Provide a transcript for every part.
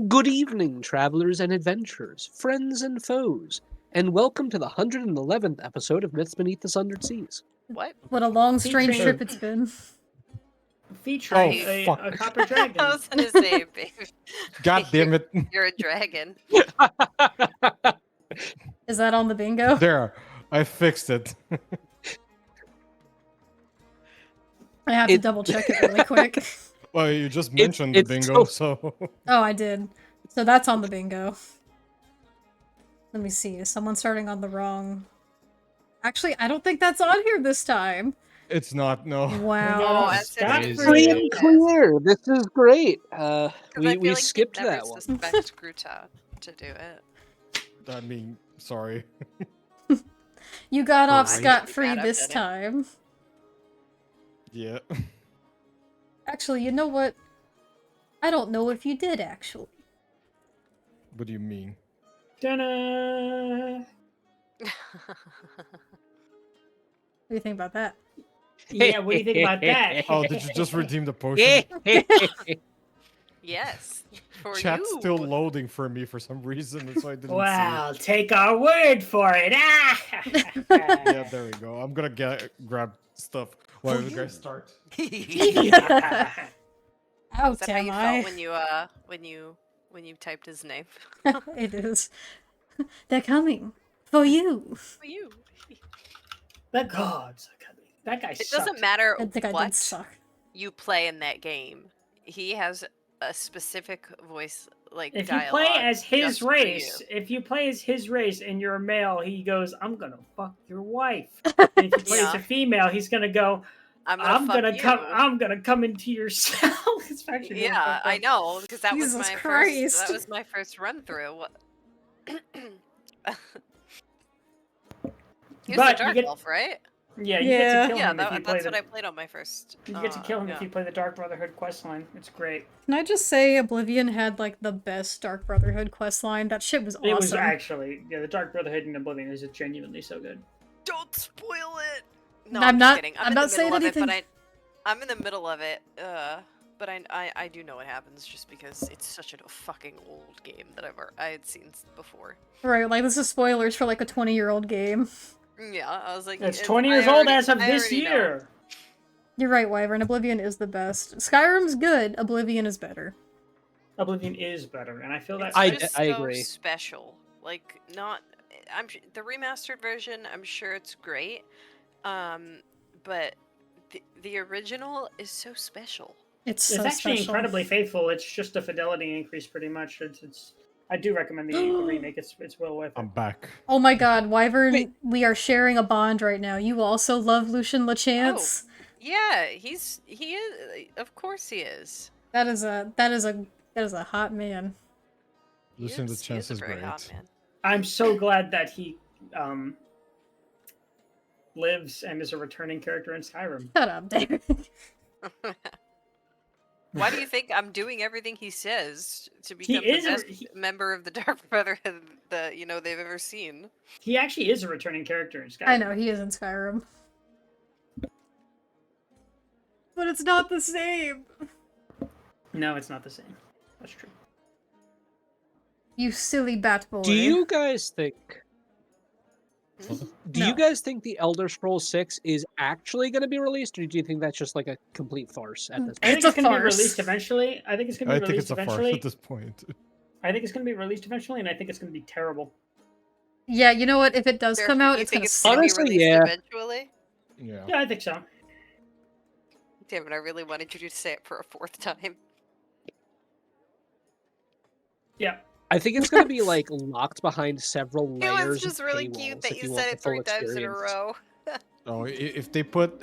Good evening, travelers and adventurers, friends and foes, and welcome to the 111th episode of Myths Beneath the Sundered Seas. What? What a long, strange Featuring- trip it's been. Featuring Oh, a copper dragon. I was gonna say, babe, God damn it. you're a dragon. Is that on the bingo? There. I fixed it. I have to double check it really quick. Well, you just mentioned it's the bingo, so... Oh, I did. So that's on the bingo. Let me see. Is someone starting on the wrong... Actually, I don't think that's on here this time. It's not, no. Wow. Oh, that's Scott it. Free and clear. This is great. We skipped never that one. Suspect Gruta to do it. I mean, sorry. You got off Alright. scot-free Glad I've this done it. time. Yeah. Actually, you know what? I don't know if you did, actually. What do you mean? Ta-da! What do you think about that? Yeah, what do you think about that? Oh, did you just redeem the potion? Yes, for Chat's you. still loading for me for some reason, so I didn't Well, take our word for it. Ah! see it. Yeah, there we go. I'm gonna grab stuff while you guys start. Out Is that how am you I? felt when you typed his name? It is. They're coming. For you. For you. The gods are coming. That guy It sucked. doesn't matter I think I did what suck. you play in that game. He has a specific voice, like If you play dialogue as his just for race, you. if you play as his race and you're a male, he goes, "I'm gonna fuck your wife." And if you play as Yeah. a female, he's gonna go, I'm "I'm fuck gonna you." come. I'm gonna come into your cell." It's actually really Yeah, fucked I up. know because that was Jesus my Christ. first. That was my first run through. He was But the you dark get- elf, right? Yeah, you Yeah. get to kill Yeah, him if you play that's the. what I played on my first. You get to kill him yeah. if you play the Dark Brotherhood questline. It's great. Can I just say Oblivion had like the best Dark Brotherhood questline? That shit was awesome. It was actually the Dark Brotherhood in Oblivion is genuinely so good. Don't spoil it. No, I'm I'm, not- just kidding. I'm in not the saying middle of it, anything. but I'm in the middle of it. But I do know what happens just because it's such a fucking old game that I had seen before. Right, like this is spoilers for like a 20-year-old game. Yeah, I was like, It's if 20 I years old already- as of I this already know. year. You're right, Wyvern. Oblivion is the best. Skyrim's good. Oblivion is better. Oblivion is better, and I feel that. I- It's just I so agree. special. Like not, the remastered version. I'm sure it's great. But the original is so special. It's It's so actually special. incredibly faithful. It's just a fidelity increase, pretty much. It's. I do recommend the remake. It's well worth it. I'm back. Oh my god, Wyvern, Wait. we are sharing a bond right now. You also love Lucian Lachance. Yeah, he is. Of course he is. That is a hot man. Listen, the He chance a is very great. hot man. I'm so glad that he lives and is a returning character in Skyrim. Shut up, Derek. Why do you think I'm doing everything he says to become the is a- best he- member of the Dark Brotherhood that they've ever seen? He actually is a returning character in Skyrim. I know, he is in Skyrim. But it's not the same. No, it's not the same. That's true. You silly bat boy. Do you guys think? Do No. you guys think the Elder Scrolls 6 is actually going to be released, or do you think that's just like a complete farce at this I point? It's think a it's going to be farce. released eventually. I think it's going to I be think it's released a farce eventually. at this point. I think it's going to be released eventually, and I think it's going to be terrible. Yeah, you know what? If it does come out, You it's think gonna it's suck. gonna be Honestly, released yeah. eventually? Yeah. Yeah, I think so. Damn it! I really wanted you to say it for a fourth time. Yeah. I think it's going to be like locked behind several It layers. was just of really paywalls cute that if you want said the it full 3 times in a experience. row. Oh, if they put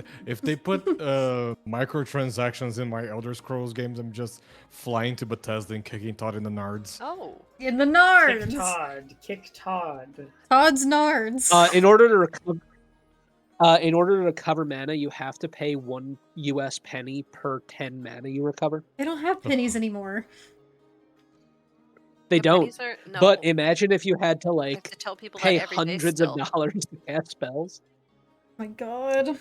microtransactions in my Elder Scrolls games, I'm just flying to Bethesda and kicking Todd in the nards. Oh, In the Kick nards. Todd. Kick Todd. Todd's nards. In order to recover mana, you have to pay 1 US penny per 10 mana you recover. They don't have pennies anymore. They the don't. pennies are- no. But imagine if you had to I have like to tell people pay that every day hundreds still. of dollars to cast spells. My god.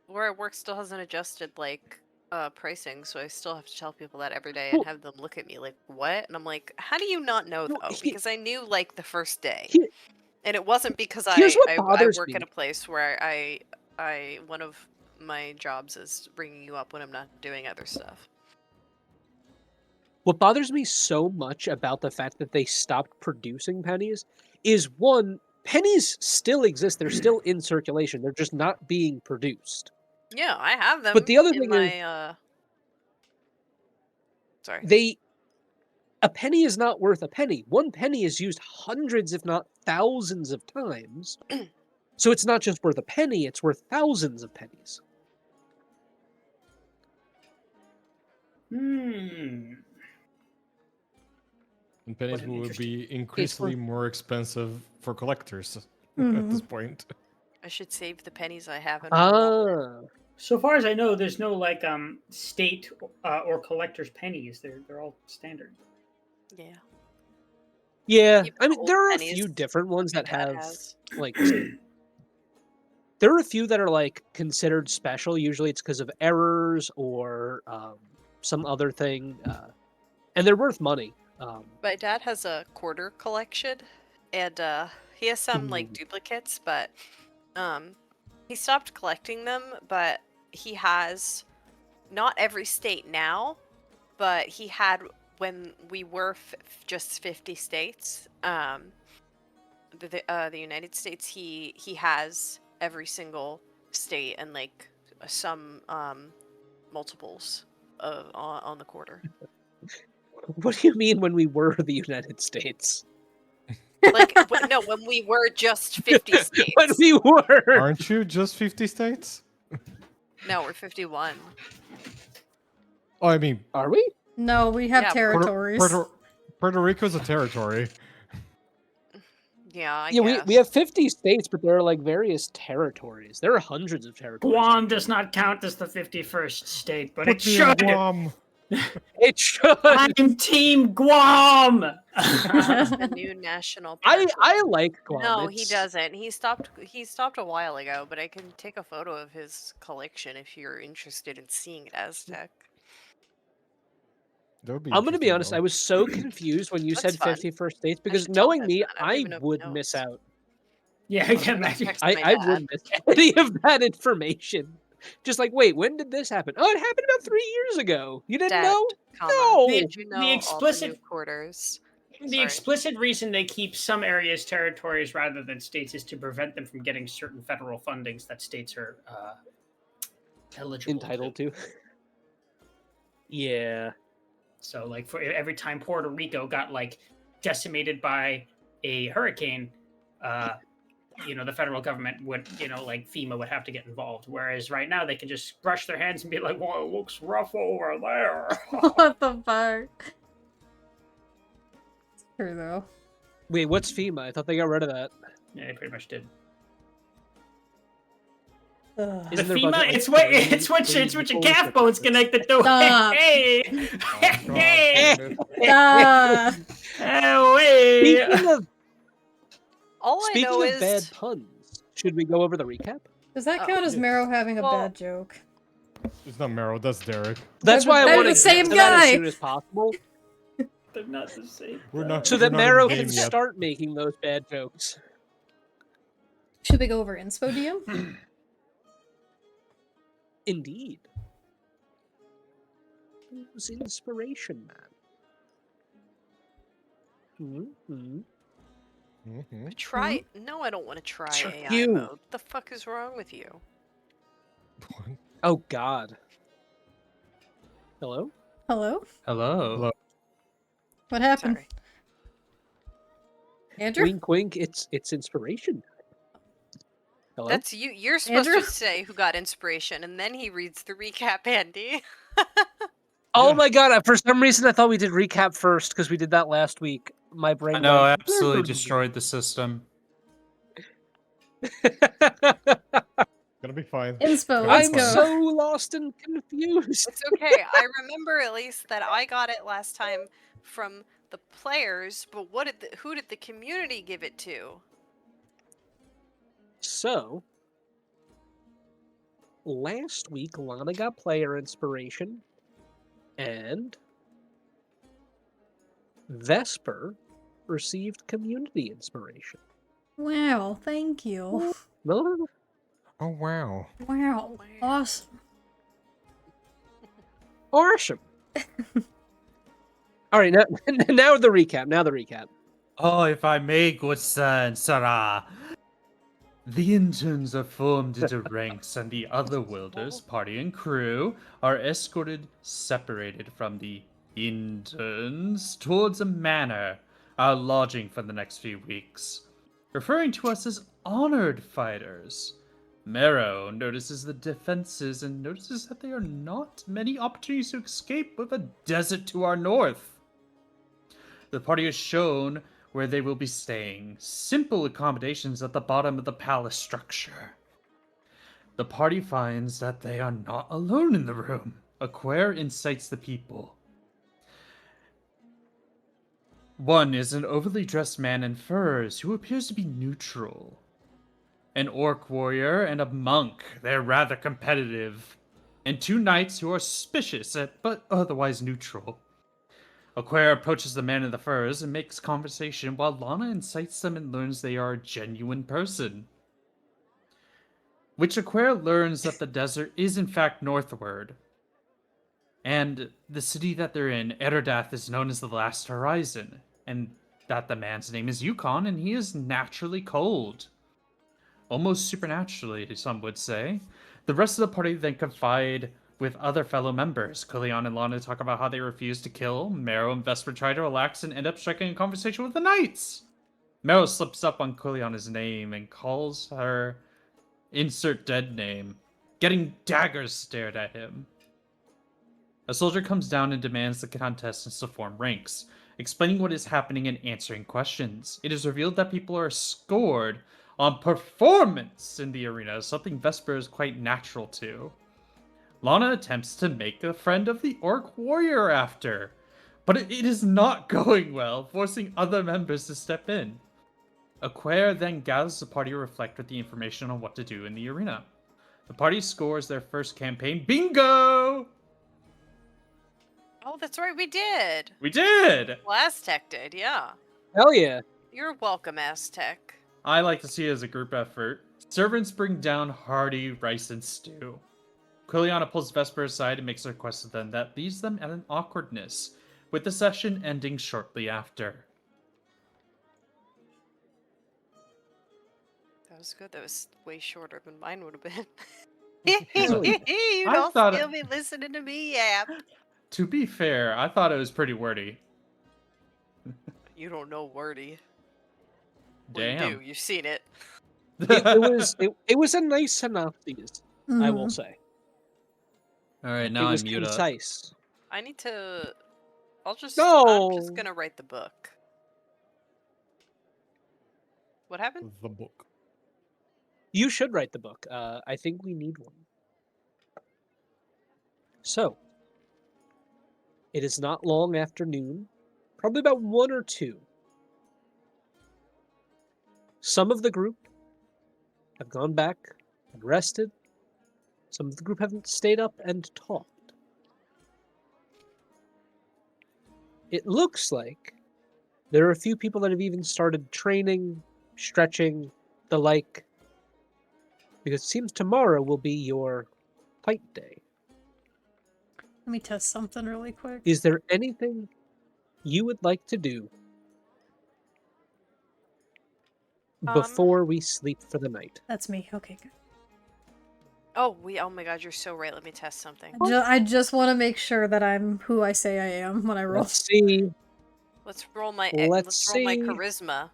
Where I work still hasn't adjusted like pricing, so I still have to tell people that every day and Well, have them look at me like, "What?" And I'm like, "How do you not know well, though?" Because I knew like the first day, he- and it wasn't because here's what I bothers work me. at a place where I one of my jobs is bringing you up when I'm not doing other stuff. What bothers me so much about the fact that they stopped producing pennies is one, pennies still exist. They're still in circulation. They're just not being produced. Yeah, I have them But the other in thing is my sorry. a penny is not worth a penny. One penny is used hundreds, if not thousands of times. So it's not just worth a penny, it's worth thousands of pennies. Hmm. And pennies an will interesting- be increasingly more expensive for collectors at Mhm. this point. I should save the pennies I have in my wallet. So far as I know, there's no like state or collector's pennies. They're all standard. Yeah. Yeah, Even I mean, old there are a pennies few different ones my that dad have, has. like, there are a few that are, like, considered special. Usually it's because of errors or some other thing, and they're worth money. My dad has a quarter collection, and he has some like Ooh. duplicates, but he stopped collecting them. But he has not every state now, but he had when we were just 50 states. The United States, he has every single state and like some multiples of on the quarter. What do you mean when we were the United States? Like no, when we were just 50 states. When we were! Aren't you just 50 states? No, we're 51. Oh, I mean, Are we? No, we have Yeah, territories. Puerto Rico's a territory. Yeah, I Yeah, guess. we have 50 states, but there are like various territories. There are hundreds of territories. Guam does not count as the 51st state, but it Put me in should. Guam. It should. I'm Team Guam. The new national park. I like Guam. No, he It's- doesn't. He stopped a while ago, but I can take a photo of his collection if you're interested in seeing it, Aztec. That would be I'm gonna be interesting, honest. though. I was so confused when you That's said fun. 51st states because should tell knowing him me, that. I don't I even know if he would knows. miss out. Yeah, I I was can gonna imagine. text my I dad. would miss any of that information. Just like, wait, when did this happen? Oh, it happened about 3 years ago. You didn't Dad, know? comma, No. Did you know all the new explicit- quarters? The Sorry. explicit reason they keep some areas territories rather than states is to prevent them from getting certain federal fundings that states are eligible Entitled to. Yeah. So, like, for every time Puerto Rico got like decimated by a hurricane, the federal government would, like FEMA would have to get involved. Whereas right now they can just brush their hands and be like, "Well, it looks rough over there." What the fuck? It's true though. Wait, what's FEMA? I thought they got rid of that. Yeah, they pretty much did. Ugh. Isn't The their FEMA, budget, like, it's what three- it's three what your people calf or bone's something? connected to. Stop. Hey, Oh, God, hey, damn it. Ah, oh, hey. Speaking of, All I know speaking of bad is puns, should we go over the recap? does that Oh, count as yes. Marrow having a Well- bad joke? It's not Meryl, that's Derek. That's why I they're want the to same get to that guy. as soon as possible, They're not the same. We're not- so We're that not in Marrow the can game yet. start making those bad jokes. Should we go over inspo DM? Indeed. Who's Inspiration Man? Mm-hmm. Mm-hmm. try. No, I don't want to try Sure AI you. mode. The fuck is wrong with you? Oh God. Hello? Hello? Hello. Hello. What happened? Sorry. Andrew? Wink, wink. It's Inspiration Man. Hello? That's you. You're supposed Andrew? to say who got inspiration, and then he reads the recap, Andy. Oh Yeah. my God! For some reason, I thought we did recap first because we did that last week. My brain. I know, I went, absolutely destroyed the system. Gonna be fine. Inspo, let's I'm go. so lost and confused. It's okay. I remember at least that I got it last time from the players, but who did the community give it to? So, last week, Lana got player inspiration, and Vesper received community inspiration. Wow, thank you. No, Oh wow. Wow, awesome. awesome. All right, now the recap. Now the recap. Oh, if I may, good sir and Sarah. The interns are formed into ranks, and the other wielders, party and crew, are separated from the interns towards a manor, our lodging for the next few weeks, referring to us as honored fighters. Marrow notices the defenses and notices that there are not many opportunities to escape with a desert to our north. The party is shown where they will be staying. Simple accommodations at the bottom of the palace structure. The party finds that they are not alone in the room. Aquare incites the people. One is an overly dressed man in furs who appears to be neutral. An orc warrior and a monk. They're rather competitive. And two knights who are suspicious but otherwise neutral. Aquare approaches the man in the furs and makes conversation while Lana incites them and learns they are a genuine person. Which Aquare learns that the desert is in fact northward. And the city that they're in, Eredath, is known as the Last Horizon. And that the man's name is Yukon and he is naturally cold. Almost supernaturally, some would say. The rest of the party then confide with other fellow members. Kulian and Lana talk about how they refuse to kill. Marrow and Vesper try to relax and end up striking a conversation with the knights. Marrow slips up on Kuliana's name and calls her insert dead name, getting daggers stared at him. A soldier comes down and demands the contestants to form ranks, explaining what is happening and answering questions. It is revealed that people are scored on performance in the arena, something Vesper is quite natural to. Lana attempts to make a friend of the orc warrior after, but it is not going well, forcing other members to step in. Aquare then gathers the party to reflect with the information on what to do in the arena. The party scores their first campaign bingo! Oh, that's right, we did. We did! Well, Aztec did, yeah. Hell yeah. You're welcome, Aztec. I like to see it as a group effort. Servants bring down hearty rice and stew. Kuliana pulls Vesper aside and makes a request of them that leaves them at an awkwardness, with the session ending shortly after. That was good. That was way shorter than mine would have been. Really? You I don't thought feel me listening to me yap. To be fair, I thought it was pretty wordy. You don't know wordy. Well, you Damn. do. You've seen it. It was a nice synopsis, I will Mhm. say. All right, It now I was mute up. concise. I need to. I'm just No. gonna write the book. What happened? The book. You should write the book. I think we need one. So, it is not long after noon, probably about 1 or 2. Some of the group have gone back and rested. Some of the group haven't stayed up and talked. It looks like there are a few people that have even started training, stretching, the like, because it seems tomorrow will be your fight day. Let me test something really quick. Is there anything you would like to do before we sleep for the night? That's me. Okay, good. Oh my god, you're so right. Let me test something. I just want to make sure that I'm who I say I am when I roll. Let's see. Let's roll my Let's roll my see. charisma.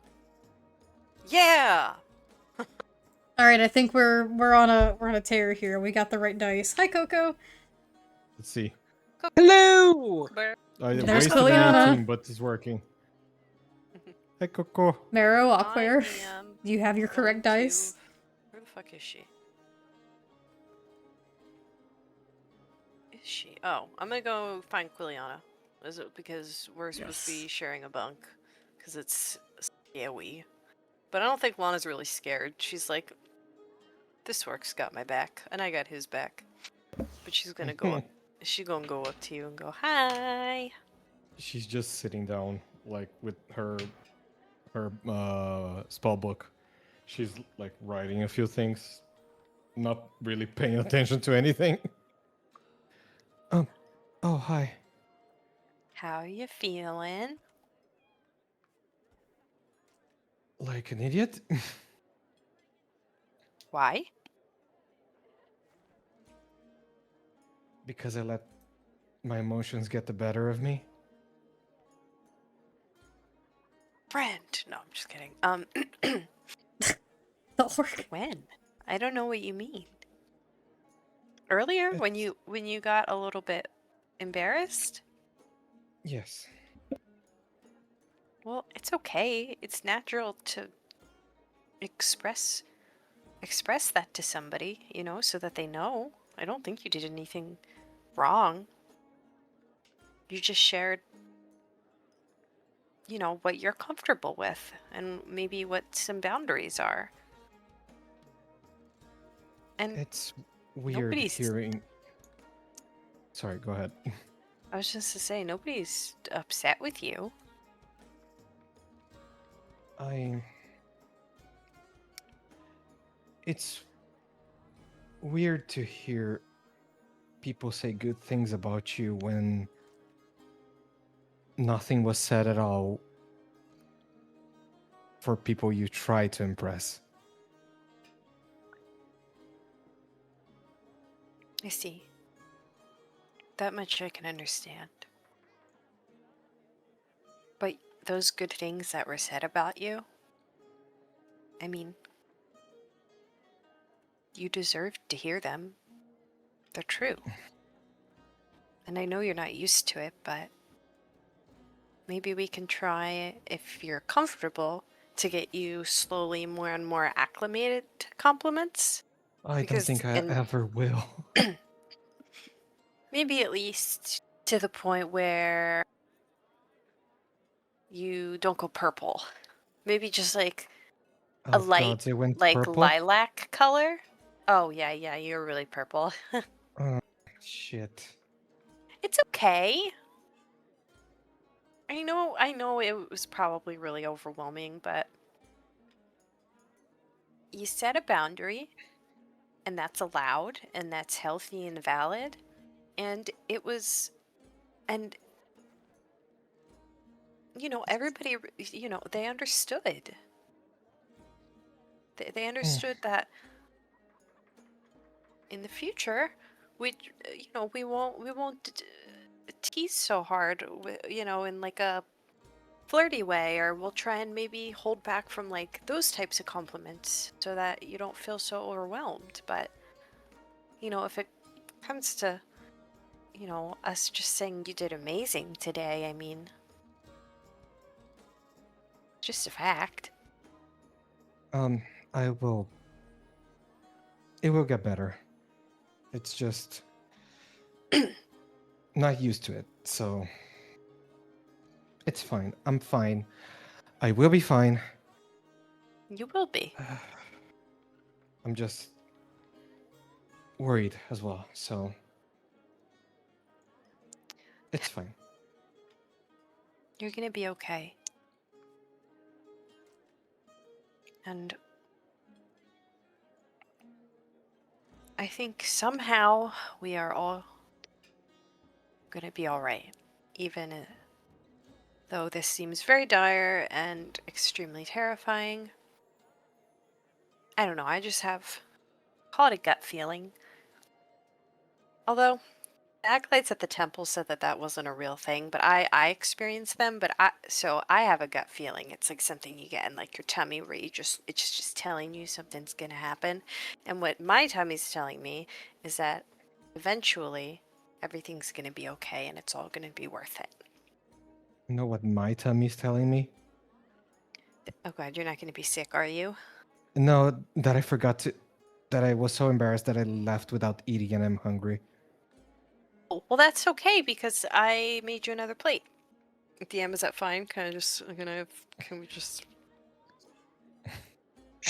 Yeah. All right, I think we're on a tear here. We got the right dice. Hi, Coco. Let's see. Hello! I There's wasted Kuliana. 18, but it's working. Hey, Coco. Marrow, Aquare. I am Do you have your correct going dice? to- Where the fuck is she? Is she? Oh, I'm gonna go find Quiliana. Is it because we're supposed to be sharing a bunk? Because it's scary. But I don't think Lana's really scared. She's like, This orc's got my back, and I got his back. But she's gonna go up. She's gonna go up to you and go, "Hi." She's just sitting down, like with her spell book. She's like writing a few things, not really paying attention to anything. Oh, hi. How you feeling? Like an idiot? Why? Because I let my emotions get the better of me. Friend. No, I'm just kidding. The orc. When? I don't know what you mean. Earlier, when you got a little bit embarrassed? Yes. Well, it's okay. It's natural to express that to somebody, you know, so that they know. I don't think you did anything wrong. You just shared, you know, what you're comfortable with and maybe what some boundaries are. And It's weird nobody's- hearing. Sorry, go ahead. I was just to say, nobody's upset with you. It's weird to hear people say good things about you when nothing was said at all for people you try to impress. I see. That much I can understand. But those good things that were said about you, I mean, you deserved to hear them. They're true. And I know you're not used to it, but maybe we can try, if you're comfortable, to get you slowly more and more acclimated to compliments. I don't Because think I in- ever will. Maybe at least to the point where you don't go purple. Maybe just like a Oh light, God, they went like purple? lilac color. Oh yeah, you're really purple. Oh, shit. It's okay. I know it was probably really overwhelming, but you set a boundary, and that's allowed, and that's healthy and valid. And it was, and you know, everybody, you know, they understood. They understood that in the future, you know, we won't tease so hard, you know, in like a flirty way, or we'll try and maybe hold back from like those types of compliments so that you don't feel so overwhelmed. But you know, if it comes to, you know, us just saying you did amazing today, I mean, just a fact. I will. It will get better. It's just not used to it, so it's fine. I'm fine. I will be fine. You will be. I'm just worried as well, so it's fine. You're gonna be okay. And I think somehow we are all gonna be alright. Even though this seems very dire and extremely terrifying. I don't know, I just have, call it a gut feeling. Although, the acolytes at the temple said that that wasn't a real thing, but I experienced them, but so I have a gut feeling. It's like something you get in like your tummy where it's just telling you something's gonna happen. And what my tummy's telling me is that eventually everything's gonna be okay and it's all gonna be worth it. You know what my tummy's telling me? Oh god, you're not gonna be sick, are you? No, that I forgot to. That I was so embarrassed that I left without eating and I'm hungry. Oh, well, that's okay because I made you another plate. DM, is that fine? Can we just...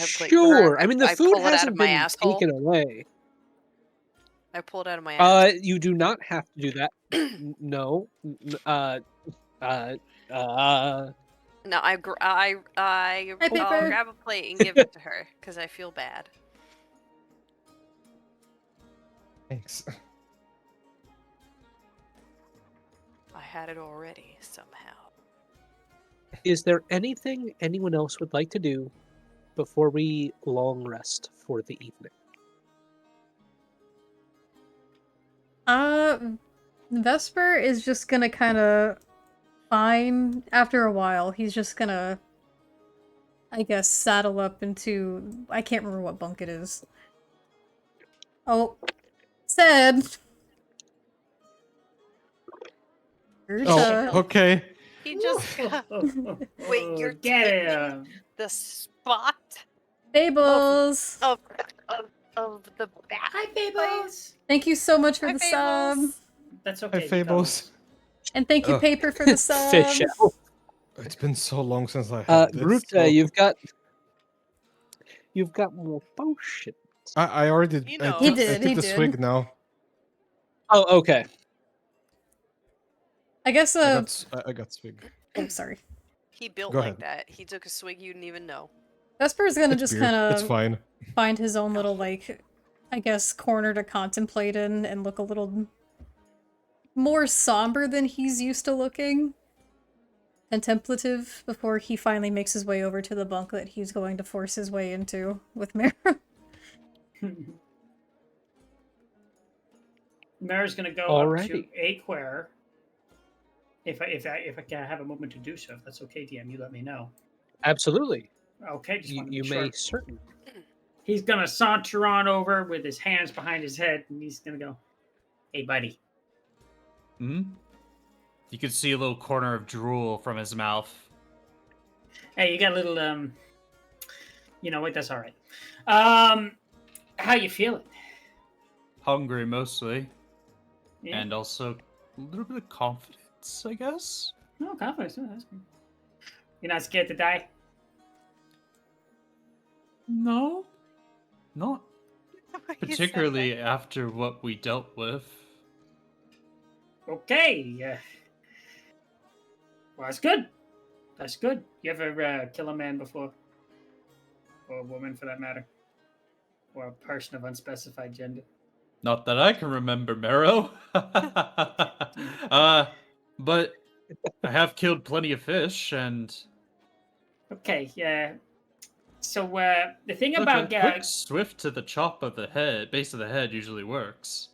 Sure. I mean, the I food pull it out hasn't of my been asshole. taken away. I pull it out of my ass. You do not have to do that. No. Uh. No, I Hi, Paper. grab a plate and give it to her because I feel bad. Thanks. I had it already somehow. Is there anything anyone else would like to do before we long rest for the evening? Vesper is just gonna kind of fine after a while. He's just gonna, I guess, saddle up into. I can't remember what bunk it is. Oh, said. Oh, okay. He just wait. You're get it. taking the spot Fables. of the back. Hi, Fables. Thank you so much for Hi, the sub. Fables. That's okay. Hi, Fables. And thank you, Ugh. Paper, for the sub. Fish out. It's been so long since I had this. Groot, so- you've got more potion. I already You I know. took, He I did, took he the did. swig now. Oh, okay. I guess, I got swig. oh, sorry. He built Go like ahead. that. He took a swig you didn't even know. Vesper's gonna It's just beer. kind It's of fine. find his own little, like, I guess, corner to contemplate in and look a little more somber than he's used to looking. Contemplative before he finally makes his way over to the bunk that he's going to force his way into with Mara. Mara's gonna go up to Alrighty. Aquare. If I can have a moment to do so, if that's okay, DM, you let me know. Absolutely. Okay, just want to You make may sure. certainly. He's gonna saunter on over with his hands behind his head, and he's gonna go, "Hey, buddy." Hmm? You could see a little corner of drool from his mouth. Hey, you got a little You know what? That's all right. How you feeling? Hungry mostly. Yeah. And also a little bit of confidence, I guess. No confidence. No, that's good. You're not scared to die? No. Not He said particularly after what we dealt with. Okay. Well, that's good. That's good. You ever kill a man before? Or a woman, for that matter? Or a person of unspecified gender? Not that I can remember, Marrow. But I have killed plenty of fish, and Okay, yeah. So, the thing look, about... a quick swift to the chop of the head, base of the head, usually works.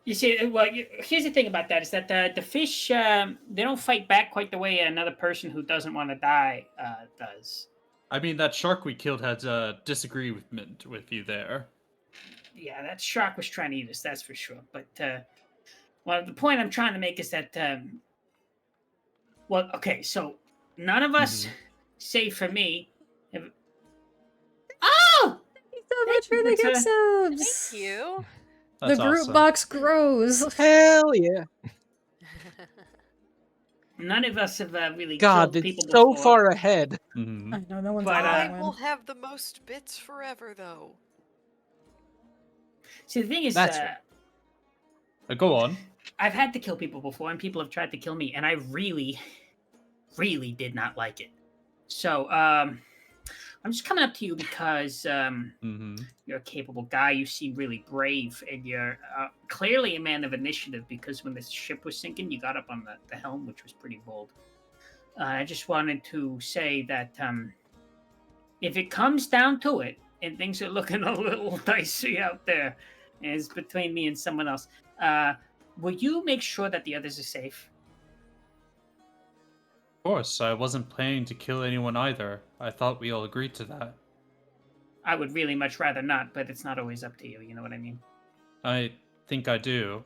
You see, well, here's the thing about that, is that the fish, they don't fight back quite the way another person who doesn't want to die does. I mean, that shark we killed had disagreement with you there. Yeah, that shark was trying to eat us, that's for sure. But, well, the point I'm trying to make is that, well, okay, so none of us, save for me, have... Oh! Thank you so much for the Thank gift subs! Thank you. That's the group awesome. box grows. Hell yeah. None of us have really God, killed it's people so before. far ahead. Mhm. I know, no one's But, ever I gonna will win. have the most bits forever, though. See, the thing is, That's Go on. I've had to kill people before, and people have tried to kill me, and I really, really did not like it. So, I'm just coming up to you because you're a capable guy. You seem really brave, and you're clearly a man of initiative, because when the ship was sinking, you got up on the helm, which was pretty bold. I just wanted to say that if it comes down to it, and things are looking a little dicey out there, and it's between me and someone else, will you make sure that the others are safe? Of course, I wasn't planning to kill anyone either. I thought we all agreed to that. I would really much rather not, but it's not always up to you, you know what I mean? I think I do.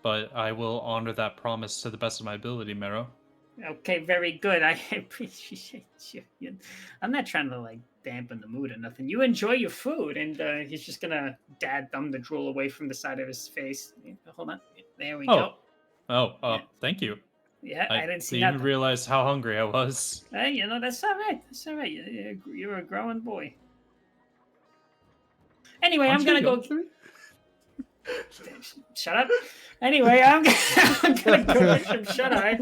But I will honor that promise to the best of my ability, Mero. Okay, very good. I appreciate you. I'm not trying to, like, dampen the mood or nothing. You enjoy your food, and he's just gonna dad thumb the drool away from the side of his face. Hold on. There we go. Oh, Yeah. thank you. Yeah, I didn't see didn't even nothing. realize how hungry I was. Hey, you know, that's all right. That's all right. You're a growing boy. Anyway, Aren't I'm gonna you go. young for me? Shut up. Anyway, I'm gonna go get some shut eye.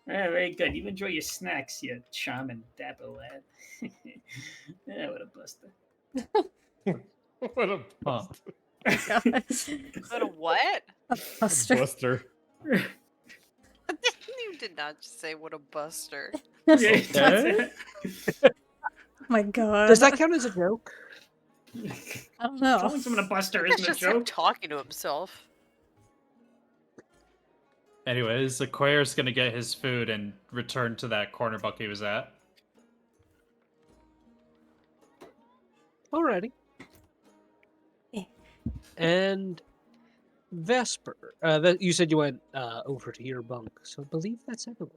Very good. You enjoy your snacks, you charming dapper lad. Yeah, what a buster. What a Huh. God. But a what? A buster. buster. You did not just say what a buster. Okay. Oh my god. Does that count as a joke? I don't know. Calling someone a buster It's isn't a just him joke. talking to himself. Anyways, Aquarius gonna get his food and return to that corner buck he was at. Alrighty. Yeah. And Vesper, you said you went over to your bunk, so I believe that's everyone.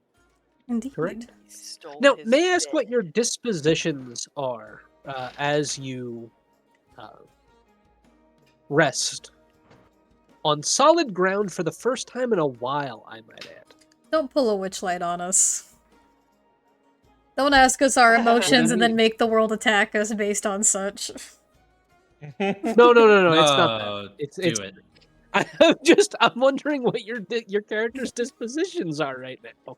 Indeed. Correct. He stole Now, his may I ask bed. what your dispositions are as you rest on solid ground for the first time in a while, I might add. Don't pull a witch light on us. Don't ask us our emotions and then make the world attack us based on such. No, it's not that. It's do it. I'm wondering what your character's dispositions are right now.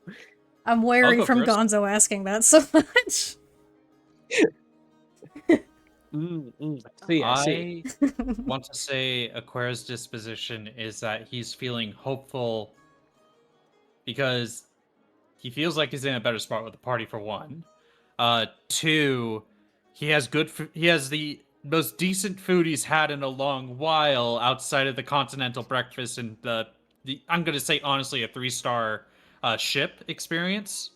I'm wary go from first. Gonzo asking that so much. I see. I want to say Aquarius' disposition is that he's feeling hopeful because he feels like he's in a better spot with the party for one. Two, he has he has the most decent food he's had in a long while outside of the continental breakfast and the I'm gonna say honestly a 3-star ship experience.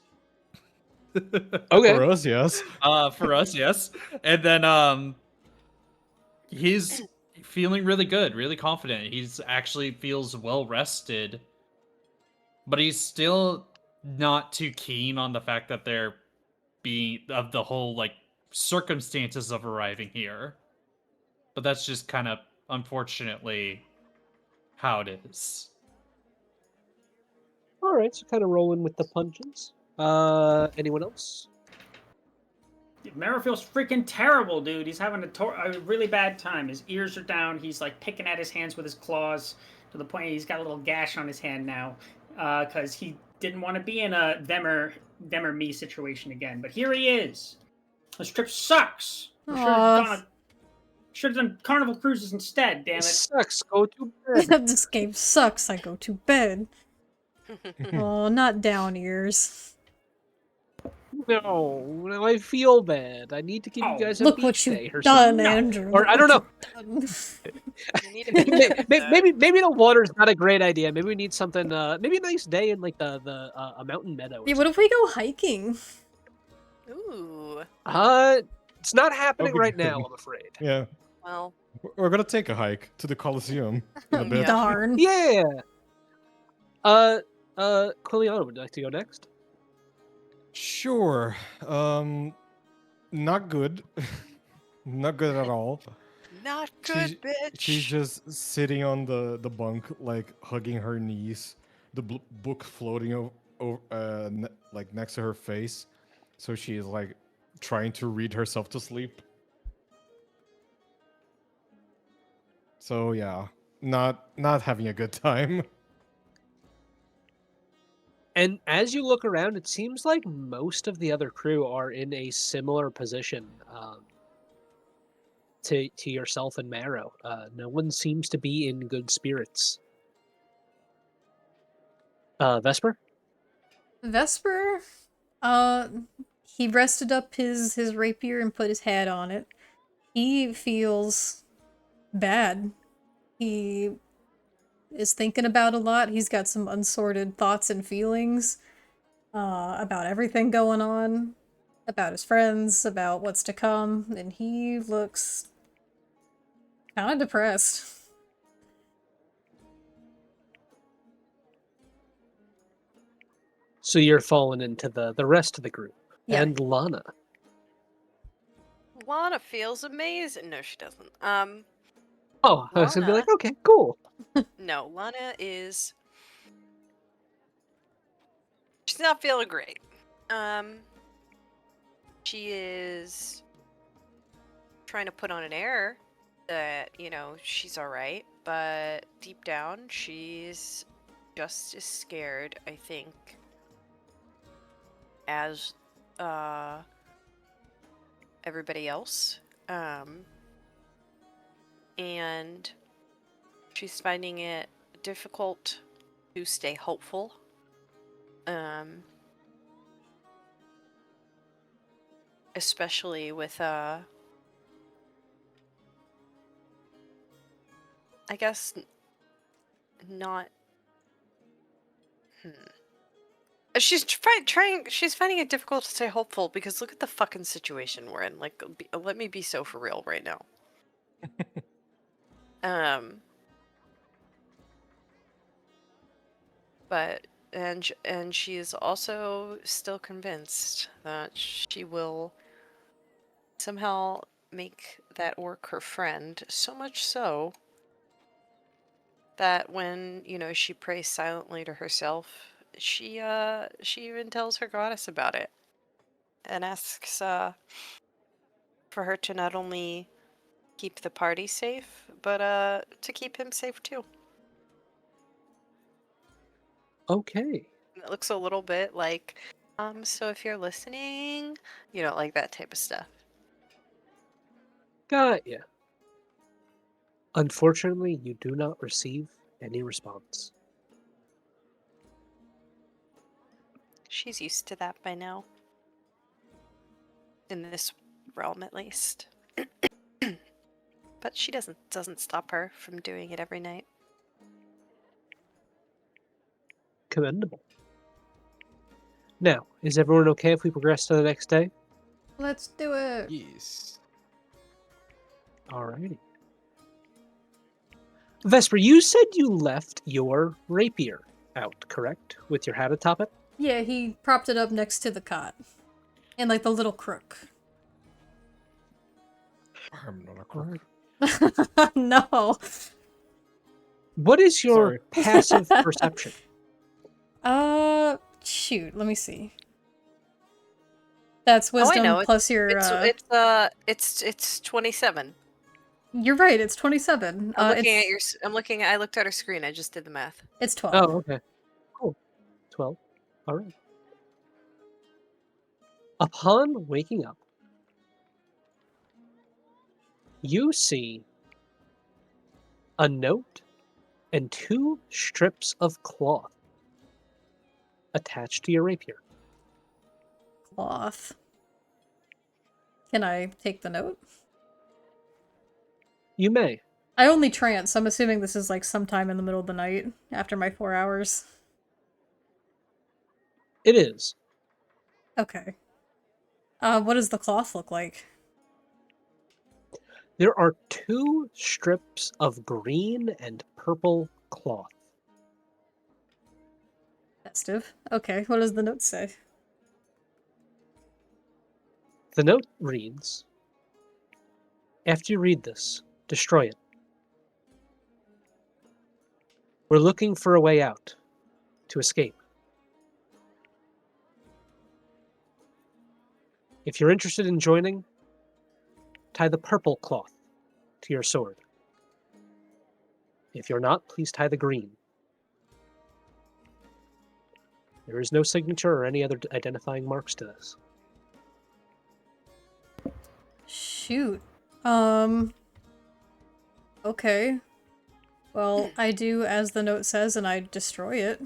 Okay. For us, yes. For us, yes. And then he's feeling really good, really confident. He's actually feels well rested. But he's still not too keen on the fact that they're being of the whole like circumstances of arriving here. But that's just kind of unfortunately how it is. All right, so kind of rolling with the punches. Anyone else? Mero feels freaking terrible, dude. He's having a really bad time. His ears are down. He's like picking at his hands with his claws to the point he's got a little gash on his hand now because he didn't want to be in a them or me situation again. But here he is. This trip sucks. Should have done Carnival Cruises instead, damn it. Sucks. Go to bed. This game sucks. I go to bed. Oh, not down ears. No, I feel bad. I need to give you guys a Look beach what day you've or done, something. Andrew. Or Look I don't know. what you've done. You need to be maybe the water's not a great idea. Maybe we need something. Maybe a nice day in like a mountain meadow. Or Yeah, what if we go hiking? Ooh. It's not happening be right good. now. I'm afraid. Yeah. Well, We're gonna take a hike to the Colosseum in a bit. Darn. Yeah. Quiliano, would you like to go next? Sure. Not good. Not good at all. not good, bitch. She's just sitting on the bunk, like hugging her knees, the book floating like next to her face. So she is like trying to read herself to sleep. So yeah, not having a good time. And as you look around, it seems like most of the other crew are in a similar position to yourself and Marrow. No one seems to be in good spirits. Vesper? Vesper, he rested up his rapier and put his head on it. He feels bad. He is thinking about a lot. He's got some unsorted thoughts and feelings about everything going on, about his friends, about what's to come, and he looks kind of depressed. So you're falling into the rest of the group. Yeah. And Lana. Lana feels amazing. No, she doesn't. Oh, I was gonna be Lana. like, okay, cool. No, Lana is She's not feeling great. She is trying to put on an air that, she's alright, but deep down, she's just as scared, I think, as everybody else. And she's finding it difficult to stay hopeful. Especially with I guess not. She's she's finding it difficult to stay hopeful because look at the fucking situation we're in. Like, let me be so for real right now. But and she is also still convinced that she will somehow make that orc her friend, so much so that when, she prays silently to herself, she even tells her goddess about it and asks for her to not only keep the party safe, but to keep him safe too. Okay. It looks a little bit like, so if you're listening, like that type of stuff. Got ya. Unfortunately, you do not receive any response. She's used to that by now. In this realm, at least. But she doesn't stop her from doing it every night. Commendable. Now, is everyone okay if we progress to the next day? Let's do it. Yes. Alrighty. Vesper, you said you left your rapier out, correct? With your hat atop it? Yeah, he propped it up next to the cot. And like the little crook. I'm not a crook. No. What is your Sorry. passive perception? Shoot, let me see. That's wisdom I know. plus your It's 27. You're right, it's 27. I'm looking at your. I looked at her screen. I just did the math. It's 12. Oh, okay. Cool. 12. Alright. Upon waking up, you see a note and 2 strips of cloth attached to your rapier. Cloth. Can I take the note? You may. I only trance. I'm assuming this is like sometime in the middle of the night after my 4 hours. It is. Okay. What does the cloth look like? There are 2 strips of green and purple cloth. Festive. Okay, what does the note say? The note reads, "After you read this, destroy it. We're looking for a way out, to escape. If you're interested in joining, tie the purple cloth to your sword. If you're not, please tie the green. There is no signature or any other identifying marks to this." Shoot. Okay. Well, I do as the note says and I destroy it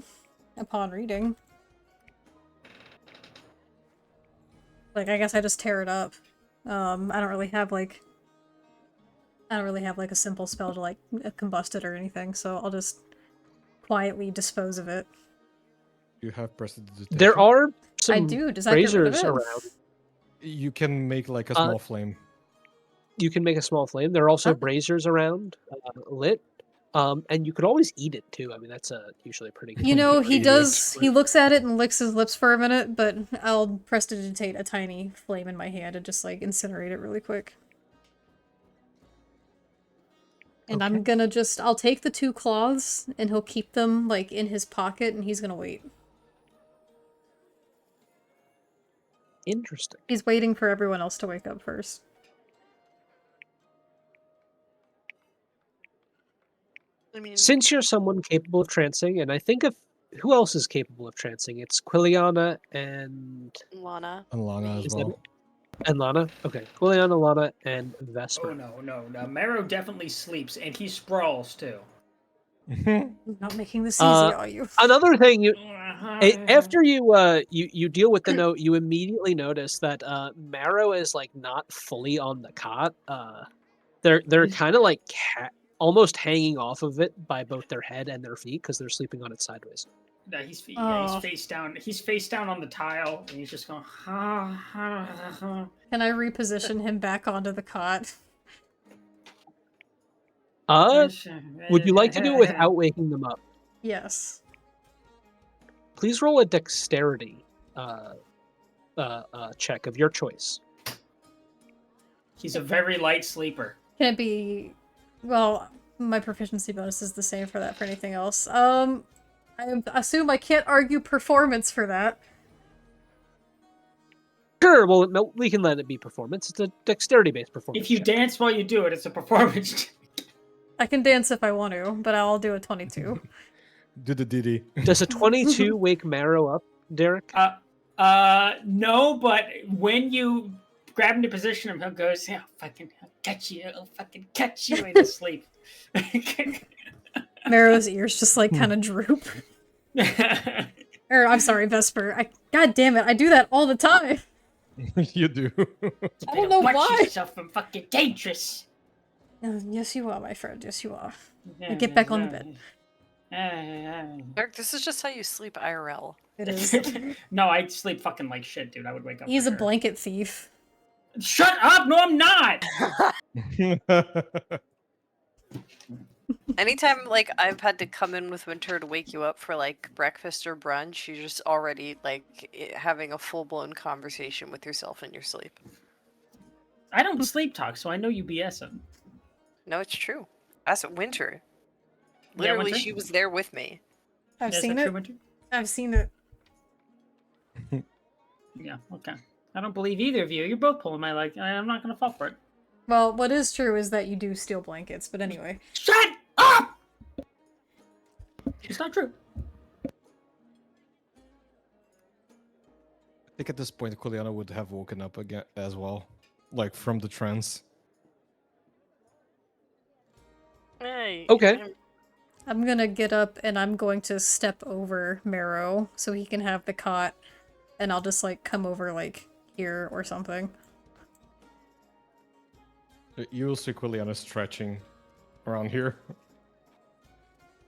upon reading. Like, I guess I just tear it up. I don't really have like a simple spell to like combust it or anything, so I'll just quietly dispose of it. You have prestidigitation? There are some I do. Does that get rid of braziers it? around. You can make like a small flame. You can make a small flame. There are also Oh. braziers around, lit. And you could always eat it too. I mean, that's usually a pretty good You know, thing. he Eat does. it. He looks at it and licks his lips for a minute, but I'll prestidigitate a tiny flame in my hand and just like incinerate it really quick. And I'm Okay. gonna I'll take the 2 cloths and he'll keep them like in his pocket and he's gonna wait. Interesting. He's waiting for everyone else to wake up first. I mean, Since you're someone capable of trancing, and I think of who else is capable of trancing? It's Quiliana and Lana. And Lana as Is that well. Lana. Okay, Quiliana, Lana, and Oh Vesper. no. Marrow definitely sleeps, and he sprawls too. I'm not making this easy, Uh, are you? Another thing, after you deal with the note, you immediately notice that Marrow is like not fully on the cot. They're kind of like almost hanging off of it by both their head and their feet because they're sleeping on it sideways. No, he's Oh. face down. He's face down on the tile, and he's just going. Can I reposition him back onto the cot? Would you like to do it without waking them up? Yes. Please roll a dexterity check of your choice. He's a very light sleeper. Can it be... Well, my proficiency bonus is the same for that for anything else. I assume I can't argue performance for that. Sure, well, no, we can let it be performance. It's a dexterity-based performance. If you check. dance while you do it, it's a performance. I can dance if I want to, but I'll do a 22. Do the Diddy. Does a 22 wake Marrow up, Derek? No, but when you grab into position, him, he'll go, "I'll fucking catch you! I'll fucking catch you!" in his sleep. Marrow's ears just like kind of droop. Or I'm sorry, Vesper. God damn it, I do that all the time. You do. I don't know Watch why. yourself, I'm fucking dangerous. Yes, you are, my friend. Yes, you are. Now get back on the bed. Eric, this is just how you sleep IRL. It is. No, I sleep fucking like shit, dude. I would wake up. He's for a sure. blanket thief. Shut up! No, I'm not. Anytime like I've had to come in with Winter to wake you up for like breakfast or brunch, you're just already like having a full blown conversation with yourself in your sleep. I don't sleep talk, so I know you BS him. No, it's true. That's Winter. Yeah, Literally, Winter? she was there with me. I've Is seen that it. true, Winter? I've seen it. Yeah, okay. I don't believe either of you. You're both pulling my leg. I'm not gonna fall for it. Well, what is true is that you do steal blankets, but anyway. Shut up! It's not true. I think at this point, Quiliana would have woken up again as well, like from the trance. Hey. Okay. I'm gonna get up and I'm going to step over Marrow so he can have the cot, and I'll just like come over like here or something. You will see Quiliana stretching around here.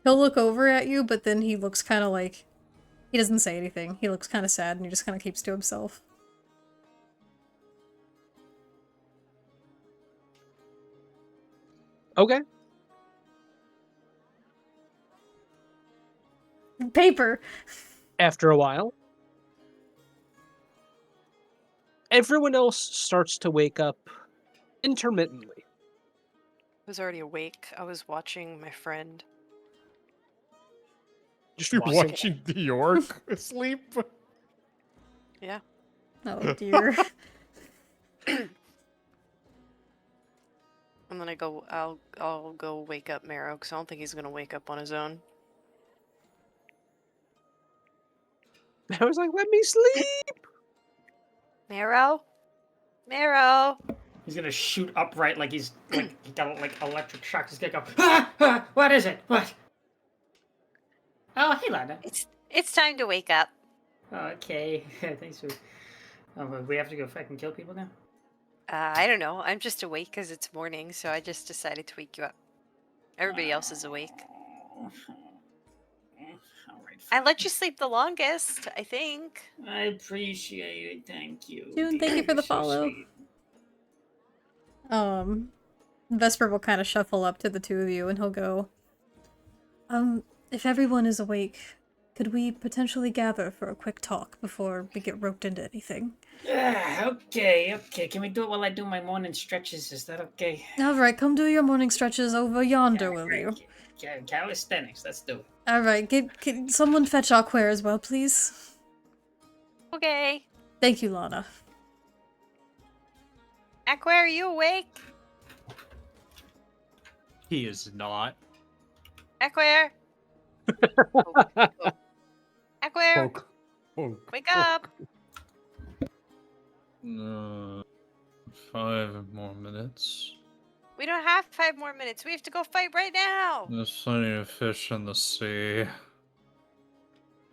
He'll look over at you, but then he looks kind of like... He doesn't say anything. He looks kind of sad and he just kind of keeps to himself. Okay. Paper! After a while, everyone else starts to wake up intermittently. I was already awake. I was watching my friend. Just You're watching. watching the York sleep. Yeah. Oh dear. And then I'll go wake up Marrow because I don't think he's gonna wake up on his own. I was like, let me sleep. Marrow? Marrow! He's gonna shoot upright like he's like he got like electric shock. He's gonna go. Ah! What is it? What? Oh, hey, Lana. It's time to wake up. Okay, thanks for. Oh, we have to go fucking kill people now. I don't know. I'm just awake because it's morning, so I just decided to wake you up. Everybody else is awake. All right. I let you sleep the longest, I think. I appreciate it. Thank you. June, thank you for the You're so follow. sweet. Vesper will kind of shuffle up to the two of you and he'll go, if everyone is awake, could we potentially gather for a quick talk before we get roped into anything? Okay. Can we do it while I do my morning stretches? Is that okay? Alright, come do your morning stretches over yonder, will you? Calisthenics. Let's do it. Alright, get someone fetch Aquare as well, please. Okay. Thank you, Lana. Aqua, are you awake? He is not. Aqua. Aqua, Poke. Poke. wake up. 5 more minutes. We don't have 5 more minutes. We have to go fight right now. There's plenty of fish in the sea.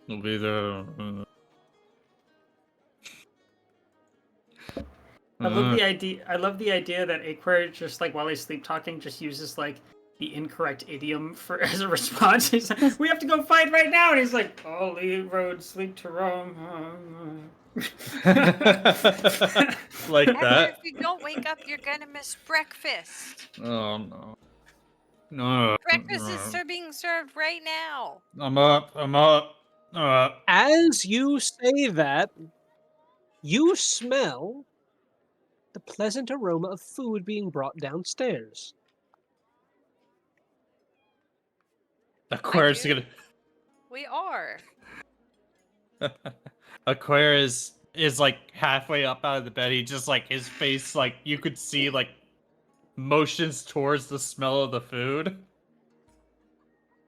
We'll be there. I love the idea that Aquare just like while he's sleep talking just uses like the incorrect idiom for as a response. He's like, "We have to go fight right now," and he's like, "All the roads lead to Rome." Like Aqua, that. if you don't wake up, you're gonna miss breakfast. Oh no. No. Breakfast is being served right now. I'm up. I'm up. As you say that, you smell the pleasant aroma of food being brought downstairs. Aquarius I do. gonna. We are. Aquarius is like halfway up out of the bed. He just like his face, like you could see, like motions towards the smell of the food.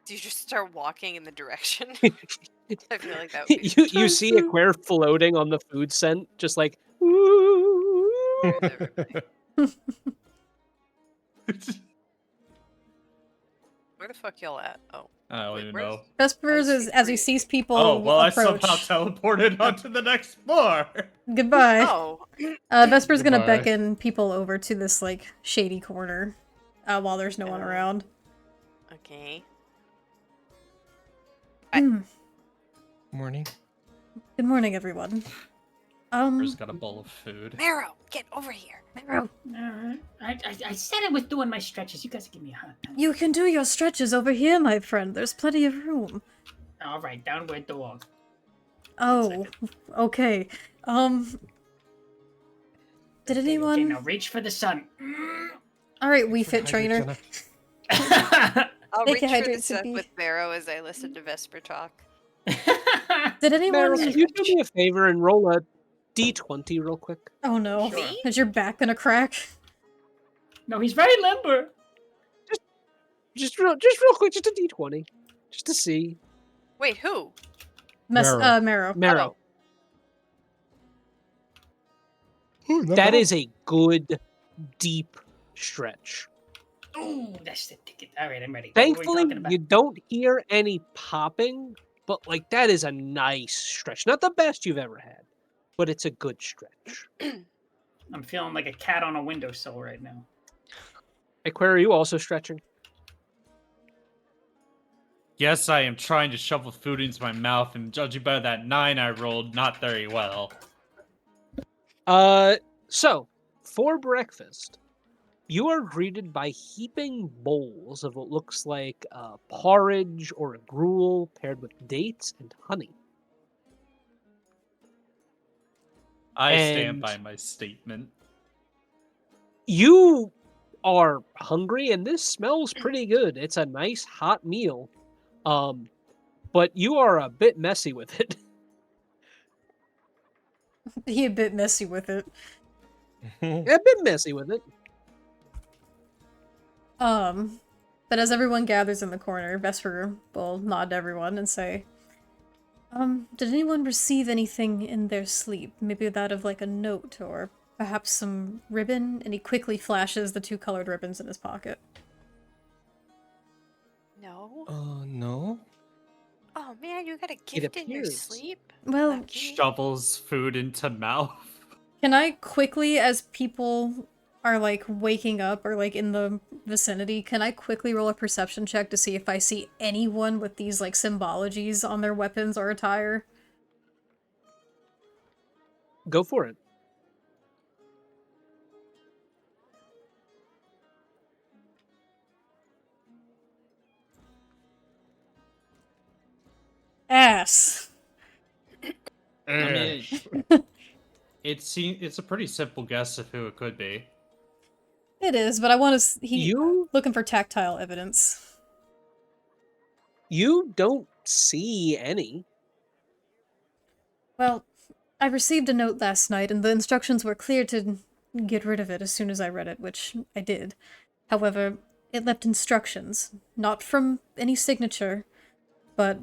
Do you just start walking in the direction? I feel like that would be you see Aquare floating on the food scent, just like, "Ooh." everybody. Where the fuck y'all at? Oh. I don't Wait, even where's- know. Vespers I is see as he three. sees people Oh well, approach. I somehow teleported onto the next floor. Goodbye. Oh. Vesper's gonna Goodbye. beckon people over to this like shady corner, while there's no one around. Okay. Morning. Good morning, everyone. There's got a bowl of food. Marrow, get over here. Marrow, I said I was doing my stretches. You guys give me a hug. you can do your stretches over here, my friend. There's plenty of room. All right, downward dog. Oh, okay. Did Okay, anyone? Okay, now reach for the sun. All right, Wii Fit trainer. I'll Make reach it for the hydrate, sun Sippy. with Marrow as I listen to Vesper talk. Did anyone? Meryl, can you do me a favor and roll a d20 real quick? Oh no! Sure. Is your back gonna crack? No, he's very limber. Just real quick, just a d20, just to see. Wait, who? Marrow. Marrow. Marrow, Ooh, not that bad. is a good deep stretch. Ooh, that's the ticket. All right, I'm ready. What were we Thankfully, talking about? you don't hear any popping, but like that is a nice stretch. Not the best you've ever had, but it's a good stretch. I'm feeling like a cat on a windowsill right now. Aquaria, are you also stretching? Yes, I am trying to shovel food into my mouth, and judging by that 9 I rolled, not very well. So for breakfast, you are greeted by heaping bowls of what looks like porridge or a gruel paired with dates and honey. I stand And- by my statement. You are hungry, and this smells pretty good. It's a nice hot meal, but you are a bit messy with it. He a bit messy with it. A bit messy with it. But as everyone gathers in the corner, Vesper will nod to everyone and say, did anyone receive anything in their sleep? Maybe that of like a note or perhaps some ribbon? And he quickly flashes the 2 colored ribbons in his pocket. No. No. Oh man, you got a gift in your appears. sleep. Well, Lucky. Shovels food into mouth. can I quickly, as people are like waking up or like in the vicinity, can I quickly roll a perception check to see if I see anyone with these like symbologies on their weapons or attire? Go for it. Ass. I mean, it's a pretty simple guess of who it could be. It is, but I want to. You Looking for tactile evidence. you don't see any. Well, I received a note last night, and the instructions were clear to get rid of it as soon as I read it, which I did. However, it left instructions, not from any signature, but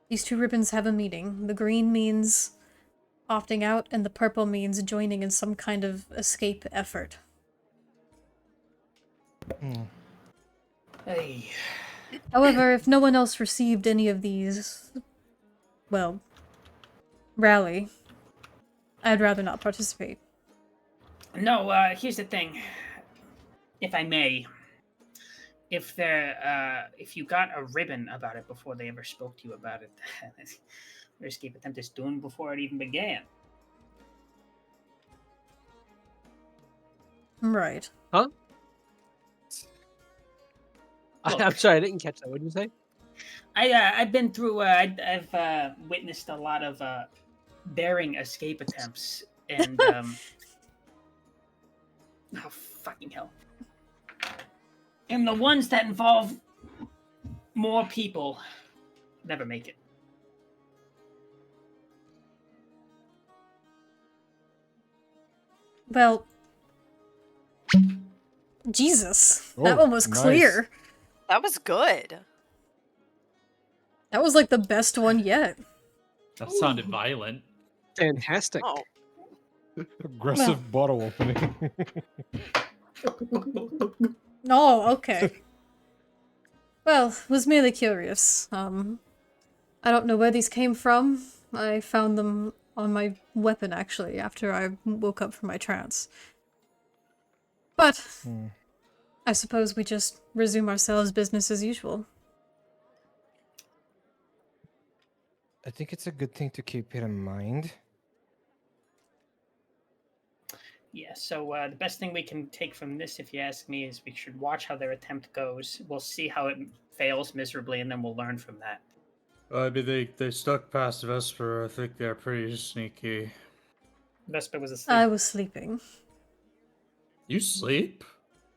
these two ribbons have a meaning. The green means opting out, and the purple means joining in some kind of escape effort. Hmm. Hey. However, if no one else received any of these, well, rally, I'd rather not participate. No, here's the thing. If I may, if you got a ribbon about it before they ever spoke to you about it, your escape attempt is doomed before it even began. Right. Huh? Look. I'm sorry, I didn't catch that. What did you say? I've been through. I've witnessed a lot of daring escape attempts, and oh fucking hell! And the ones that involve more people never make it. Well, Jesus, that Oh, one was nice. clear. That was good. That was like the best one yet. That sounded violent. Fantastic. Oh, Aggressive bottle opening. Oh, okay. Well, was merely curious. I don't know where these came from. I found them on my weapon, actually, after I woke up from my trance. But Hmm. I suppose we just resume ourselves business as usual. I think it's a good thing to keep it in mind. Yeah. So the best thing we can take from this, if you ask me, is we should watch how their attempt goes. We'll see how it fails miserably, and then we'll learn from that. I mean, they stuck past Vesper. I think they're pretty sneaky. Vespa was asleep. I was sleeping. You sleep?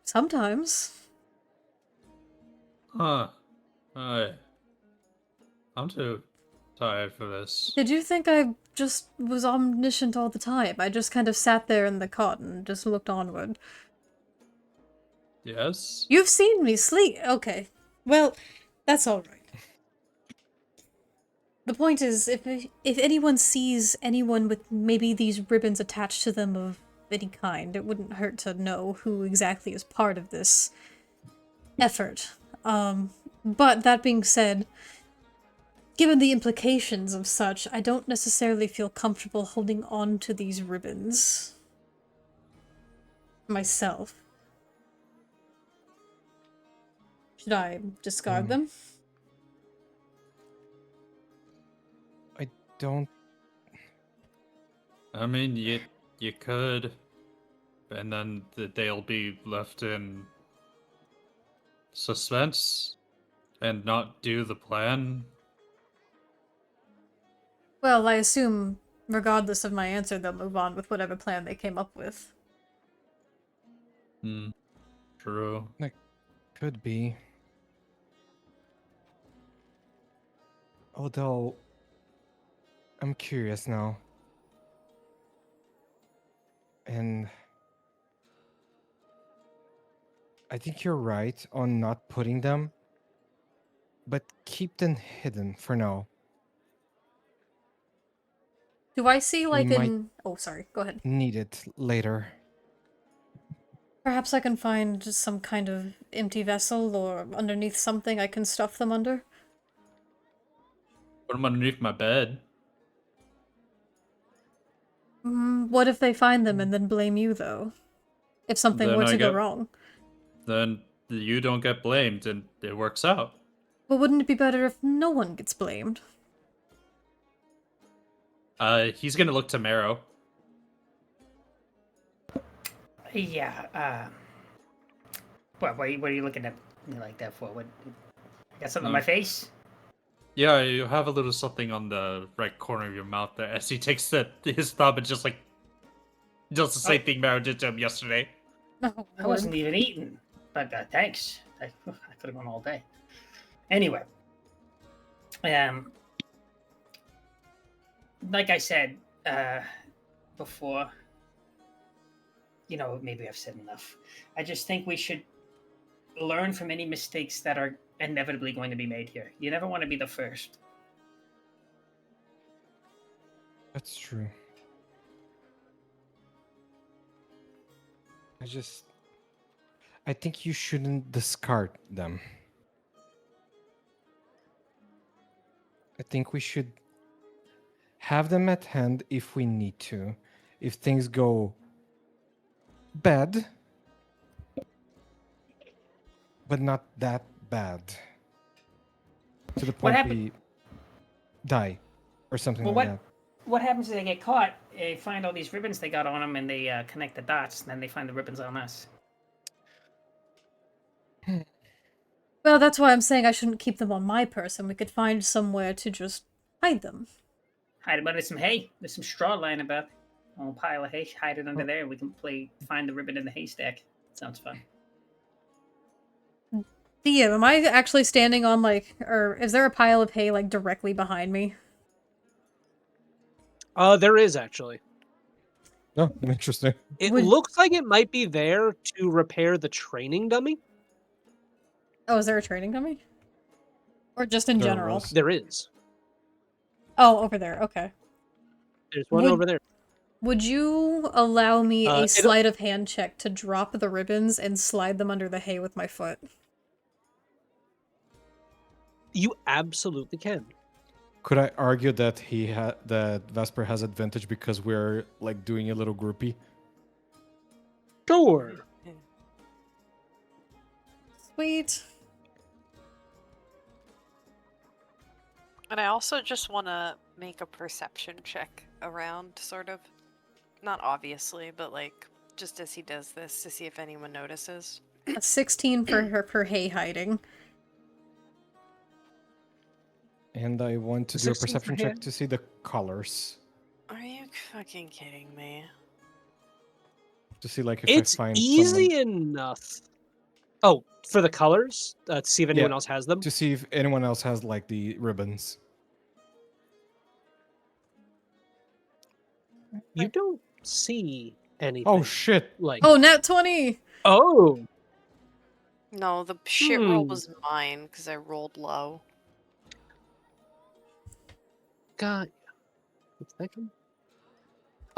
Sometimes. Huh. I'm too tired for this. Did you think I just was omniscient all the time? I just kind of sat there in the cot and just looked onward. Yes? You've seen me sleep. Okay. Well, that's all right. The point is, if anyone sees anyone with maybe these ribbons attached to them of any kind, it wouldn't hurt to know who exactly is part of this effort. But that being said, given the implications of such, I don't necessarily feel comfortable holding on to these ribbons myself. Should I discard them? Don't. I mean, you could, and then they'll be left in suspense and not do the plan. Well, I assume, regardless of my answer, they'll move on with whatever plan they came up with. True. Could be. Although, I'm curious now. And I think you're right on not putting them, but keep them hidden for now. Do I see, like, might- an... Oh, sorry, go ahead. Need it later. Perhaps I can find some kind of empty vessel or underneath something I can stuff them under? Put them underneath my bed. What if they find them and then blame you, though? If something Then were I to go get- wrong. Then you don't get blamed and it works out. But wouldn't it be better if no one gets blamed? He's gonna look to Marrow. Yeah. What are you looking at me like that for? What? Got something on No. my face? Yeah, you have a little something on the right corner of your mouth there as he takes his thumb and just the same thing Marrow did to him yesterday. Oh, I wasn't even eating, but thanks. I could have gone all day. Anyway, like I said before, maybe I've said enough. I just think we should learn from any mistakes that are inevitably going to be made here. You never want to be the first. That's true. I think you shouldn't discard them. I think we should have them at hand if we need to. If things go bad, but not that bad. To the point happened- we die or something Well, like that. What happens if they get caught? They find all these ribbons they got on them, and they connect the dots, and then they find the ribbons on us. Well, that's why I'm saying I shouldn't keep them on my person. We could find somewhere to just hide them. Hide them under some hay. There's some straw lying about. A little pile of hay. Hide it under there, and we can find the ribbon in the haystack. Sounds fun. DM, am I actually standing on, like, or is there a pile of hay, like, directly behind me? There is actually. Oh, interesting. It Would- looks like it might be there to repair the training dummy. Oh, is there a training dummy? Or just in There general? was. There is. Oh, over there, okay. There's one Would- over there. Would you allow me a it'll- sleight of hand check to drop the ribbons and slide them under the hay with my foot? You absolutely can. Could I argue that that Vesper has advantage because we're like doing a little groupie? Sure. Sweet. And I also just want to make a perception check around, sort of. Not obviously, but like, just as he does this, to see if anyone notices. A 16 for hay hiding. And I want to do a 16 for perception check him? to see the colors. Are you fucking kidding me? To see like if It's I find easy someone, enough. Oh, for the colors? To see if anyone Yeah, else has them? to see if anyone else has like the ribbons. You don't see anything. Oh shit! Like, Oh, nat 20! oh, No, the shit roll Hmm. was mine, because I rolled low. God. Did that come?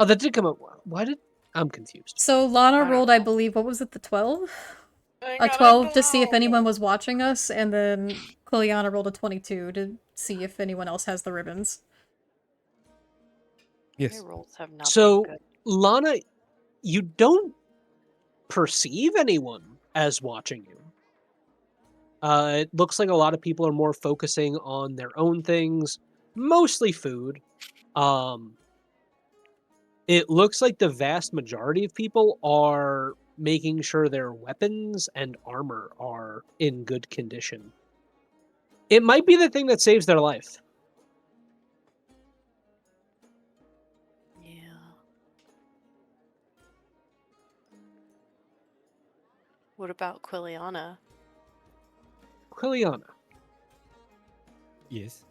Oh, that did come up. Why did... I'm confused. So Lana don't rolled, I know. believe, what was it, the 12? I A got 12 to see if 12. anyone was watching us, and then Quiliana rolled a 22 to see if anyone else has the ribbons. Yes. My rolls have not So, been good. Lana, you don't perceive anyone as watching you. It looks like a lot of people are more focusing on their own things, mostly food. It looks like the vast majority of people are making sure their weapons and armor are in good condition. It might be the thing that saves their life. Yeah. What about Quiliana? Quiliana, Yes.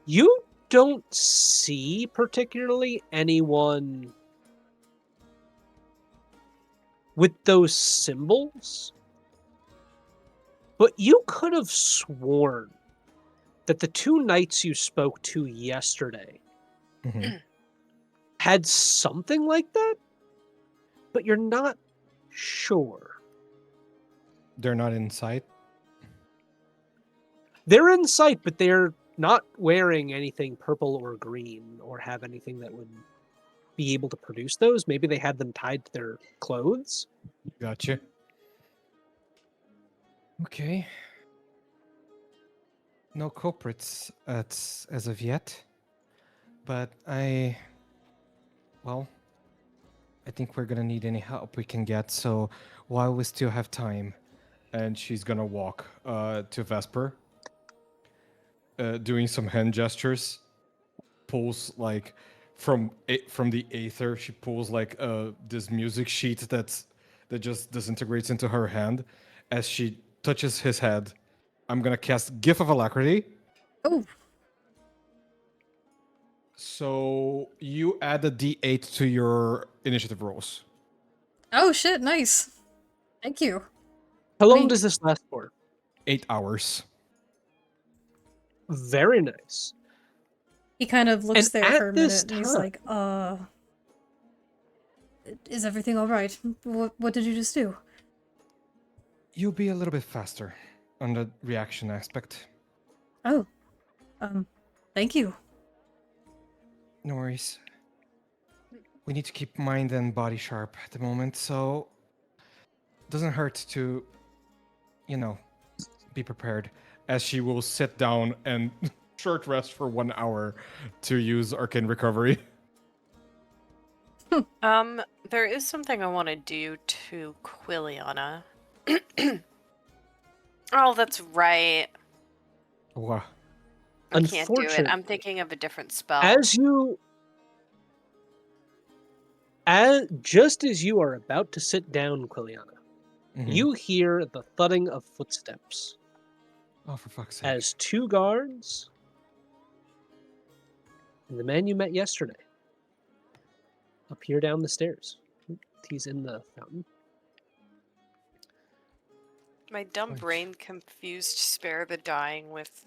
you don't see particularly anyone with those symbols, but you could have sworn that the two knights you spoke to yesterday Mhm. had something like that, but you're not sure. They're not in sight. They're in sight, but they're not wearing anything purple or green or have anything that would be able to produce those. Maybe they had them tied to their clothes. Gotcha. Okay. No culprits as of yet, but well, I think we're gonna need any help we can get. So while we still have time, and she's gonna walk to Vesper, doing some hand gestures, pulls like from the aether. She pulls like this music sheet that just disintegrates into her hand. As she touches his head, I'm gonna cast Gift of Alacrity. Oh, So you add a D8 to your initiative rolls. Oh shit, nice. Thank you. How long mean- does this last for? 8 hours. Very nice. He kind of looks And there at for a this minute and he's time- like, is everything alright? What did you just do? You'll be a little bit faster on the reaction aspect. Oh. Thank you. No worries. We need to keep mind and body sharp at the moment, so it doesn't hurt to, be prepared. As she will sit down and short rest for 1 hour to use Arcane Recovery. There is something I want to do to Quiliana. Oh, that's right. Wow. I can't do it. I'm Unfortunately, thinking of a different spell. Just as you are about to sit down, Quiliana, Mhm. you hear the thudding of footsteps Oh, for fuck's sake. as 2 guards and the man you met yesterday appear down the stairs. He's in the fountain. My dumb Right. brain confused Spare the Dying with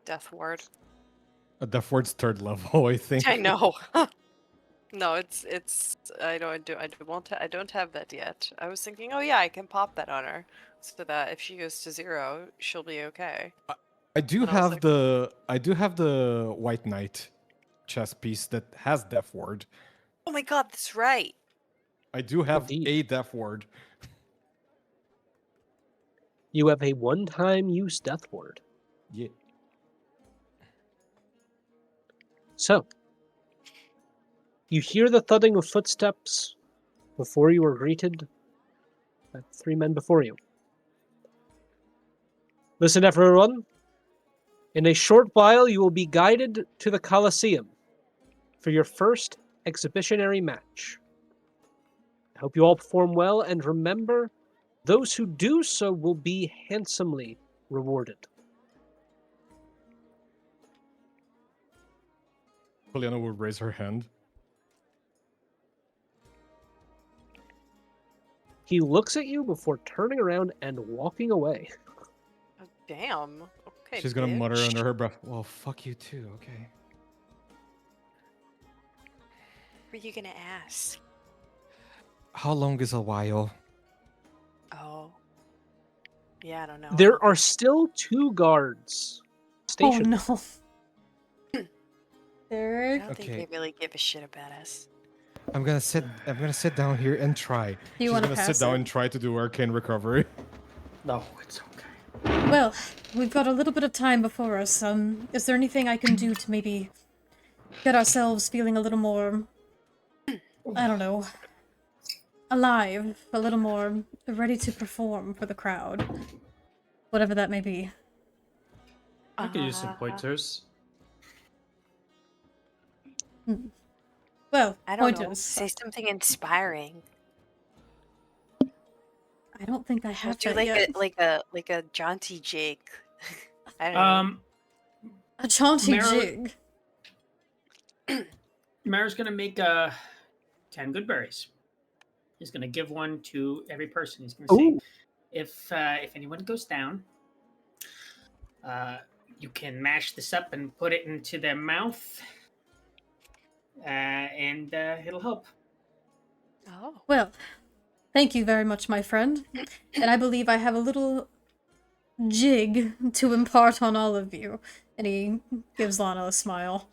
Death Ward. A Death Ward's 3rd level, I think. I know. No, it's I don't have that yet. I was thinking, oh yeah, I can pop that on her so that if she goes to 0, she'll be okay. I do And I was have like- the White Knight chess piece that has Death Ward. Oh my god, that's right. I do have Indeed. a Death Ward. You have a one-time use death ward. Yeah. So, you hear the thudding of footsteps before you are greeted by 3 men before you. Listen, everyone. In a short while, you will be guided to the Colosseum for your first exhibitionary match. I hope you all perform well, and remember, those who do so will be handsomely rewarded. Poliana will raise her hand. He looks at you before turning around and walking away. Oh, damn. Okay. She's gonna mutter bitch. under her breath, well, fuck you too, okay? What are you gonna ask? How long is a while? Oh. Yeah, I don't know. There are still 2 guards Oh stationed. no. I Derek, don't think Okay. they really give a shit about us. I'm gonna sit down here and try. you She's want to gonna pass sit down it? and try to do Arcane Recovery. No, it's okay. Well, we've got a little bit of time before us. Is there anything I can do to maybe get ourselves feeling a little more, I don't know, alive, a little more ready to perform for the crowd? Whatever that may be. I could use some pointers. Well, I don't know. pointers. Say something inspiring. I don't think I have Do that yet. like a jaunty Jake. I don't know. A jaunty Meryl- jig. Mara's gonna make 10 good berries. He's gonna give one to every person. He's gonna say, Ooh. if anyone goes down, you can mash this up and put it into their mouth, and it'll help. Oh. Well, thank you very much, my friend. And I believe I have a little jig to impart on all of you. And he gives Lana a smile.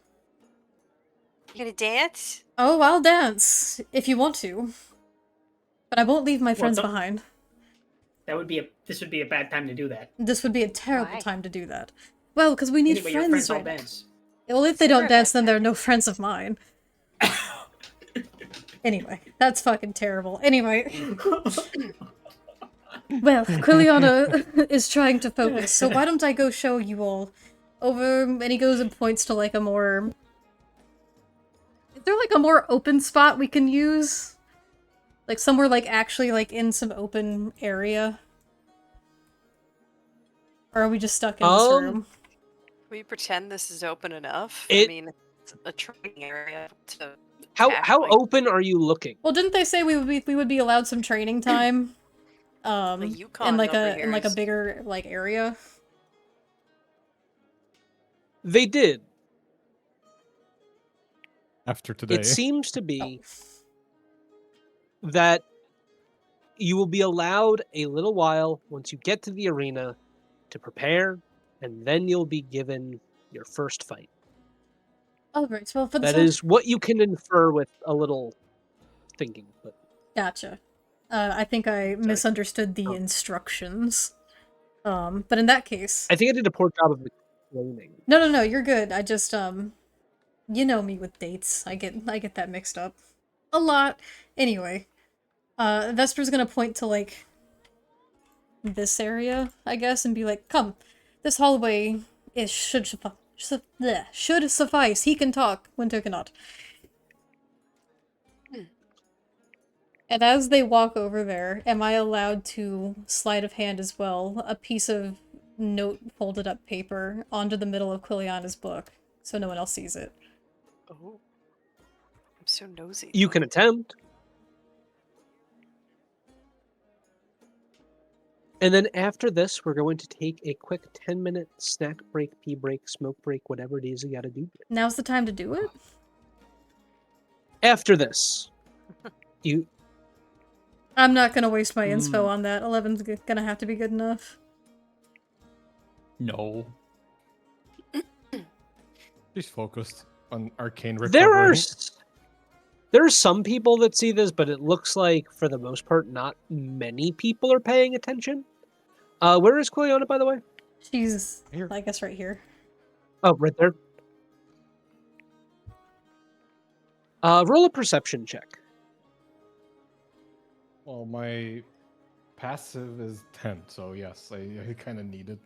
You gonna dance? Oh, I'll dance, if you want to. But I won't leave my friends don't- behind. This would be a bad time to do that. This would be a terrible Why? time to do that. Well, because we need Anyway, your friends friends all right now. dance. Well, if they don't Sure, dance, but- then they're no friends of mine. Anyway, that's fucking terrible. Anyway. Well, Quiliana is trying to focus, so why don't I go show you all over, and he goes and points to like a more... Is there like a more open spot we can use? Like somewhere like actually like in some open area? Or are we just stuck in this room? We pretend this is open enough. It- I mean, it's a training area to How Actually. open are you looking? Well, didn't they say we would be allowed some training time? The In Yukon like over a here is- bigger like area. They did. After today. It seems to Oh. be that you will be allowed a little while once you get to the arena to prepare, and then you'll be given your first fight. Oh, right. Well, for the That is what you can infer with a little thinking. But Gotcha. I think I misunderstood the Oh. instructions. But in that case, I think I did a poor job of explaining. no, you're good. I just you know me with dates. I get that mixed up a lot. Anyway, Vesper's gonna point to like this area, I guess, and be like, "Come, this hallway is should suffice. He can talk. Winter cannot." And as they walk over there, am I allowed to sleight of hand as well a piece of note folded up paper onto the middle of Quiliana's book so no one else sees it? Oh. I'm so nosy. You can attempt. And then after this, we're going to take a quick 10-minute snack break, pee break, smoke break, whatever it is you gotta do. Now's the time to do it? After this, you I'm not gonna waste my inspo Hmm. on that. 11's gonna have to be good enough. No. She's focused on arcane there are recovery. there are some people that see this, but it looks like for the most part, not many people are paying attention. Where is Quiliana, by the way? She's, Here. I guess, right here. Oh, right there. Roll a perception check. Well, my passive is 10, so yes, I kind of need it.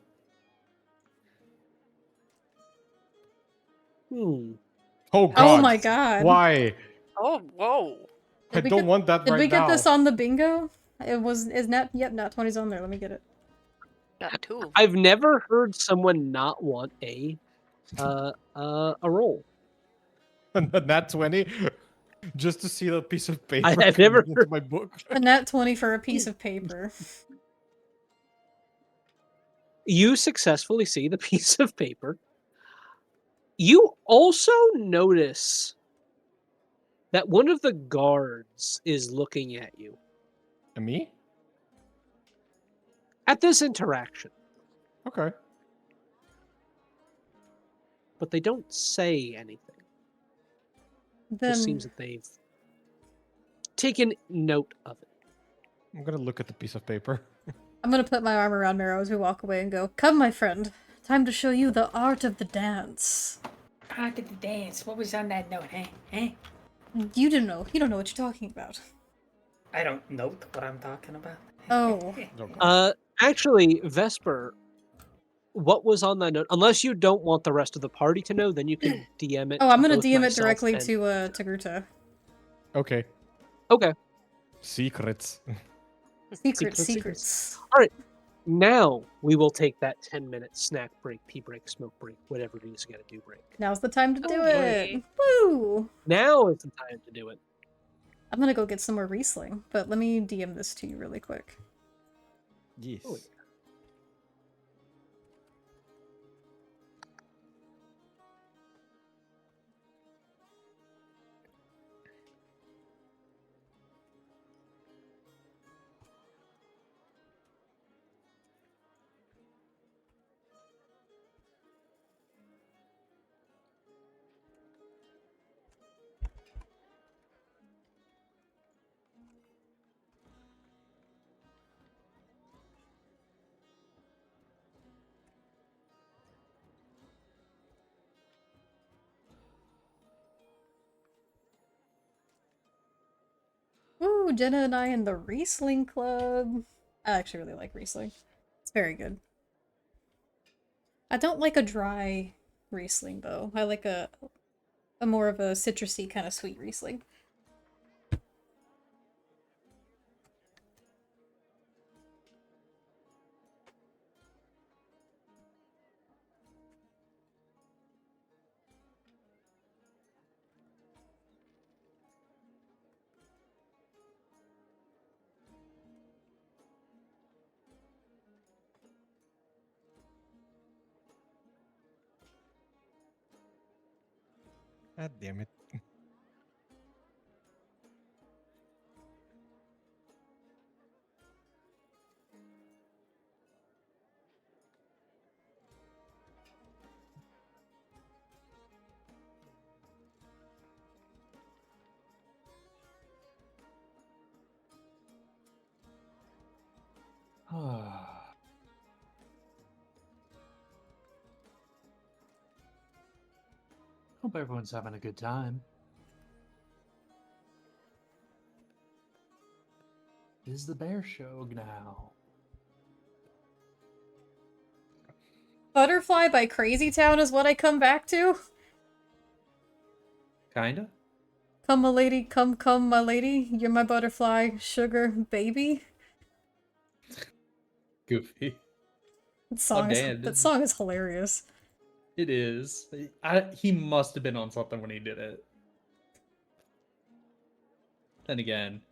Hmm. Oh god! Oh my god. Why? Oh, whoa. I Did we don't get- want that Did right we get now. this on the bingo? Is Nat 20's on there. Let me get it. Got two. I've never heard someone not want a roll. Nat 20? Just to see the piece of paper I've coming never into heard- my book. A nat 20 for a piece of paper. You successfully see the piece of paper. You also notice that one of the guards is looking at you And me? at this interaction, Okay. but they don't say anything. It Then just seems that they've taken note of it. I'm gonna look at the piece of paper. I'm gonna put my arm around Marrow as we walk away and go, "Come, my friend. Time to show you the art of the dance." Art of the dance. What was on that note, eh? You don't know. You don't know what you're talking about. I don't know what I'm talking about. Oh. Actually, Vesper, what was on that note? Unless you don't want the rest of the party to know, then you can DM it. Oh, I'm to gonna both DM it myself directly and- to Gruta. Okay. Okay. Secrets. Secrets. Now we will take that 10-minute snack break, pee break, smoke break, whatever it is you gotta do break. Now's the time to do Oh, it. boy. Woo! Now is the time to do it. I'm gonna go get some more Riesling, but let me DM this to you really quick. Yes. Oh, Ooh, Jenna and I in the Riesling Club. I actually really like Riesling. It's very good. I don't like a dry Riesling though. I like a more of a citrusy kind of sweet Riesling. God damn it. Hope everyone's having a good time. Is the bear show now? Butterfly by Crazy Town is what I come back to. Kinda. Come, my lady, come, my lady. You're my butterfly, sugar baby. Goofy. That Dan. song is hilarious. It is. He must have been on something when he did it. Then again,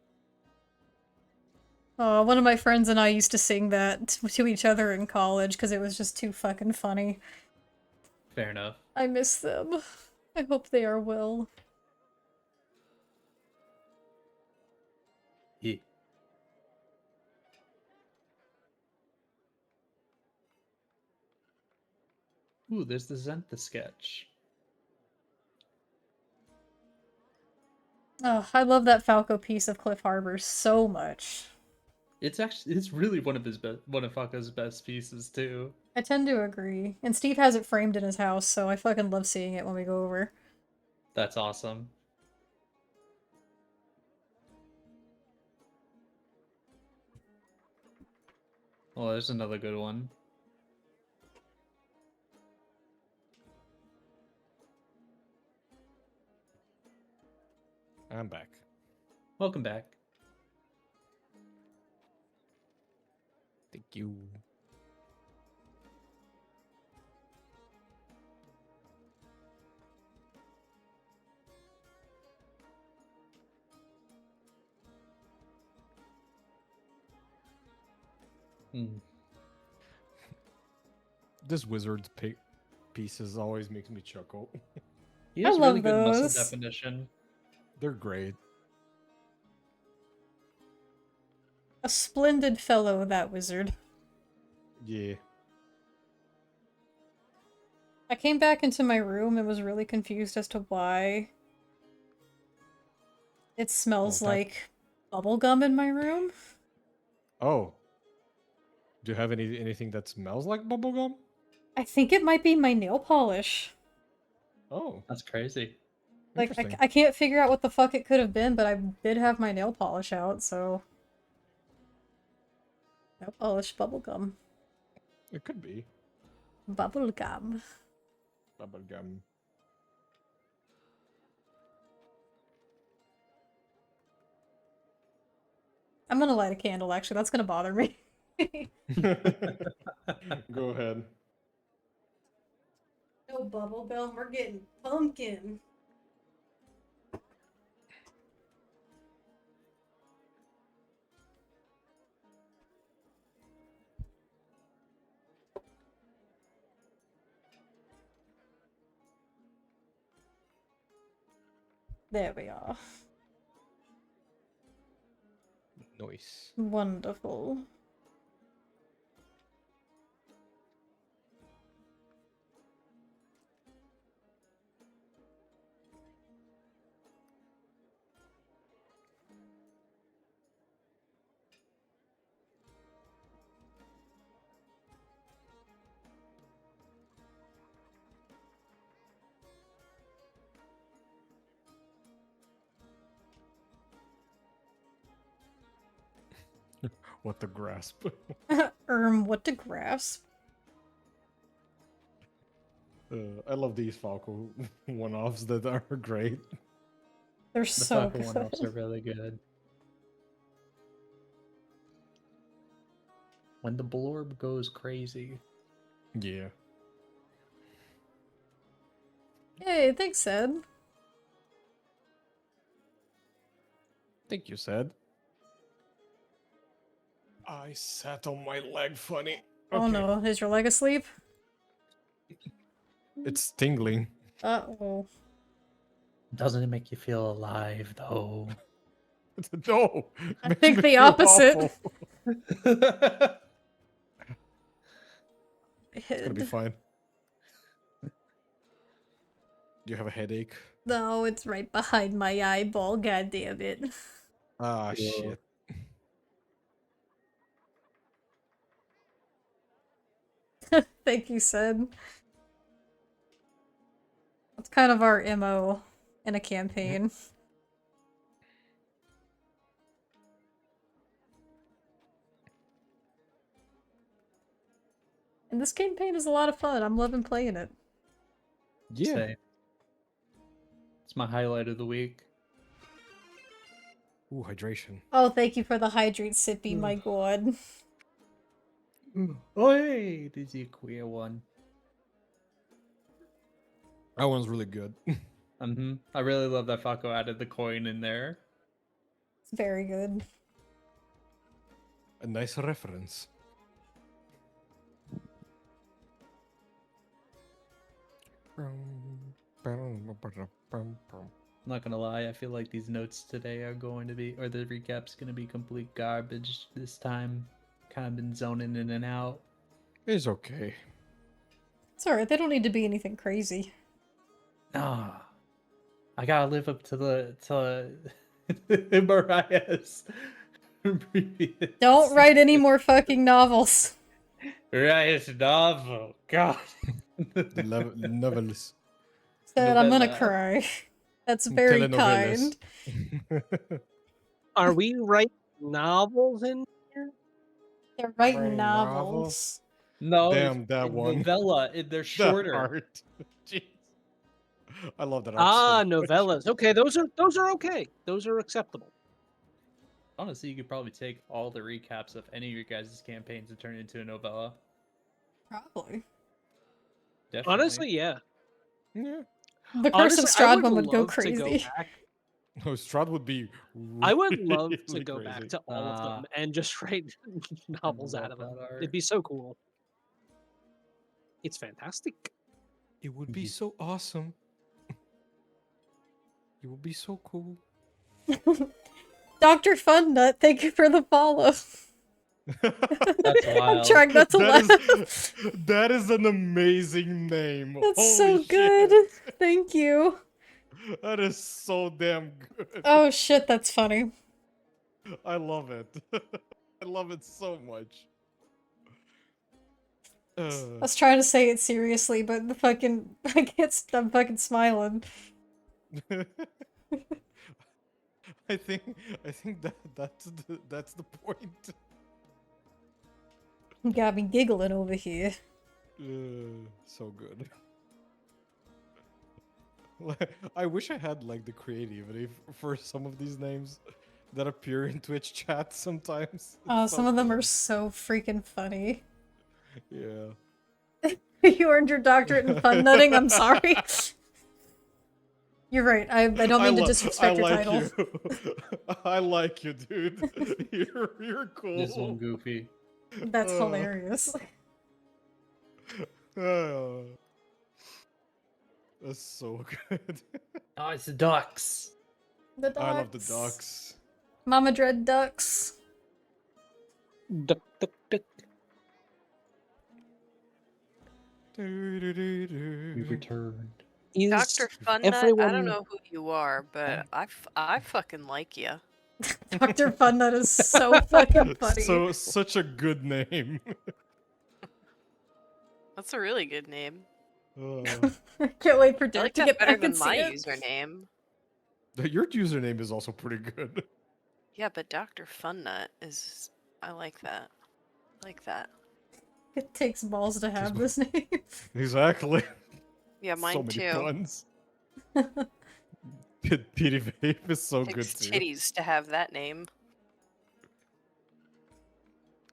One of my friends and I used to sing that to each other in college because it was just too fucking funny. fair enough. I miss them. I hope they are well. Yeah. Ooh, there's the Zentha sketch. Oh, I love that Falco piece of Cliff Harbor so much. It's really one of Falco's best pieces too. I tend to agree. And Steve has it framed in his house, so I fucking love seeing it when we go over. That's awesome. Oh, there's another good one. I'm back. Welcome back. Thank you. Hmm. This wizard's pieces always makes me chuckle. He I has love really good muscle those. definition. They're great. A splendid fellow, that wizard. Yeah. I came back into my room and was really confused as to why it smells that- like bubblegum in my room. Oh. Do you have anything that smells like bubblegum? I think it might be my nail polish. Oh, That's crazy. Like, interesting. I can't figure out what the fuck it could have been, but I did have my nail polish out, so... Nail polish, bubblegum. It could be Bubblegum. bubblegum. I'm gonna light a candle, actually. That's gonna bother me. Go ahead. No bubblegum, we're getting pumpkin. There we are. Nice. Wonderful. What the grasp. What to grasp? I love these Falco one-offs that are great. They're The so Falco good. one-offs are really good. When the blorb goes crazy. Yeah. Hey, thanks, Ed. Thank you, Sad. I sat on my leg funny. Oh Okay. no, is your leg asleep? It's tingling. Uh-oh. Doesn't it make you feel alive, though? No. I makes think me the feel opposite. awful. It's gonna be fine. Do you have a headache? No, it's right behind my eyeball, god damn it. Ah, Cool. shit. Thank you, Sid. That's kind of our MO in a campaign. And this campaign is a lot of fun. I'm loving playing it. Yeah. Same. It's my highlight of the week. Ooh, hydration. Oh, thank you for the hydrate sippy, my god. Oh, hey, this is a queer one. That one's really good. I really love that Falco added the coin in there. It's very good. A nice reference. I'm not gonna lie, I feel like these notes today are going to be, or the recap's gonna be complete garbage this time. Kind of been zoning in and out. It's okay. It's alright, they don't need to be anything crazy. Ah, I gotta live up to Mariah's previous. Don't write any more fucking novels. Mariah's novel. God. The novels. Said I'm gonna Novella. cry. That's very kind. Telenovelas. Are we writing novels in here? They're writing Writing novels. No, Damn, that in one. novella. They're shorter. That art. Jeez. I love that art. Ah, so much. novellas. Okay, those are okay. Those are acceptable. Honestly, you could probably take all the recaps of any of your guys' campaigns and turn it into a novella. Probably. Definitely. Honestly, yeah. Yeah. The Curse of Honestly, I Strahd would go love to go crazy. back. No, Strahd would be. I would love to really go crazy. back to all of them and just write novels out of them. that art. It'd be so cool. It's fantastic. It would be Ye- so awesome. It would be so cool. Dr. Funnut, thank you for the follow. That's I'm wild. trying not to laugh. That is an amazing name. That's Holy so good. shit. Thank you. That is so damn good. Oh shit, that's funny. I love it. I love it so much. I was trying to say it seriously, but the fucking I'm fucking smiling. I think that's the point. You got me giggling over here. So good. I wish I had like the creativity for some of these names that appear in Twitch chat sometimes. Oh, It's some so of them are good. so freaking funny. Yeah. You earned your doctorate in fun nutting. I'm sorry. You're right. I don't mean to disrespect your like title. You. I like you, dude. You're cool. This one goofy. That's hilarious. That's so good. Oh, it's the ducks. The ducks. I love the ducks. Mama Dread ducks. Duck, duck, duck. We returned. Is Dr. Funnut, I everyone- don't know who you are, but I fucking like you. Dr. Funnut is so fucking funny. Such a good name. That's a really good name. Can't wait for I Derek like to that get better back and than see my it. username. Your username is also pretty good. Yeah, but Dr. Funnut is. I like that. Like that. It takes balls to have this name. Exactly. Yeah, mine so many too. puns. Petey Vape is so good Takes too. titties to have that name.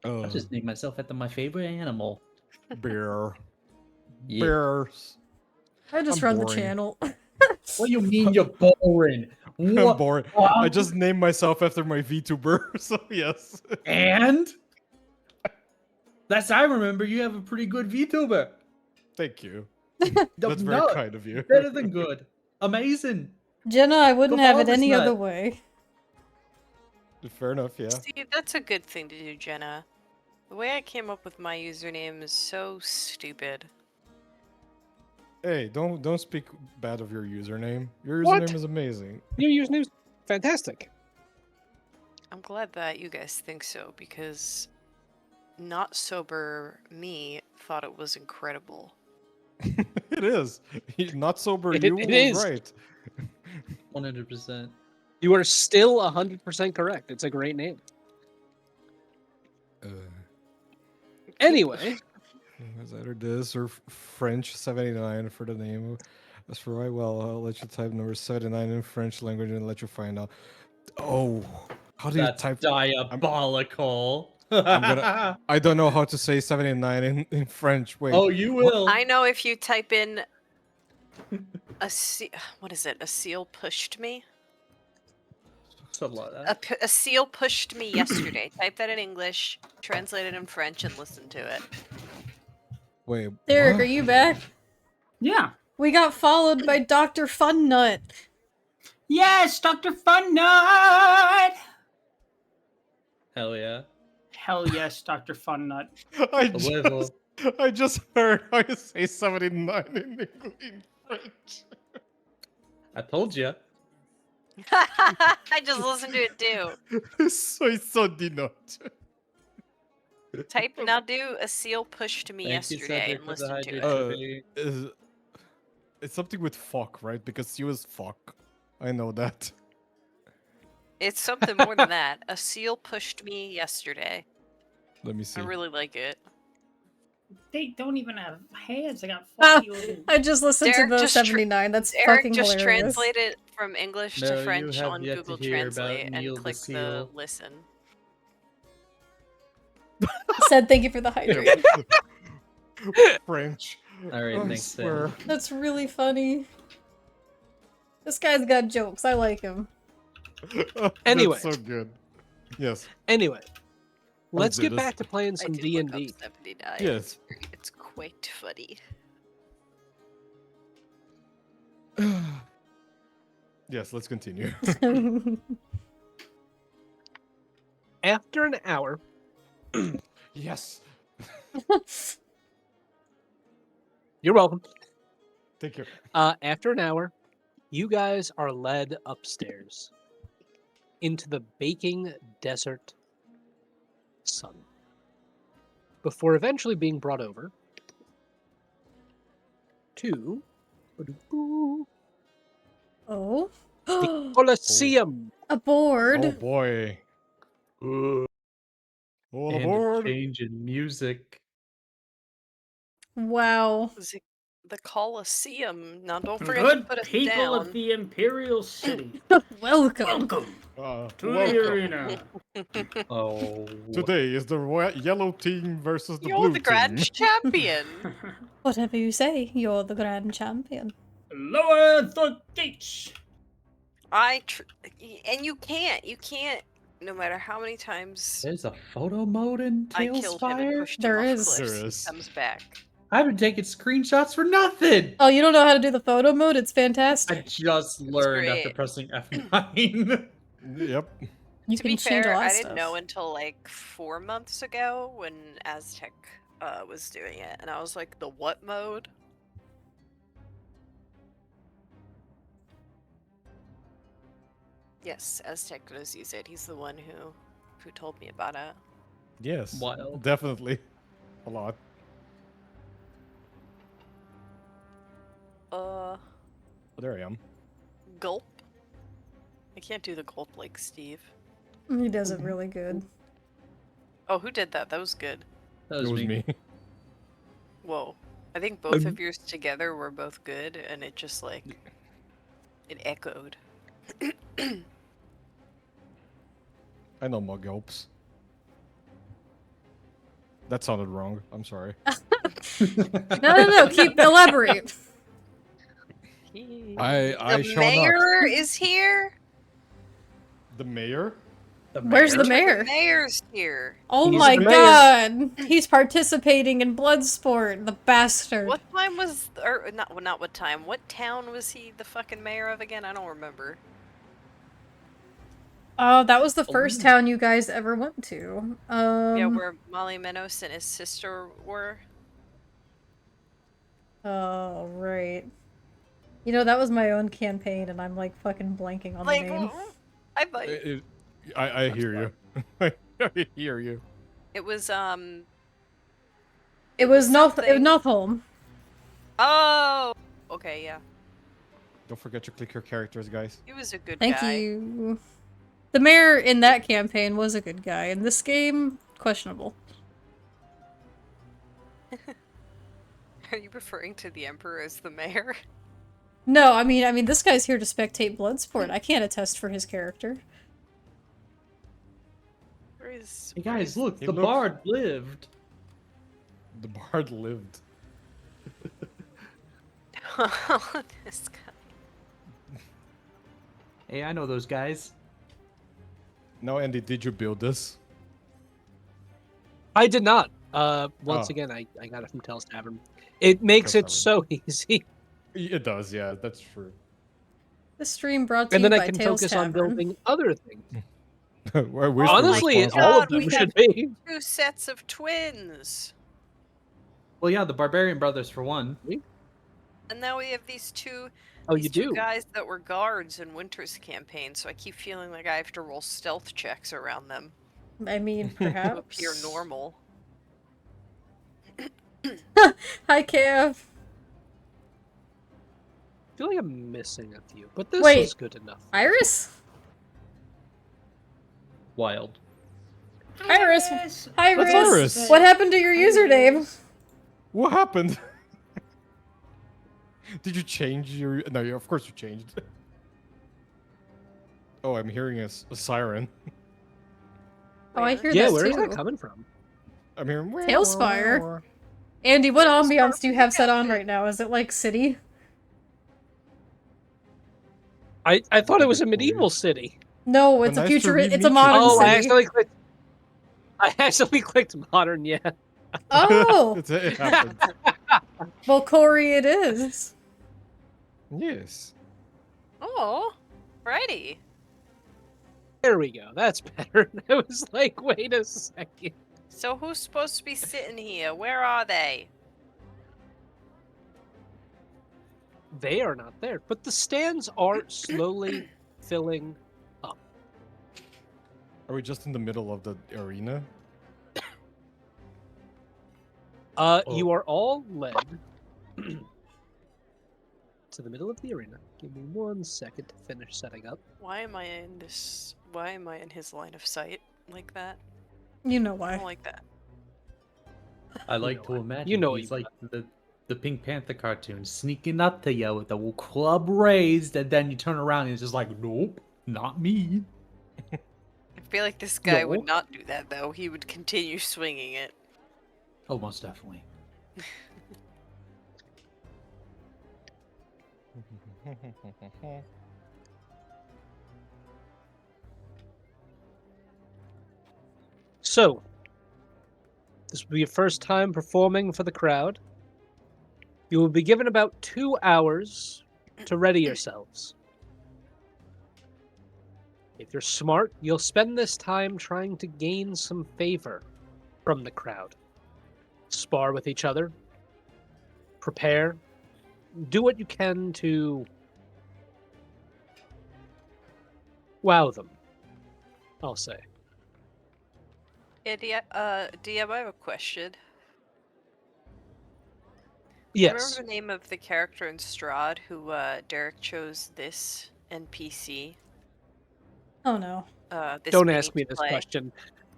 I just named myself after my favorite animal. Bear. Yeah. Bears. I just I'm run the boring. channel. What do you mean you're boring? I'm What? bored. I just named myself after my VTuber, so yes. And? That's I remember you have a pretty good VTuber. Thank you. No, That's very kind of you. Better than good. Amazing. Jenna, I wouldn't have it Cabal's any other nut. way. Fair enough, yeah. See, that's a good thing to do, Jenna. The way I came up with my username is so stupid. Hey, don't speak bad of your username. Your What? username is amazing. Your username's fantastic. I'm glad that you guys think so, because not sober me thought it was incredible. It is. Not sober It- you it was is. right. 100%. You are still 100% correct. It's a great name. Anyway, It's either this or French 79 for the name. As for right, well, I'll let you type number 79 in French language and let you find out. Oh, how do you That's type? diabolical. I don't know how to say 79 in French. Wait. Oh, you will. I know if you type in what is it? A seal pushed me? Something like that. A seal pushed me yesterday. Type that in English, translate it in French, and listen to it. Wait. Derek, what? are you back? Yeah. We got followed by Dr. Funnut. Yes, Dr. Funnut! Hell yeah. Hell yes, Dr. Funnut. I just heard how you say 79 in French. I told you. I just listened to it too. Soy so dinot. Type now. Do a seal pushed me Thank you, yesterday Cedric, and for the listen to it. hydration. It's something with fuck, right? Because she was fuck. I know that. It's something more than that. A seal pushed me yesterday. Let me see. I really like it. They don't even have hands. They got Ah, fuck you. I just listened Derek to the just 79. That's Eric fucking just hilarious. translated from English No, to you French have on yet to Google hear about Translate Neil and the click the seal. listen. Said thank you for the hydrate. French. Alright, I thanks, swear. Sam. That's really funny. This guy's got jokes. I like him. Anyway. That's so good. Yes. anyway, let's do get this. back to playing I some did D look and up D. 79. Yes. It's quite funny. Yes, let's continue. After an hour, Yes. you're welcome. Take care. After an hour, you guys are led upstairs into the baking desert sun before eventually being brought over to Oh. the Colosseum. Aboard. Oh boy. All And a aboard. change in music. Wow. The Colosseum. Now don't forget to Good put us people down. of the Imperial City. Welcome. Welcome to the Welcome. arena. Oh. Today is the yellow team versus the You're blue the grand team. champion. Whatever you say, you're the grand champion. Lower the gates. And you can't. No matter how many times There's a photo mode in I Tails killed him and Fire? pushed There him off is. cliffs, There he is. comes back. I've been taking screenshots for nothing! Oh, you don't know how to do the photo mode? It's fantastic. I just learned after great. pressing F9. Yep. You To can be change a fair, lot I of didn't stuff. know until like 4 months ago when Aztec was doing it, and I was like, the what mode? Yes, Aztec does use it. He's the one who told me about it. Yes. Wild. Definitely. A lot. Oh, there I am. Gulp. I can't do the gulp like Steve. He does it really good. Oh, who did that? That was good. That It was me. Whoa. I think both of yours together were both good, and it just like it echoed. I know mug helps. That sounded wrong. I'm sorry. No. Keep elaborate. I The shall mayor is here. not. The mayor? Where's the mayor? mayor? The mayor's here. Oh He's my the mayor. god! He's participating in Bloodsport, the bastard. What time was, or not? Well, not what time. What town was he the fucking mayor of again? I don't remember. Oh, that was the first Ooh. town you guys ever went to. Yeah, where Molly Menos and his sister were. Oh, right. You know, that was my own campaign, and I'm like fucking blanking on the name. I might. I hear you. I hear you. It was It was something- Notholm. Oh. Okay, yeah. Don't forget to click your characters, guys. He was a good Thank guy. you. The mayor in that campaign was a good guy. In this game, questionable. Are you referring to the Emperor as the mayor? No, I mean, this guy's here to spectate Bloodsport. I can't attest for his character. Where is? Hey guys, look, He the looks- bard lived. The bard lived. This guy. Hey, I know those guys. Now, Andy, did you build this? I did not. Once Oh. again, I got it from Tell's Tavern. It makes Tell's it so easy. It does, yeah, that's true. This stream brought to And you then by I can Tales focus Tavern. on building other things. We're Honestly, responsible. all God, of them we should be. 2 sets of twins. Well, yeah, the barbarian brothers for one. And now we have these two Oh, these you two do? guys that were guards in Winter's campaign, so I keep feeling like I have to roll stealth checks around them I mean, to perhaps. appear normal. Hi, Kev. I feel like I'm missing a few, but this Wait. was good enough. Iris? Wild. Iris! Hi, That's Iris! Iris. What happened to your username? What happened? Did you change your... No, of course you changed. Oh, I'm hearing a siren. Oh, I hear Yeah, that where is too. that coming from? I'm hearing... Tailspire. Andy, what ambiance do you have set on right now? Is it like city? I thought it was a Please. medieval city. No, it's a nice to future. It's a re-meet you. modern Oh, city. I accidentally clicked modern, yeah. Oh, It happened. well, Corey, it is. Yes. Oh, righty. There we go. That's better. I was like, wait a second. So who's supposed to be sitting here? Where are they? They are not there, but the stands are slowly filling up. Are we just in the middle of the arena? You are all led to the middle of the arena. Give me 1 second to finish setting up. Why am I in this? Why am I in his line of sight like that? You know I why. don't like that. I like know to what- imagine you know what he's you like the Pink Panther cartoon, sneaking up to you with the club raised, and then you turn around and it's just like, nope, not me. I feel like this guy No. would not do that though. He would continue swinging it. Oh, most definitely. So, this will be your first time performing for the crowd. You will be given about 2 hours to ready yourselves. If you're smart, you'll spend this time trying to gain some favor from the crowd. Spar with each other. Prepare. Do what you can to wow them, I'll say. Yeah, DM, I have a question. Yes. Remember the name of the character in Strahd who Derek chose this NPC? Oh no. This Don't mini ask me to this play? question.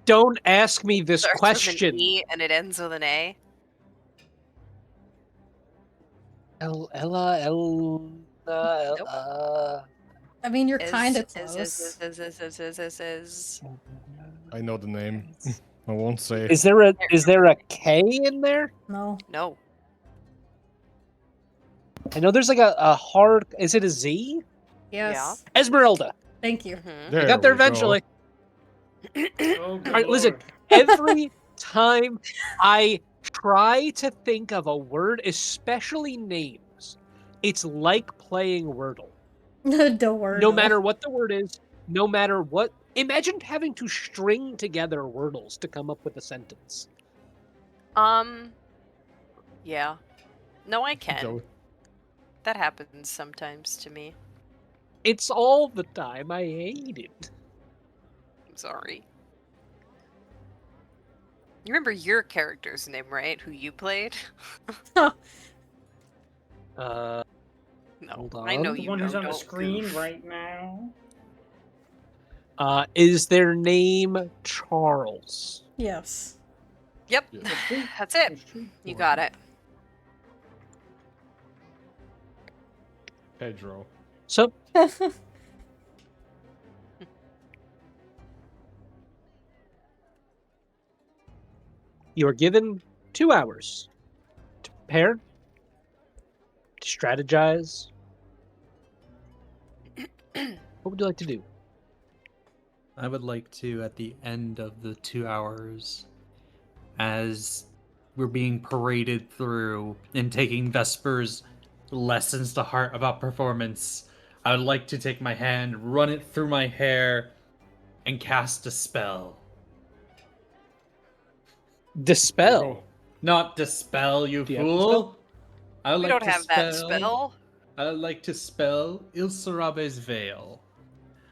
Don't ask me this Starts with an question. E and it ends with an A. Ella. I mean, you're Is- kind of is- close. is- I know the name. I won't say. Is there a K in there? No. No. I know there's like a hard. Is it a Z? Yes. Esmeralda. Thank you. Mhm. I got there we go. eventually. Oh, good All right, listen. lord. Every time I try to think of a word, especially names, it's like playing Wordle. Don't worry. No matter what the word is, no matter what. Imagine having to string together Wordles to come up with a sentence. Yeah. No, I can. Joe, That happens sometimes to me. It's all the time. I hate it. I'm sorry. You remember your character's name, right? Who you played? Uh, No, Hold I know on. The you one who's don't. on the Don't screen goof. right now. is their name Charles? Yes. Yep, Yeah. That's true. that's it. That's true. You got it. Pedro. So, you are given 2 hours to prepare, to strategize. What would you like to do? I would like to, at the end of the 2 hours, as we're being paraded through and taking Vesper's lessons to heart about performance, I would like to take my hand, run it through my hair, and cast a spell. Dispel. Not dispel, you Do you have fool! I would We like don't to have that spell. I would like to spell Ilsarabe's Veil.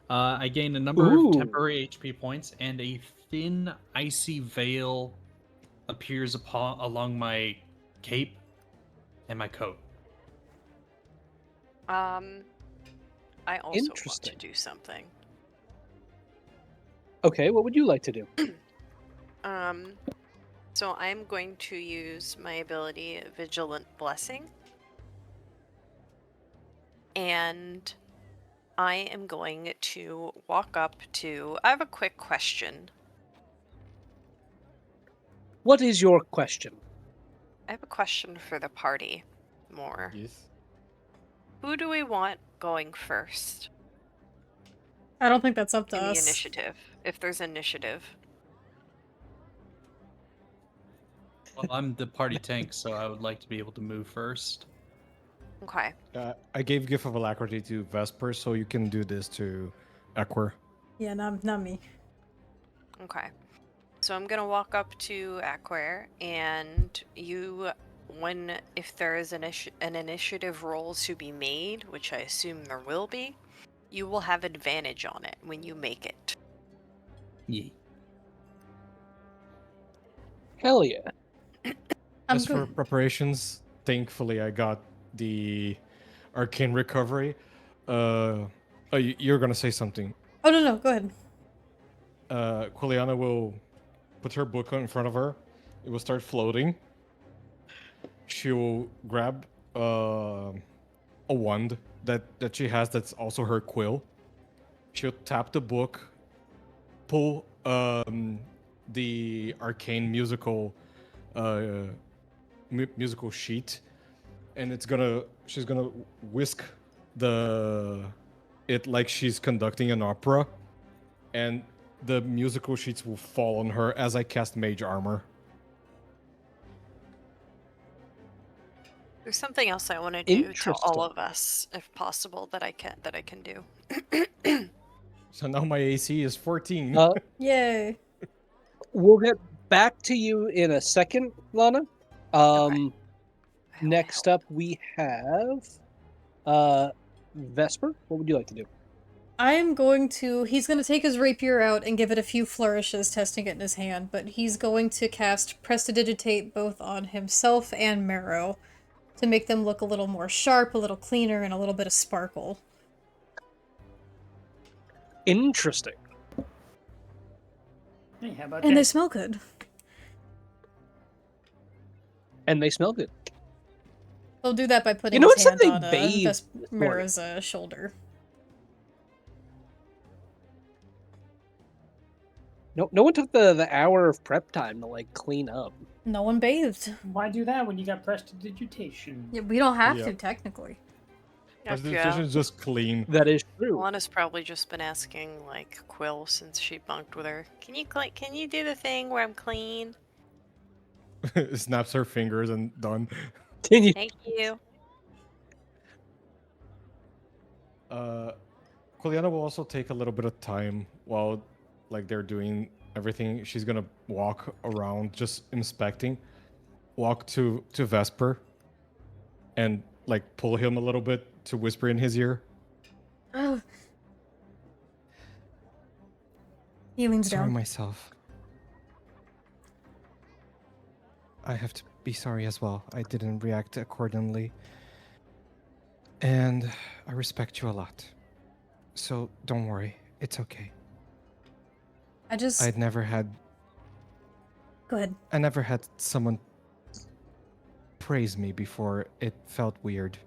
I gain a number Ooh. of temporary HP points, and a thin, icy veil appears along my cape and my coat. I also want to Interesting. do something. Okay, what would you like to do? So I'm going to use my ability Vigilant Blessing. And I am going to walk up to... I have a quick question. What is your question? I have a question for the party more. Yes. Who do we want going first I don't think that's up to in the us. initiative? If there's initiative. Well, I'm the party tank, so I would like to be able to move first. Okay. I gave Gift of Alacrity to Vesper, so you can do this to Equer. Yeah, not me. Okay. So I'm gonna walk up to Aquare, and you, if there is an initiative roll to be made, which I assume there will be, you will have advantage on it when you make it. Yeah. Hell yeah. I'm As for good. preparations, thankfully I got the Arcane Recovery. You're gonna say something. Oh no, go ahead. Quiliana will put her book in front of her. It will start floating. She will grab a wand that she has that's also her quill. She'll tap the book, pull the arcane musical musical sheet, and she's gonna whisk it like she's conducting an opera, and the musical sheets will fall on her as I cast Mage Armor. There's something else I want to do to all Interesting. of us, if possible, that I can do. So now my AC is 14. Yay. We'll get back to you in a second, Lana. Next up, we have Vesper. What would you like to do? He's going to take his rapier out and give it a few flourishes, testing it in his hand, but he's going to cast Prestidigitate both on himself and Marrow to make them look a little more sharp, a little cleaner, and a little bit of sparkle. Interesting. Hey, how about And they that? smell good. And they smell good. He'll do that by putting You know his what? hand Something on bathed this morning. Marrow's shoulder. No one took the hour of prep time to like clean up. No one bathed. Why do that when you got prestidigitation? Yeah, we don't have Yeah. to, technically. His Yeah. decision's just clean. That is true. Alana's probably just been asking like Quill since she bunked with her. Can you do the thing where I'm clean? Snaps her fingers and done. Continue. Thank you. Juliana will also take a little bit of time while like they're doing everything. She's gonna walk around, just inspecting. Walk to Vesper, and like pull him a little bit to whisper in his ear. Oh. He leans Sorry down. myself. I have to be sorry as well. I didn't react accordingly. And I respect you a lot. So don't worry. It's okay. Go ahead. I never had someone praise me before. It felt weird.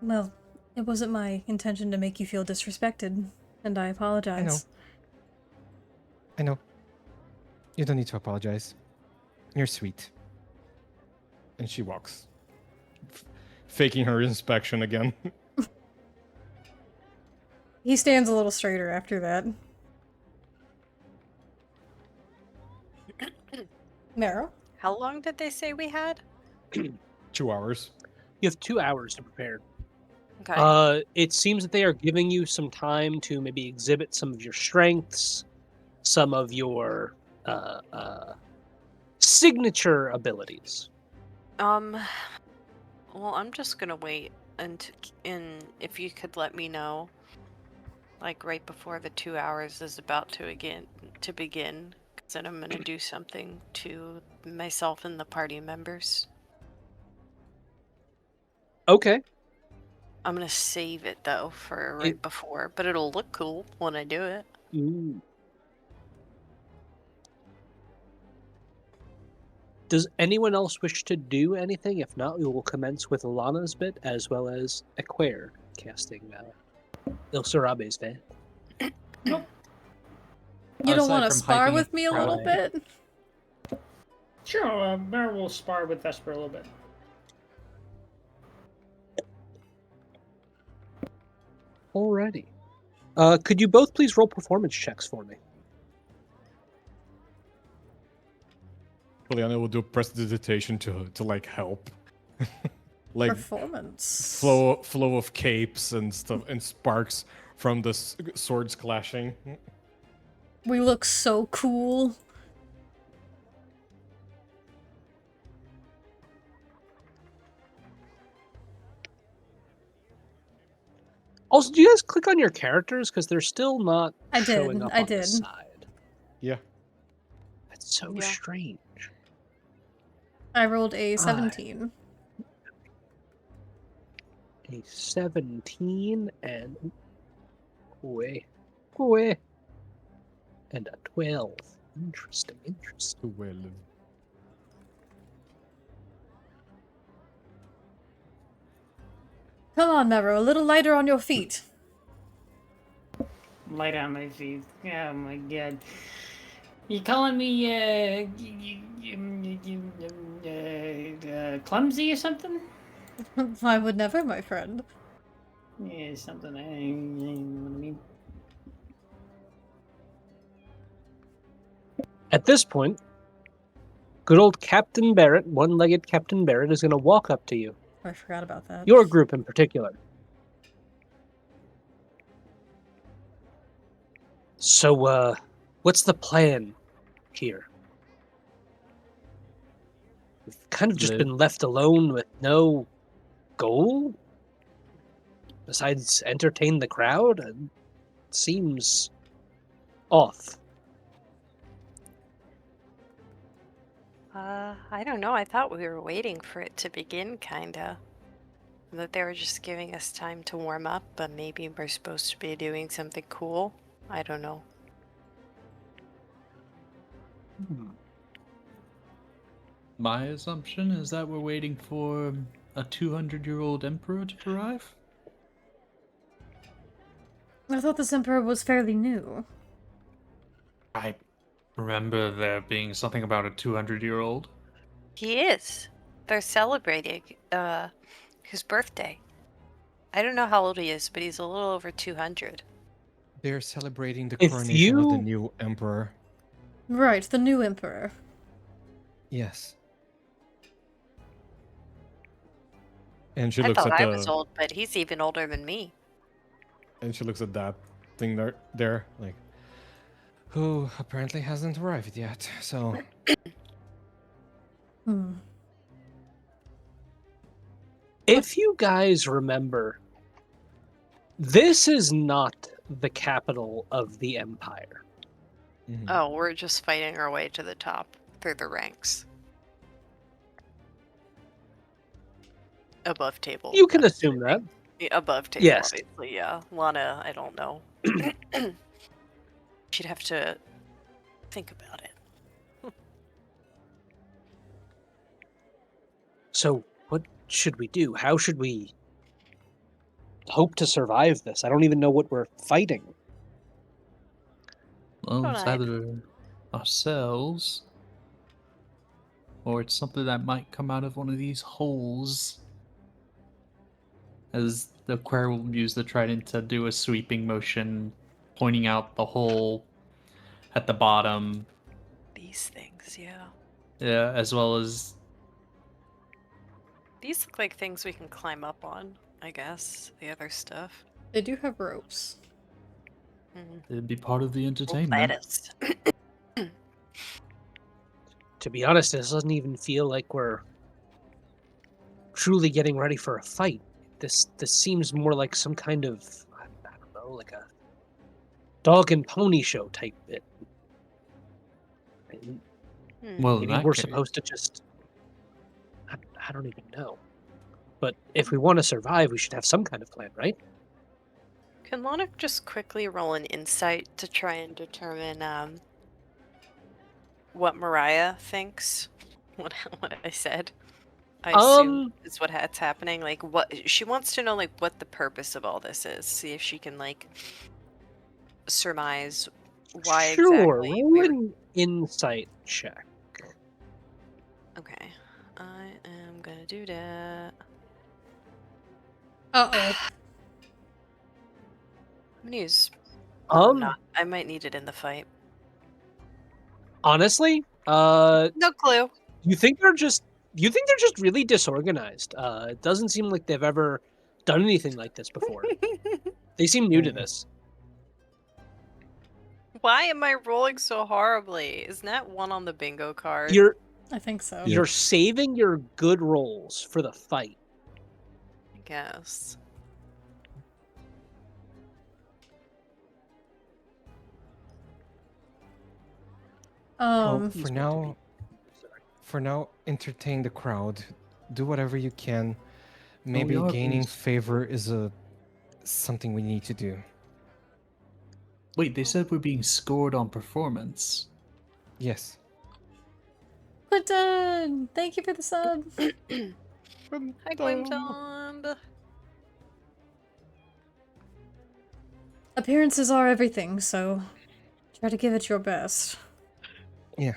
Well, it wasn't my intention to make you feel disrespected, and I apologize. I know. You don't need to apologize. You're sweet. And she walks. Faking her inspection again. He stands a little straighter after that. Meryl? How long did they say we had? 2 hours. You have 2 hours to prepare. Okay. It seems that they are giving you some time to maybe exhibit some of your strengths, some of your signature abilities. Well, I'm just gonna wait and if you could let me know, like right before the 2 hours is about to begin, because then I'm gonna do something to myself and the party members. Okay. I'm gonna save it though for right before, but it'll look cool when I do it. Ooh. Does anyone else wish to do anything? If not, we will commence with Alana's bit as well as Aquare casting Il Sarabe's Van. You don't want to spar with me a little bit? Sure, Mara will spar with Vesper a little bit. Alrighty. Could you both please roll performance checks for me? Juliana will do prestidigitation to like help. Like Performance. flow of capes and stuff and sparks from the swords clashing. We look so cool. Also, do you guys click on your characters? Because they're still not showing up on the side. Yeah. That's so Yeah. strange. I rolled a 17. A 17 and... And a 12. Interesting. Well. Come on, Mero, a little lighter on your feet. Light on my feet. Oh my god. You calling me clumsy or something? I would never, my friend. Yeah, something. I know what I mean. At this point, good old Captain Barrett, one-legged Captain Barrett, is going to walk up to you. I forgot about that. Your group in particular. So, what's the plan here? We've kind of just been left alone with no goal? Besides entertain the crowd? It seems off. I don't know. I thought we were waiting for it to begin, kinda. That they were just giving us time to warm up, but maybe we're supposed to be doing something cool. I don't know. My assumption is that we're waiting for a 200-year-old emperor to arrive. I thought this emperor was fairly new. I remember there being something about a 200-year-old. He is. They're celebrating his birthday. I don't know how old he is, but he's a little over 200. They're celebrating the If coronation of the you- new emperor. Right, the new emperor. Yes. And she I looks thought at I was the old, but he's even older than me. and she looks at that thing there like, who apparently hasn't arrived yet. So Hmm. If you guys remember, this is not the capital of the Empire. mhm. Oh, we're just fighting our way to the top through the ranks. Above table. You can I'm assume that. assuming. Yeah, above table, Yes. obviously, yeah. Lana, I don't know. She'd have to think about it. So, what should we do? How should we hope to survive this? I don't even know what we're fighting. Well, it's Alright. either ourselves or it's something that might come out of one of these holes. As the Quer will use the trident to do a sweeping motion, pointing out the hole at the bottom, These things, yeah. as well as These look like things we can climb up on, I guess. The other stuff. They do have ropes. it'd be part of the Well, entertainment. lettuce. To be honest, this doesn't even feel like we're truly getting ready for a fight. This seems more like some kind of, I don't know, like a dog and pony show type bit. And Well, in maybe that we're case, supposed to just, I don't even know. But if we want to survive, we should have some kind of plan, right? Can Lana just quickly roll an insight to try and determine what Mariah thinks? What I said. I assume is what's happening. Like, what she wants to know, like what the purpose of all this is. See if she can like surmise why Sure, exactly roll we're. an insight check. Okay, I am gonna do that. Uh-oh. I'm gonna use. Oh, Um, not. I might need it in the fight. honestly, No clue. you think they're just really disorganized. It doesn't seem like they've ever done anything like this before. They seem new to this. Why am I rolling so horribly? Isn't that one on the bingo card? You're I think so. Yeah. you're saving your good rolls for the fight. I guess. Well, He's for meant to be- now, entertain the crowd. Do whatever you can. Maybe are gaining being- favor is something we need to do. Wait, they said we're being scored on performance. Yes. Clinton! Thank you for the sub. Hi, Clinton. Appearances are everything, so try to give it your best. Yeah.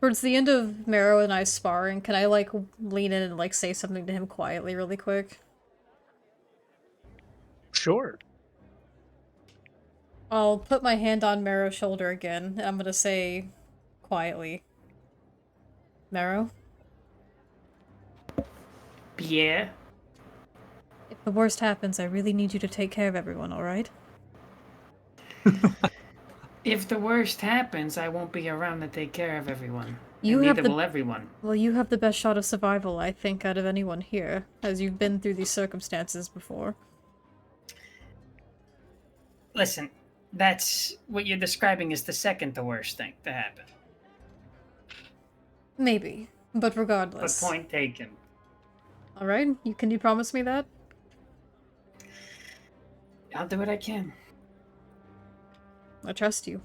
Towards the end of Marrow and I sparring, can I like lean in and like say something to him quietly really quick? Sure. I'll put my hand on Marrow's shoulder again, and I'm gonna say quietly, Marrow, Yeah. if the worst happens, I really need you to take care of everyone, alright? If the worst happens, I won't be around to take care of everyone. You and have neither the- will everyone. Well, you have the best shot of survival, I think, out of anyone here, as you've been through these circumstances before. Listen, that's what you're describing is the second to worst thing to happen. Maybe, but But regardless. point taken. Alright, can you promise me that? I'll do what I can. I trust you.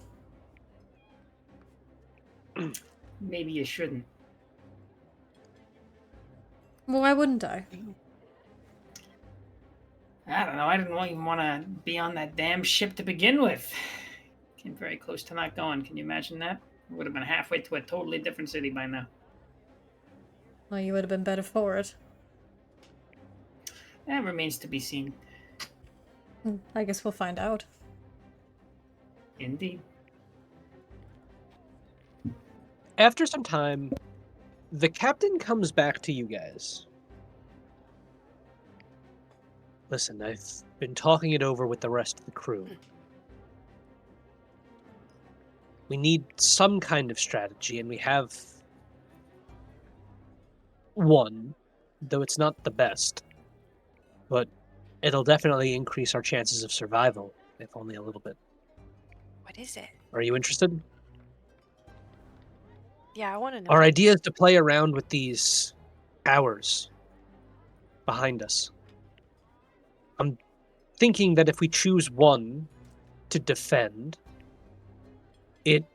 Maybe you shouldn't. Well, why wouldn't I? I don't know. I didn't even want to be on that damn ship to begin with. Came very close to not going. Can you imagine that? Would have been halfway to a totally different city by now. Well, you would have been better for it. That remains to be seen. I guess we'll find out. Indeed. After some time, the captain comes back to you guys. Listen, I've been talking it over with the rest of the crew. We need some kind of strategy, and we have one, though it's not the best. But it'll definitely increase our chances of survival, if only a little bit. What is it? Are you interested? Yeah, I want to know. Our idea is to play around with these towers behind us. I'm thinking that if we choose one to defend, it...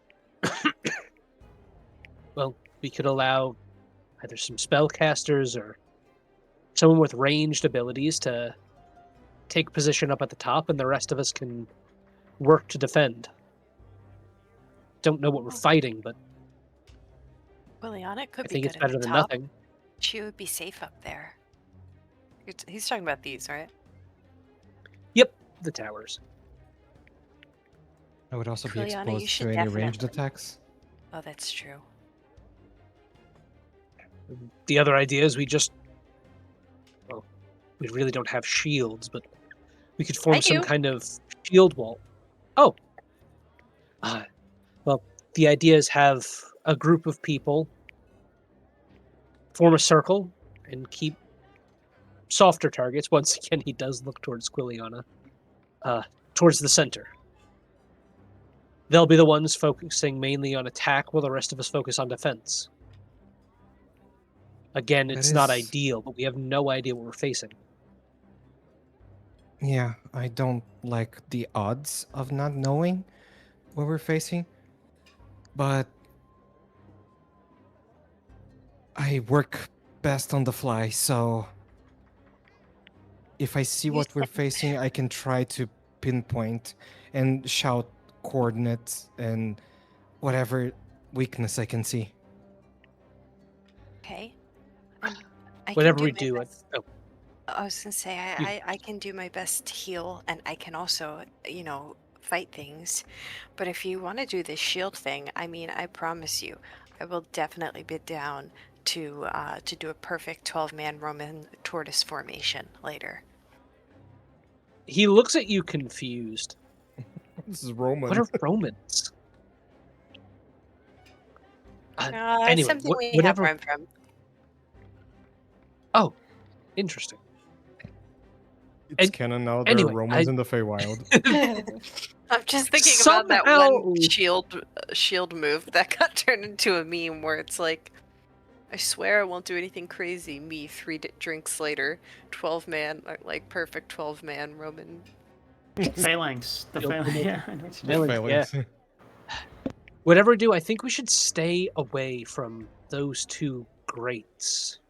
well, we could allow either some spellcasters or someone with ranged abilities to take position up at the top, and the rest of us can work to defend. Don't know what we're fighting, but Liliana could I be think good it's at better the than top. nothing. She would be safe up there. He's talking about these, right? Yep, the towers. I would also be Juliana, you exposed should to any ranged definitely- attacks. Oh, that's true. The other idea is we really don't have shields, but we could form I some do. kind of shield wall. Oh. Well, the idea is have a group of people form a circle and keep softer targets. Once again, he does look towards Quiliana. Towards the center. They'll be the ones focusing mainly on attack, while the rest of us focus on defense. Again, That it's not is- ideal, but we have no idea what we're facing. Yeah, I don't like the odds of not knowing what we're facing, but I work best on the fly, so if I see You what we're said- facing, I can try to pinpoint and shout coordinates and whatever weakness I can see. Okay. And I can Whatever we my do, best- I was gonna say I can do my best to heal, and I can also, fight things. But if you want to do this shield thing, I mean, I promise you, I will definitely be down to do a perfect 12-man Roman tortoise formation later. he looks at you confused. This is Roman. What are Romans? It's Anyway, something we whatever. have rhyme from. Oh, interesting. It's and- canon now. There anyway, are Romans in the Feywild. I'm just thinking about that Somehow- one shield move that got turned into a meme where it's like, I swear I won't do anything crazy. Me, drinks later, 12-man, like perfect 12-man Roman. Phalanx. The Field phalanx. move. Yeah, I know what you Phalanx. mean. Yeah. Phalanx. Whatever we do, I think we should stay away from those two greats.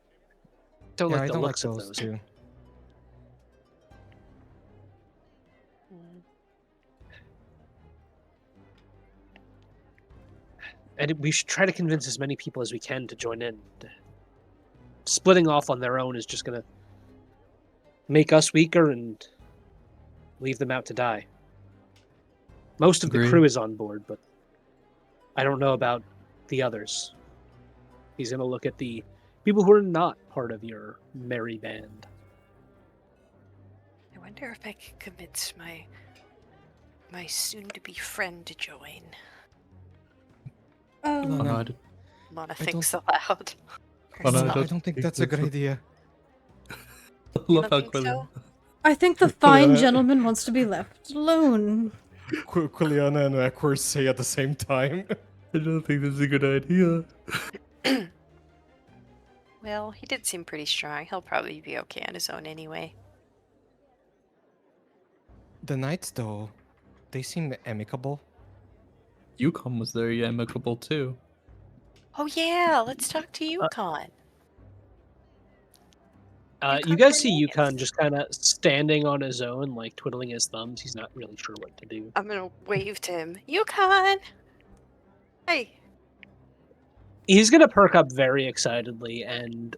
Don't Yeah, like I the don't like looks of those those. two. And we should try to convince as many people as we can to join in. Splitting off on their own is just going to make us weaker and leave them out to die. Most of the Agreed. crew is on board, but I don't know about the others. He's going to look at the people who are not part of your merry band. I wonder if I could convince my soon-to-be friend to join. Oh, Um, no, Lana I thinks aloud. Oh, no, I don't think that's a good idea. I You love how don't think so? I think the fine Quiliana- gentleman wants to be left alone. Quiliana and Equor say at the same time. I don't think this is a good idea. Well, he did seem pretty strong. He'll probably be okay on his own anyway. The knights, though, they seem amicable. Yukon was very amicable too. Oh yeah, let's talk to Yukon. You Yukon guys see Hernandez. Yukon just kind of standing on his own, like twiddling his thumbs. He's not really sure what to do. I'm gonna wave to him. Yukon! Hey! He's gonna perk up very excitedly and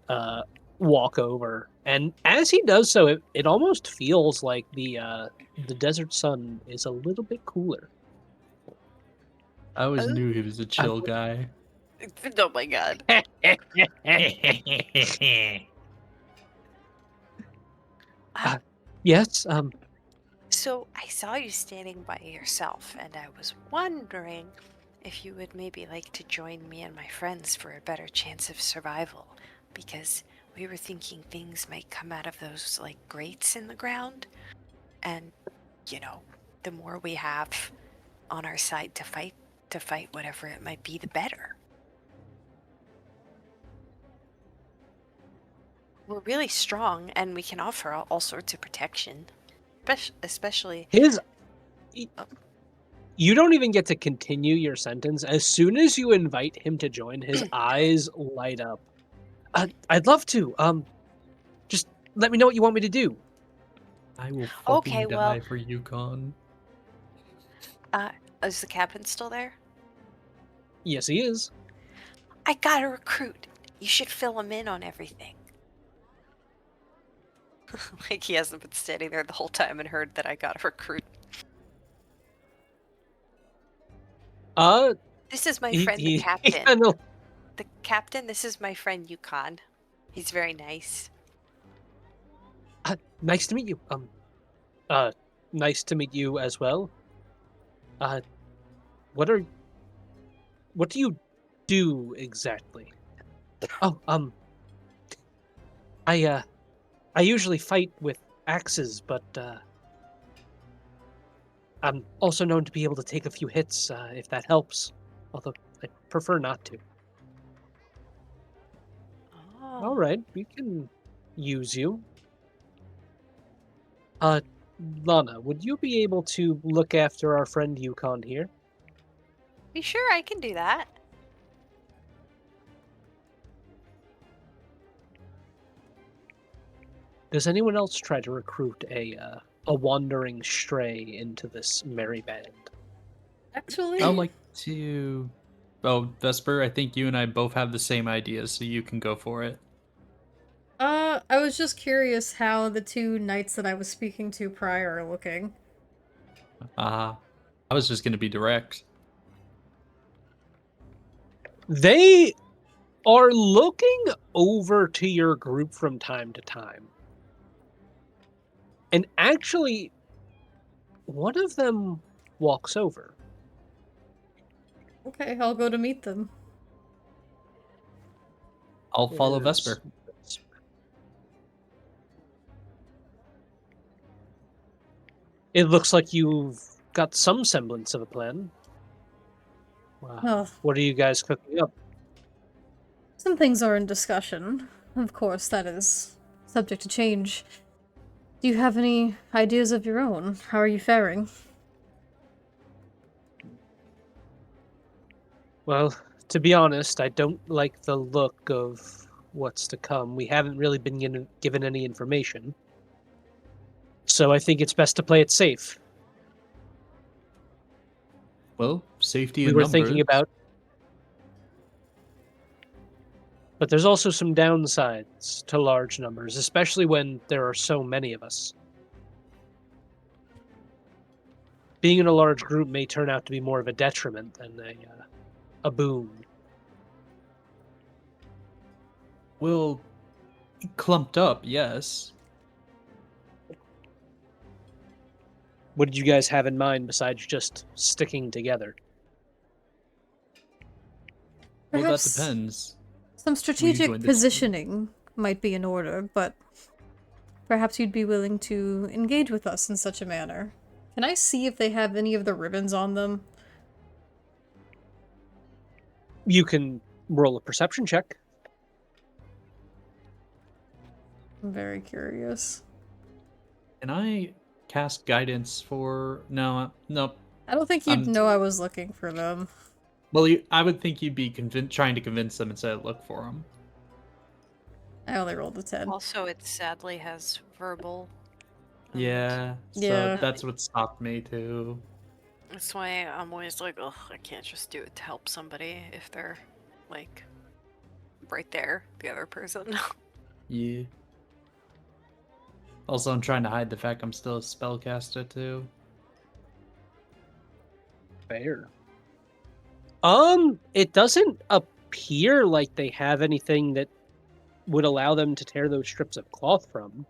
walk over. And as he does so, it almost feels like the desert sun is a little bit cooler. I always Oh. knew he was a chill guy. Oh my god. Yes. So I saw you standing by yourself, and I was wondering if you would maybe like to join me and my friends for a better chance of survival, because we were thinking things might come out of those like grates in the ground, and you know, the more we have on our side to fight whatever it might be, the better. We're really strong, and we can offer all sorts of protection, especially. His. You don't even get to continue your sentence. As soon as you invite him to join, his eyes light up. I'd love to. Just let me know what you want me to do. I will fucking Okay, well- die for Yukon. Is the captain still there? Yes, he is. I got a recruit. You should fill him in on everything. Like he hasn't been standing there the whole time and heard that I got a recruit. This is my friend, the captain. kinda- The captain, this is my friend Yukon. He's very nice. Nice to meet you. Nice to meet you as well. What do you do exactly? Oh, I usually fight with axes, but I'm also known to be able to take a few hits, if that helps. Although I prefer not to. Oh. All right, we can use you. Lana, would you be able to look after our friend Yukon here? Be sure I can do that. Does anyone else try to recruit a wandering stray into this merry band? Actually, I'd like to. Oh, Vesper, I think you and I both have the same ideas, so you can go for it. I was just curious how the two knights that I was speaking to prior are looking. I was just gonna be direct. They are looking over to your group from time to time. And actually, one of them walks over. Okay, I'll go to meet them. I'll follow There's- Vesper. It looks like you've got some semblance of a plan. Wow. Well, What are you guys cooking up? some things are in discussion. Of course, that is subject to change. Do you have any ideas of your own? How are you faring? Well, to be honest, I don't like the look of what's to come. We haven't really been given any information. So I think it's best to play it safe. Well, safety We in were numbers. thinking about. But there's also some downsides to large numbers, especially when there are so many of us. Being in a large group may turn out to be more of a detriment than a boon. Well, clumped up, yes. What did you guys have in mind besides just sticking together? Well, that Perhaps depends. some strategic joined the team. positioning might be in order, but perhaps you'd be willing to engage with us in such a manner. Can I see if they have any of the ribbons on them? You can roll a perception check. I'm very curious. Can I cast guidance for? No, no. I don't think you'd I'm- know I was looking for them. Well, I would think you'd be trying to convince them instead of look for them. I only rolled a 10. Also, it sadly has verbal. and Yeah. So Yeah. that's what stopped me too. That's why I'm always like, oh, I can't just do it to help somebody if they're like right there, the other person. Yeah. Also, I'm trying to hide the fact I'm still a spellcaster too. Fair. It doesn't appear like they have anything that would allow them to tear those strips of cloth from.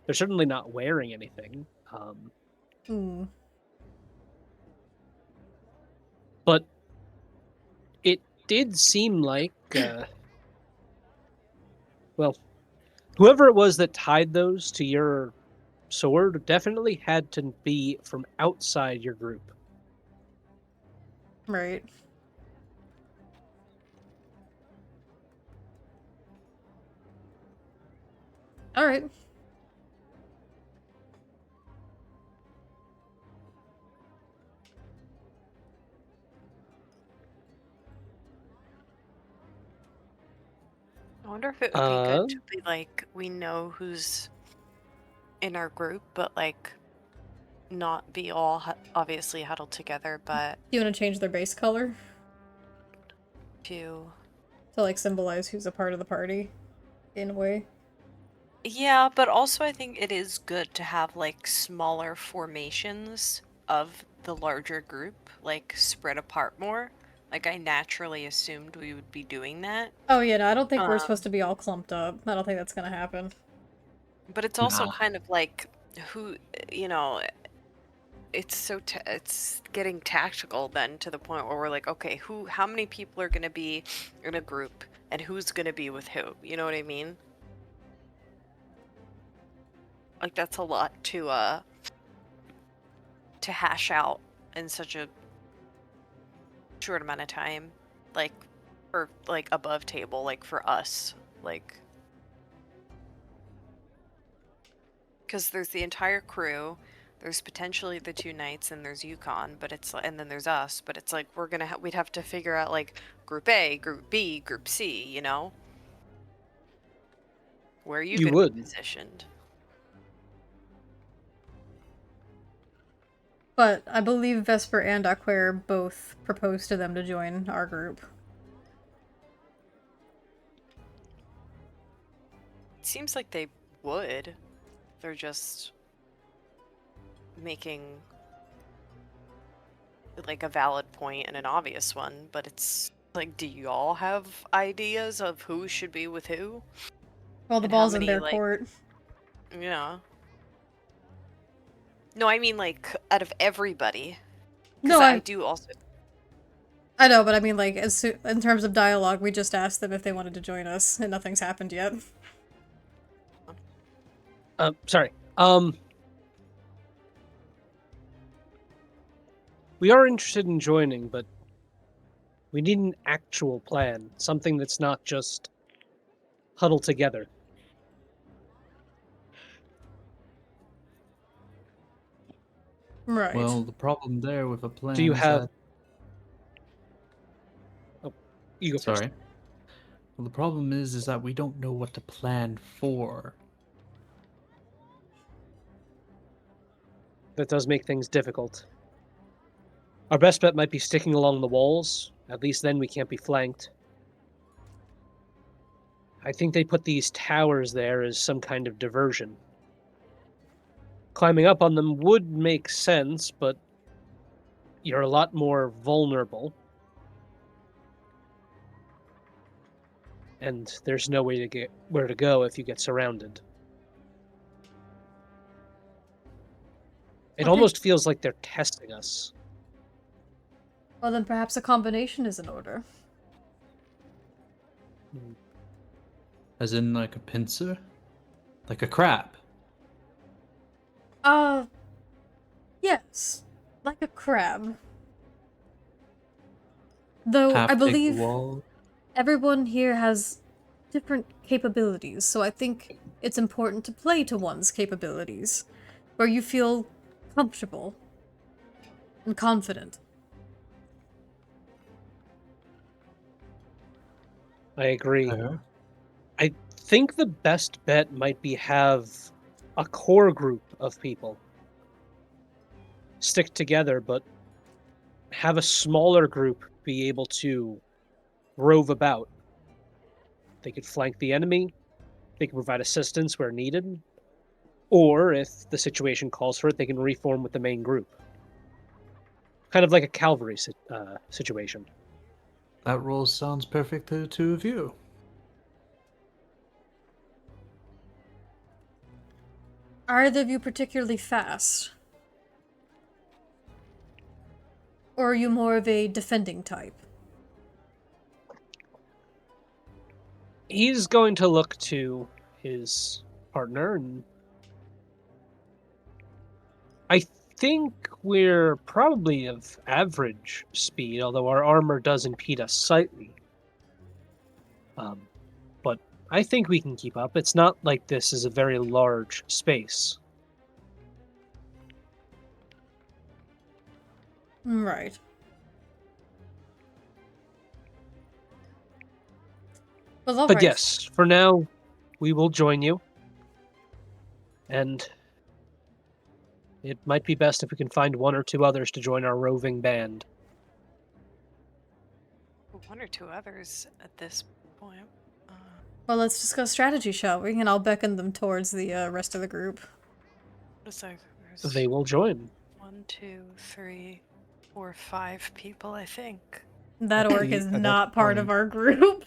They're certainly not wearing anything. Hmm. But it did seem like, well, whoever it was that tied those to your sword definitely had to be from outside your group. Right. All right. I wonder if it would be good to be like, we know who's in our group, but like not be all obviously huddled together, but Do you want to change their base color to to like symbolize who's a part of the party in a way? yeah, but also I think it is good to have like smaller formations of the larger group, like spread apart more. Like I naturally assumed we would be doing that. Oh yeah, no, I don't think we're Um, supposed to be all clumped up. I don't think that's gonna happen. But it's also Nah. kind of like who, you know, it's so it's getting tactical then to the point where we're like, okay, how many people are going to be in a group and who's going to be with who? You know what I mean? Like that's a lot to hash out in such a short amount of time. Like or like above table, like for us, like because there's the entire crew, there's potentially the two knights, and there's Yukon, but it's and then there's us, but it's like we're gonna we'd have to figure out like group A, group B, group C, you know, where are you You gonna would. be positioned? But I believe Vesper and Aquare both proposed to them to join our group. It seems like they would. They're just making like a valid point and an obvious one, but it's like, do you all have ideas of who should be with who? Well, the And how ball's in many their like court. yeah. No, I mean like out of everybody. No, Because I do also. I know, but I mean, like, in terms of dialogue, we just asked them if they wanted to join us, and nothing's happened yet. Sorry. We are interested in joining, but we need an actual plan. Something that's not just huddle together. Right. Well, the problem there with a Do plan you is have... that... Oh, you go first. Sorry. Well, the problem is that we don't know what to plan for. That does make things difficult. Our best bet might be sticking along the walls. At least then we can't be flanked. I think they put these towers there as some kind of diversion. Climbing up on them would make sense, but you're a lot more vulnerable. And there's no way to get where to go if you get surrounded. It Okay. almost feels like they're testing us. Well, then perhaps a combination is in order. As in, like, a pincer? Like a crab? Yes. Like a crab. Though, Half I take the believe wall? everyone here has different capabilities, so I think it's important to play to one's capabilities, where you feel comfortable and confident. I agree. I think the best bet might be have a core group of people stick together, but have a smaller group be able to rove about. They could flank the enemy, they can provide assistance where needed, or if the situation calls for it, they can reform with the main group. Kind of like a cavalry situation. That role sounds perfect to the two of you. Are either of you particularly fast? Or are you more of a defending type? He's going to look to his partner, and I think we're probably of average speed, although our armor does impede us slightly. But I think we can keep up. It's not like this is a very large space. Right. Well, all But right. yes, for now, we will join you. And it might be best if we can find one or two others to join our roving band. One or two others at this point. Well, let's discuss strategy, shall we? And I'll beckon them towards the rest of the group. What is that? They will join. 1, 2, 3, 4, 5 people, I think. That At orc the- is at that not part of point- our group.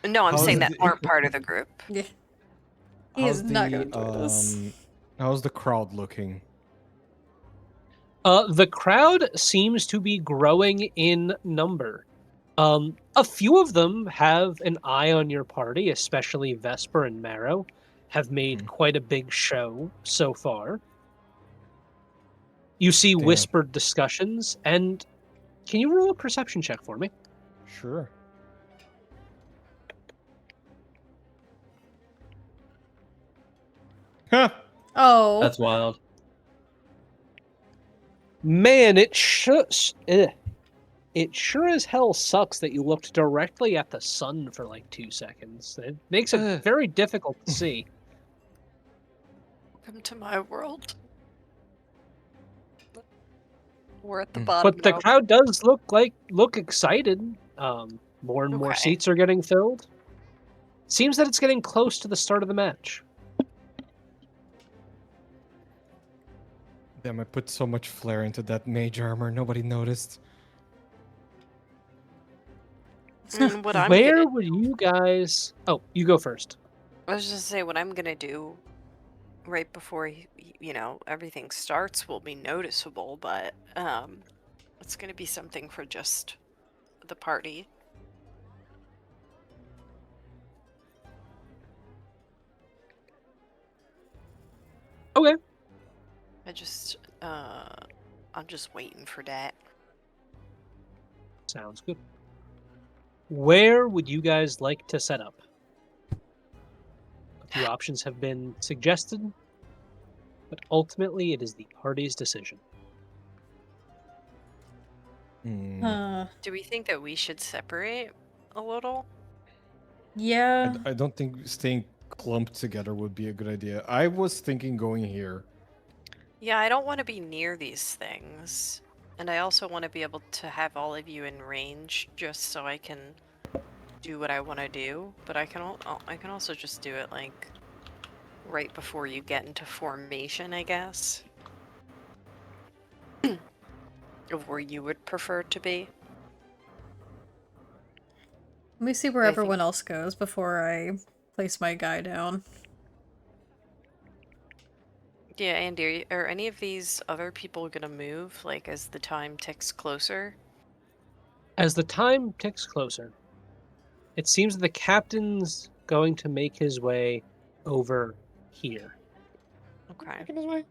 No, I'm How saying is that it- aren't part of the group. Yeah. He is How's not the, going to join us. How's the crowd looking? The crowd seems to be growing in number. A few of them have an eye on your party, especially Vesper and Marrow, have made quite a big show so far. You see Damn. whispered discussions, and can you roll a perception check for me? Sure. Huh. Oh. That's wild. Man, it sure as hell sucks that you looked directly at the sun for like 2 seconds. It makes it very difficult to see. Come to my world. We're at the bottom But the now. crowd does look excited. More and more Okay. seats are getting filled. Seems that it's getting close to the start of the match. Damn, I put so much flair into that mage armor. Nobody noticed. And what I'm Where gonna, would you guys? Oh, you go first. I was just say what I'm gonna do right before everything starts will be noticeable, but it's gonna be something for just the party. Okay. I'm just waiting for that. Sounds good. Where would you guys like to set up? A few options have been suggested, but ultimately it is the party's decision. Do we think that we should separate a little? Yeah. I don't think staying clumped together would be a good idea. I was thinking going here. Yeah, I don't want to be near these things. And I also want to be able to have all of you in range just so I can do what I want to do. But I can also just do it like right before you get into formation, I guess. Of where you would prefer to be. Let me see where I everyone think- else goes before I place my guy down. Yeah, Andy, are any of these other people gonna move, like, as the time ticks closer? As the time ticks closer, it seems that the captain's going to make his way over here. Okay.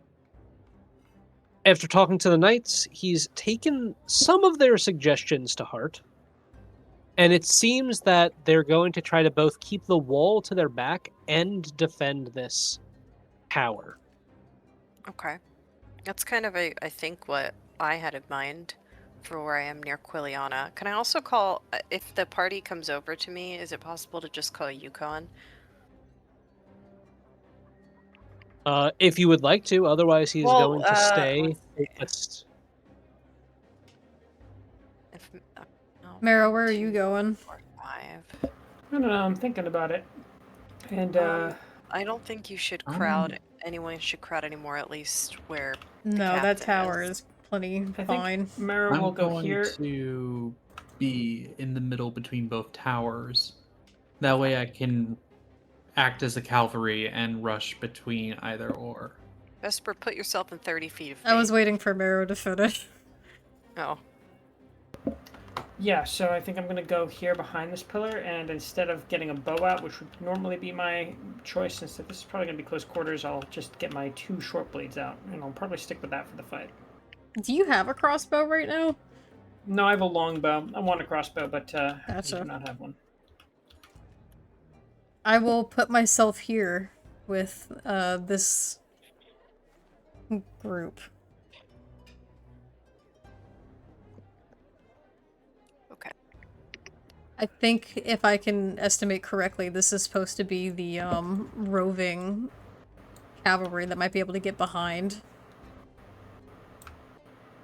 After talking to the knights, he's taken some of their suggestions to heart. And it seems that they're going to try to both keep the wall to their back and defend this tower. Okay. That's kind of, I think, what I had in mind for where I am near Quiliana. Can I also call, if the party comes over to me, is it possible to just call Yukon? If you would like to, otherwise he's Well, going to stay. let's If, no, Mara, where are you 2, going? 4, 5. I don't know. I'm thinking about it, and I don't think you should Um, crowd. Anyone should crowd anymore. At least where the No, that captain tower is. is plenty I fine. think Mara will I'm go going here. to be in the middle between both towers. That way I can act as a cavalry and rush between either or. Vesper, put yourself in 30 feet of me. I was waiting for Mero to finish. Oh. Yeah, so I think I'm gonna go here behind this pillar, and instead of getting a bow out, which would normally be my choice, since this is probably gonna be close quarters, I'll just get my 2 short blades out, and I'll probably stick with that for the fight. Do you have a crossbow right now? No, I have a long bow. I want a crossbow, but I Gotcha. do not have one. I will put myself here with this group. Okay. I think if I can estimate correctly, this is supposed to be the roving cavalry that might be able to get behind.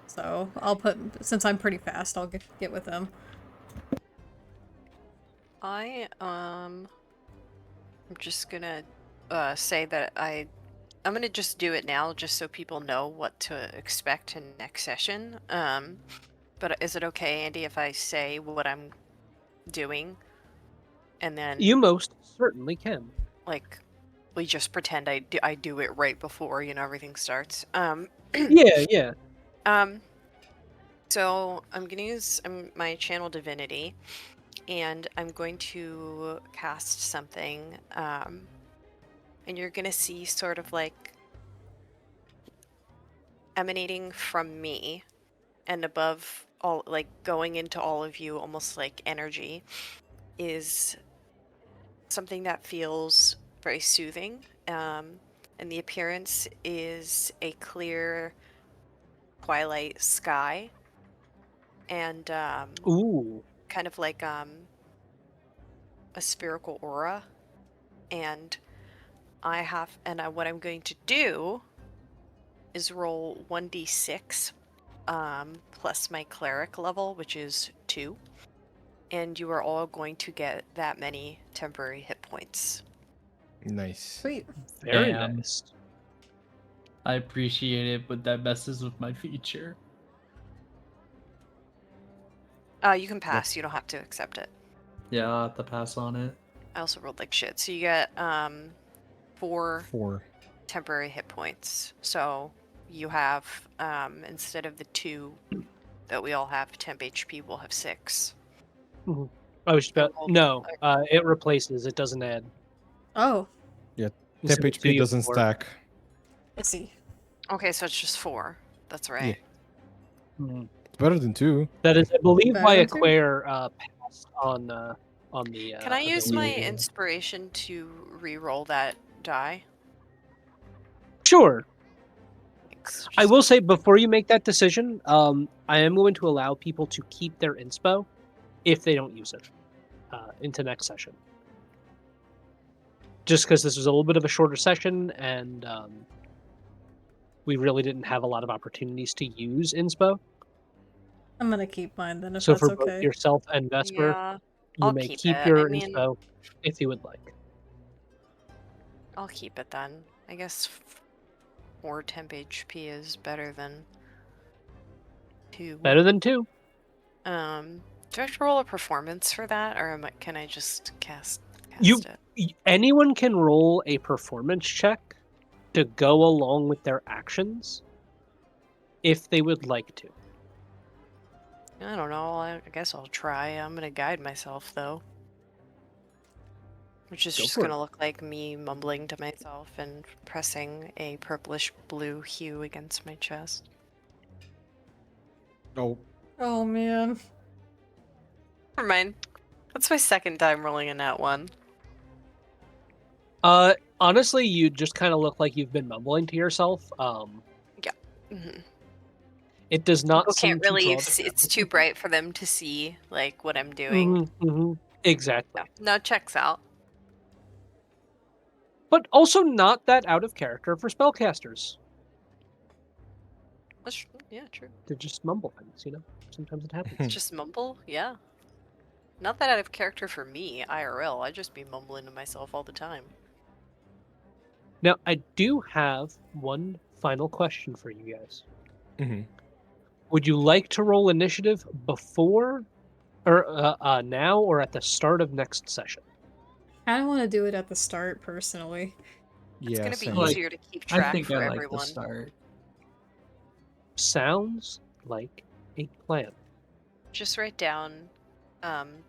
So I'll put, since I'm pretty fast, I'll get with them. I'm just gonna say that I'm gonna just do it now, just so people know what to expect in next session. But is it okay, Andy, if I say what I'm doing, and then You most certainly can. like we just pretend I do it right before everything starts. Yeah. So I'm gonna use my channel divinity, and I'm going to cast something, and you're gonna see sort of like emanating from me and above all, like going into all of you, almost like energy, is something that feels very soothing. And the appearance is a clear twilight sky, and Ooh. kind of like a spherical aura. And what I'm going to do is roll 1d6 plus my cleric level, which is 2, and you are all going to get that many temporary hit points. Nice. Sweet. Very Damn. nice. I appreciate it, but that messes with my feature. You can pass. You don't have to accept it. Yeah, I'll have to pass on it. I also rolled like shit, so you get 4 4. temporary hit points. So you have instead of the 2 that we all have, temp HP, we'll have 6. Mhm. I was just about rolled- no. It replaces. It doesn't add. Oh, Temp Instead of 2, HP you have doesn't 4. stack. I see. Okay, so it's just 4. That's right. Mhm. It's better than 2. That is, I believe, why Better too. Acquire passed on the. Can I use my ability. inspiration to re-roll that die? Sure. Thanks. I Just will say before you make that decision, I am going to allow people to keep their inspo if they don't use it into next session. Just because this was a little bit of a shorter session, and we really didn't have a lot of opportunities to use inspo. I'm gonna keep mine then if So that's for both okay. yourself and Vesper, Yeah, you I'll may keep keep it. your I mean- inspo if you would like. I'll keep it then. I guess 4 temp HP is better than 2. Better than 2. Do I have to roll a performance for that, or can I just cast You- it? Anyone can roll a performance check to go along with their actions if they would like to. I don't know. I guess I'll try. I'm gonna guide myself though, which is Go just for gonna it. look like me mumbling to myself and pressing a purplish blue hue against my chest. Oh, Oh man. Never mind. That's my second time rolling a nat 1. Honestly, you just kind of look like you've been mumbling to yourself. Mhm. It does not People seem can't to really. draw the It's too bright for them to see like what I'm doing. Exactly. Yeah. No, checks out. But also not that out of character for spellcasters. Yeah, true. To just mumble things, Sometimes it happens. Just mumble. Yeah. Not that out of character for me, IRL. I just be mumbling to myself all the time. Now, I do have one final question for you guys. Hmm. Would you like to roll initiative before, or now, or at the start of next session? I don't want to do it at the start, personally. It's Yeah, gonna be same. Like, easier to keep I track think for I like the everyone. start. Sounds like a plan. Just write down,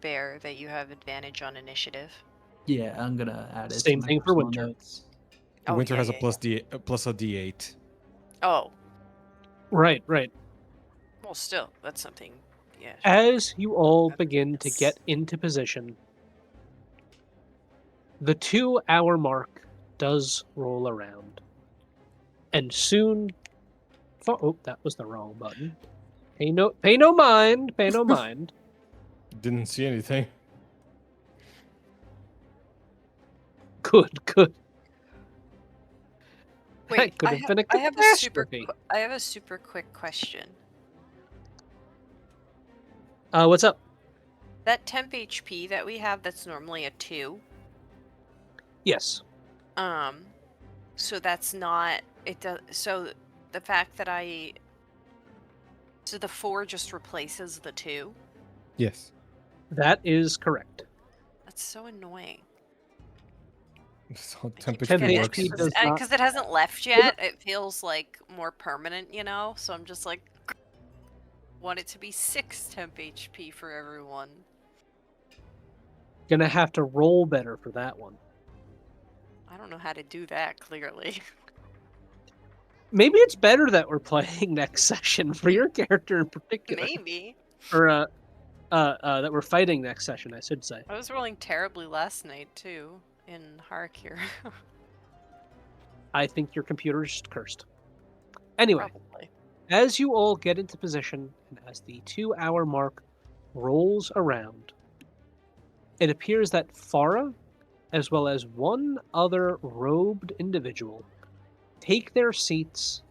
Bear, that you have advantage on initiative. Yeah, I'm gonna add it. Same to my thing for personal Winter. Notes. Oh, Winter yeah, has yeah, a plus a D8. Oh, Right, right. well, still, that's something. Yeah. As you all That's begin to nice. get into position, the 2-hour mark does roll around. And soon... Oh, that was the wrong button. Pay no mind, pay no mind. Didn't see anything. Good, good. Wait, That could have been a I have a super. catastrophe. I have a super quick question. What's up? That temp HP that we have, that's normally a 2. Yes. So that's not. It does. So the fact that So the 4 just replaces the 2. Yes. That is correct. That's so annoying. So I temp keep Temp HP forgetting, works. HP does not- because it hasn't left yet. It feels like more permanent, you know. So I'm just like, want it to be 6 temp HP for everyone. Gonna have to roll better for that one. I don't know how to do that. Clearly. Maybe it's better that we're playing next session for your character in particular. Maybe. Or that we're fighting next session, I should say. I was rolling terribly last night too in Hark here. I think your computer's cursed. Anyway, Probably. as you all get into position and as the 2-hour mark rolls around, it appears that Farah, as well as one other robed individual, take their seats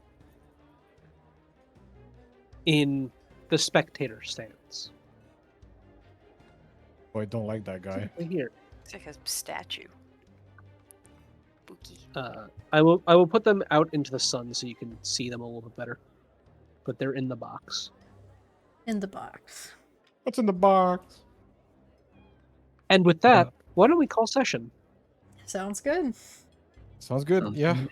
in the spectator stands. Oh, I don't like that guy. Right here. It's like a statue. Spooky. I will put them out into the sun so you can see them a little bit better. But they're in the box. In the box. What's in the box? And with that, why don't we call session? Sounds good. Sounds good. Sounds Yeah. good.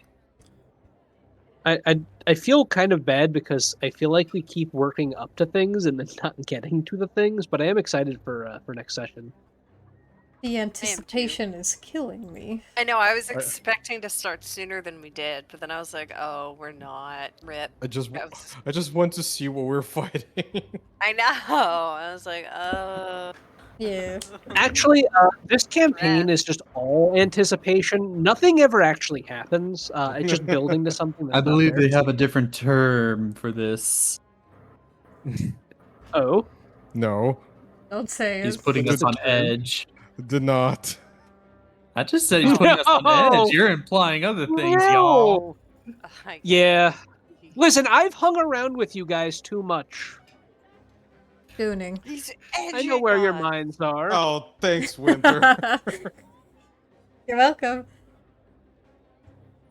I feel kind of bad because I feel like we keep working up to things and then not getting to the things, but I am excited for next session. The anticipation is killing me. I know, I was I- expecting to start sooner than we did, but then I was like, oh, we're not. Rip. I just was- I just want to see what we're fighting. I know. I was like, oh. Yeah. Actually, this campaign is just all anticipation. Nothing ever actually happens. It's just building to something. That's I not believe there. they have a different term for this. Oh, No, Don't say He's it. putting What's us the on term? edge. did not. I just said he's putting us on No! edge. You're implying other things, y'all. no. I Yeah. Listen, I've hung around with you guys too much. Dooning. He's I know where your edging us. minds are. Oh, thanks, Winter. You're welcome.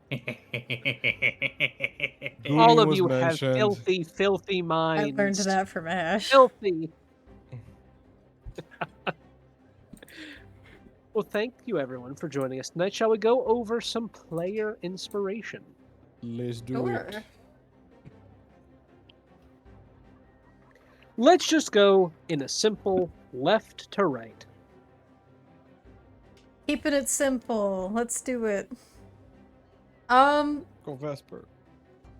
All Gooning of was you have mentioned. filthy, filthy I minds. learned that from Ash. Filthy. Well, thank you everyone for joining us tonight. Shall we go over some player inspiration? Let's do Sure. it. Let's just go in a simple left to right. Keeping it simple. Let's do it. Go Vesper.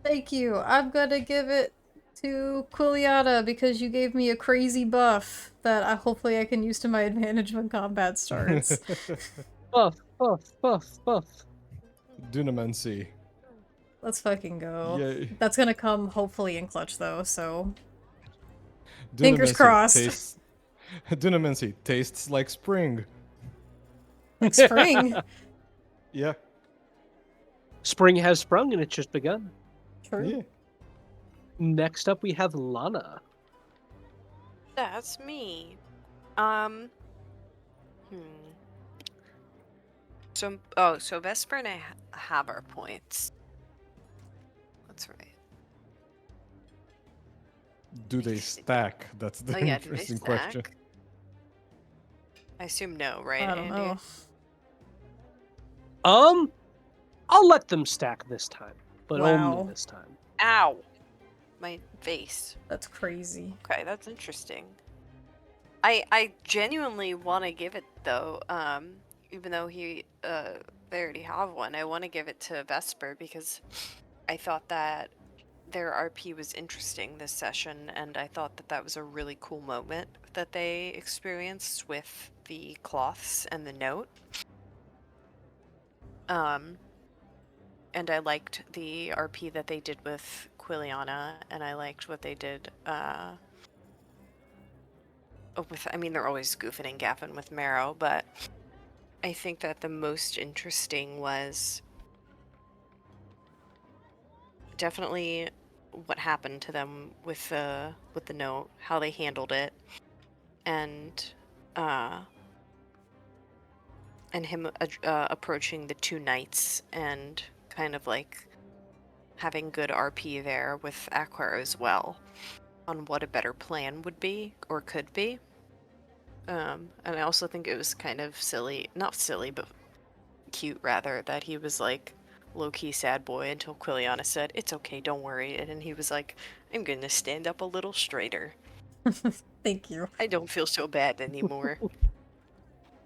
Thank you. I'm gonna give it to Quiliata because you gave me a crazy buff that hopefully I can use to my advantage when combat starts. Buff, buff, buff, buff. Dunamancy. Let's fucking go. Yay. That's gonna come hopefully in clutch though, so Fingers Dunamancy crossed. Dunamancy tastes like spring. like spring. Yeah. Spring has sprung and it's just begun. True. Yeah. Next up, we have Lana. That's me. So Vesper and I have our points. That's right. Do they stack? That's the Oh yeah, do they interesting stack? question. I assume no, right, I don't Andy? know. I'll let them stack this time, but Wow. only this time. Ow! My face. That's crazy. Okay, that's interesting. I genuinely want to give it though. Even though they already have one, I want to give it to Vesper because I thought that their RP was interesting this session, and I thought that that was a really cool moment that they experienced with the cloths and the note. And I liked the RP that they did with Quiliana, and I liked what they did I mean, they're always goofing and gaffing with Marrow, but I think that the most interesting was definitely what happened to them with the note, how they handled it, and him approaching the two knights and kind of like having good RP there with Aqua as well on what a better plan would be or could be. And I also think it was kind of silly, not silly, but cute rather, that he was like low-key sad boy until Quiliana said, "It's okay, don't worry." And then he was like, "I'm gonna stand up a little straighter. Thank you. I don't feel so bad anymore."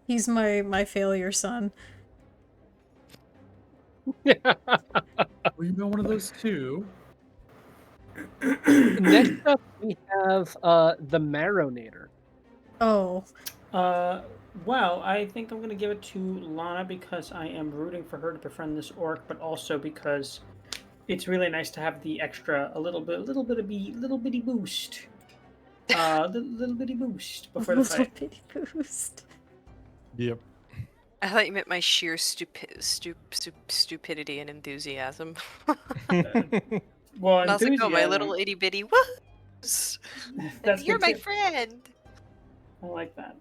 He's my failure son. Well, you know, one of those two. Next up, we have the Marronator. Oh. Well, I think I'm gonna give it to Lana because I am rooting for her to befriend this orc, but also because it's really nice to have the extra little bitty boost. Little bitty boost before the Little fight. bitty boost. Yep. I thought you meant my sheer stupidity and enthusiasm. Well, How's it go, my enthusiasm. little itty bitty woos? That's You're good my too. friend. I like that.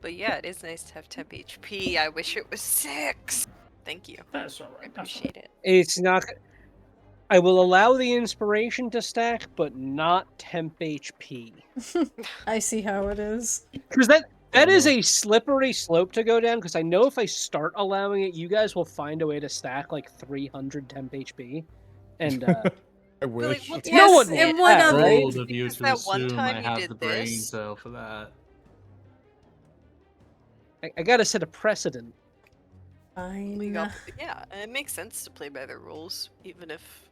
But yeah, it is nice to have temp HP. I wish it was 6. Thank you. That's all I right. appreciate it. It's not. I will allow the inspiration to stack, but not temp HP. I see how it is. Because that is a slippery slope to go down, because I know if I start allowing it, you guys will find a way to stack like 300 temp HP. And I wish. what- no one Yes, and wants one that, other- right? Bold of you Because to that one assume time I you have did the brain this- cell for that. I gotta set a precedent. Fine. Yeah, and it makes sense to play by the rules, even if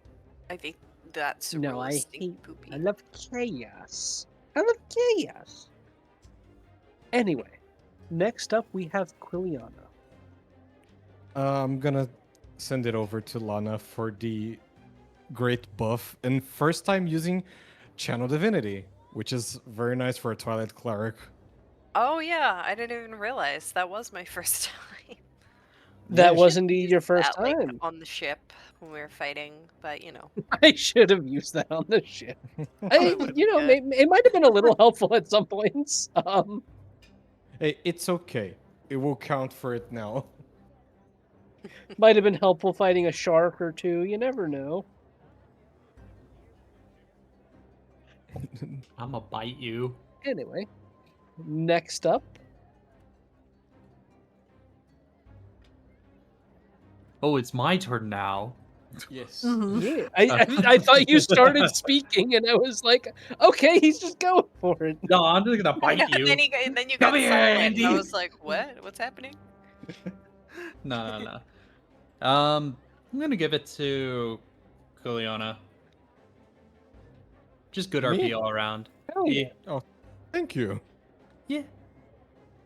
I think that's No, I realistic, hate. I love chaos. I love chaos. Anyway, next up we have Quiliana. I'm gonna send it over to Lana for the great buff and first time using Channel Divinity, which is very nice for a Twilight Cleric. Oh yeah, I didn't even realize that was my first time. That Yeah, was indeed your first That, like, time. on the ship when we were fighting, but you know. I should have used that on the ship. Probably would've You know, been it might have been a little helpful at some points. Hey, it's okay. It will count for it now. Might have been helpful fighting a shark or two. You never know. I'ma bite you. Anyway, next up, Oh, it's my turn now. Yes. Mhm. yeah, I thought you started speaking, and I was like, okay, he's just going for it. No, I'm just gonna bite you. then you got Come here, silent. Andy. I was like, what? What's happening? No. I'm gonna give it to Kuliana. Just good Me? RP all around. Hell yeah. Oh, thank you. Yeah.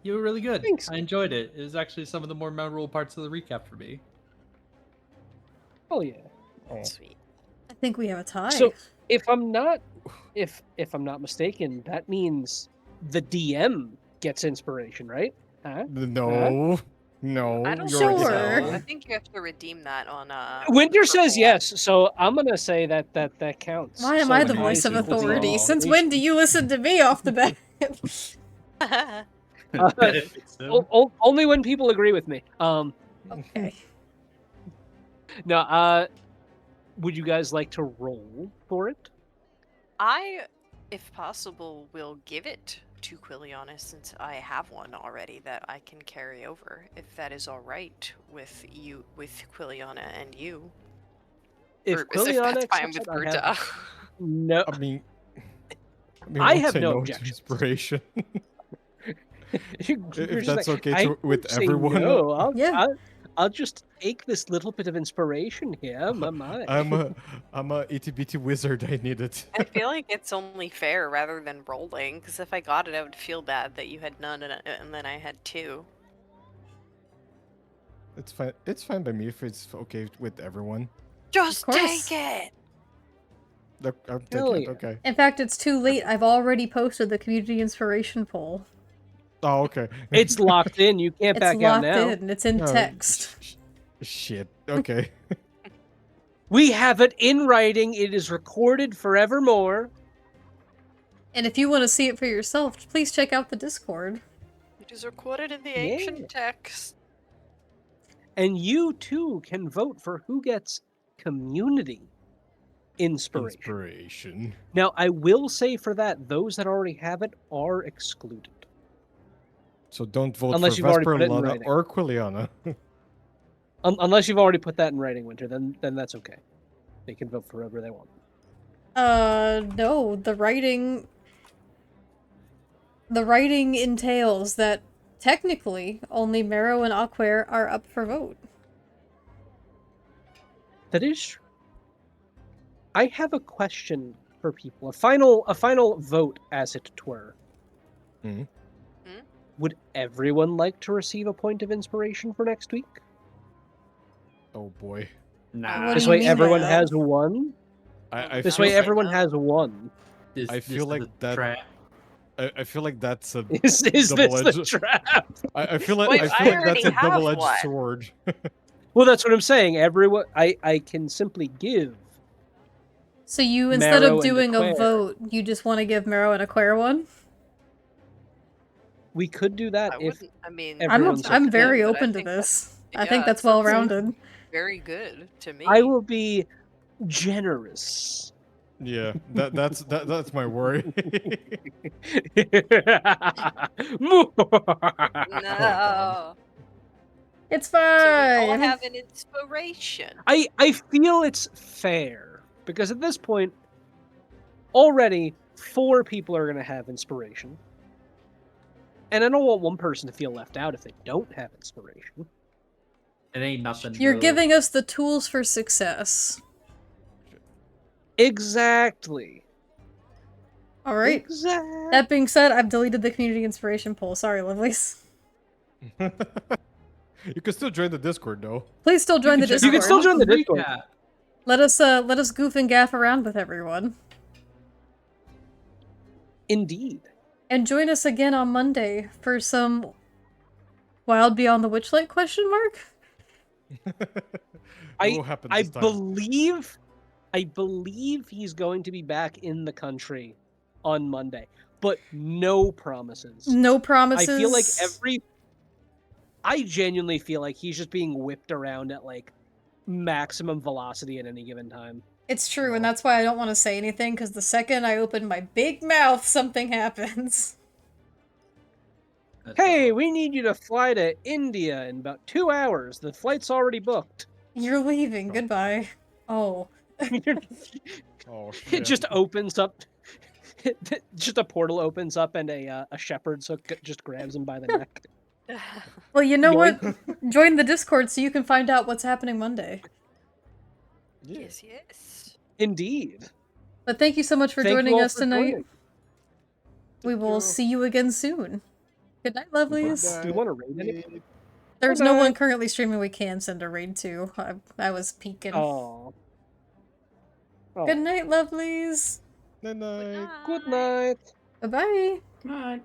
You were really good. Thanks. I enjoyed it. It was actually some of the more memorable parts of the recap for me. Oh yeah. Oh. Sweet. I think we have a tie. So if I'm not mistaken, that means the DM gets inspiration, right? Huh? No. No. I don't you're think Sure. so. I think you have to redeem that on Winter says purple. yes, so I'm gonna say that counts. Why am So I the when voice of see authority? Oh, Since when do you listen to me off the bat? Benefits him. Only when people agree with me. Okay. No. Would you guys like to roll for it? I, if possible, will give it to Quiliana since I have one already that I can carry over, if that is all right with you, with Quiliana and you. If Or if Quiliana that's fine accepts with it, I Gruta. have no. I mean, I won't have say no to objections. Inspiration. You're If just that's like, okay I with won't say everyone. no. Yeah. I'll just take this little bit of inspiration here. My. I'm a itty bitty wizard. I need it. I feel like it's only fair rather than rolling, because if I got it, I would feel bad that you had none and then I had two. It's fine. It's fine by me if it's okay with everyone. Just course. take it! Look, I'll take Hell it. yeah. Okay. In fact, it's too late. I've already posted the community inspiration poll. Oh, okay. It's locked in. You can't It's back out locked now. in. It's in Oh, text. Shit. Okay. We have it in writing. It is recorded forevermore. And if you want to see it for yourself, please check out the Discord. It is recorded in the Yeah. ancient text. And you too can vote for who gets community inspiration. Now, I will say for that, those that already have it are excluded. So don't vote Unless for you've already Vesper, put it in Lana, writing. or Quiliana. Unless you've already put that in writing, Winter, then that's okay. They can vote for whoever they want. No, the writing entails that technically only Marrow and Aquare are up for vote. That is true. I have a question for people. A final vote, as it were. Mhm. Would everyone like to receive a point of inspiration for next week? Oh boy. Nah. What This do you way mean everyone by has that? one. I This feel way like- everyone No. has one. I feel like that- I feel like that's a Is this the double-edged. trap? I feel like Wait, I I feel like already that's a have double-edged one. sword. Well, that's what I'm saying. Everyone, I can simply give. So you, instead Marrow of and doing a Aquare. vote, you just want to give Marrow and Aquare one? We could do that I if wouldn't, I mean, everyone's I'm okay. very but I open to think this. I yeah, think it that's sounds well-rounded. very good to me. I will be generous. Yeah, that's my worry. No. It's So we all fine! have an inspiration. I feel it's fair because at this point, already 4 people are going to have inspiration, and I don't want one person to feel left out if they don't have inspiration. It ain't nothing. You're bro. giving us the tools for success. Exactly. Alright. Exactly. That being said, I've deleted the community inspiration poll. Sorry, lovelies. You can still join the Discord though. Please still join the check Discord. You can still join the out Discord. recap. Let us goof and gaff around with everyone. Indeed. And join us again on Monday for some Wild Beyond the Witchlight question mark? It will happen I this time. believe he's going to be back in the country on Monday, but no promises. No promises. I feel like I genuinely feel like he's just being whipped around at like maximum velocity at any given time. It's true, and that's why I don't want to say anything, because the second I open my big mouth, something happens. That's Hey, all. we need you to fly to India in about 2 hours. The flight's already booked. You're leaving. Goodbye. Oh. Oh It shit. just opens up. Just a portal opens up and a shepherd's hook just grabs him by the neck. Well, you know what? Yoink. Join the Discord so you can find out what's happening Monday. Yeah. Yes, yes. Indeed. But thank you so much for Thank you joining all us for tonight. joining. We Thank will you. see you again soon. Good night, lovelies. Do you want to raid anybody? There's Good no one night. currently streaming we can send a raid to. I was peeking. Oh. Good night, lovelies. Night night. Good night. Bye-bye. Come on.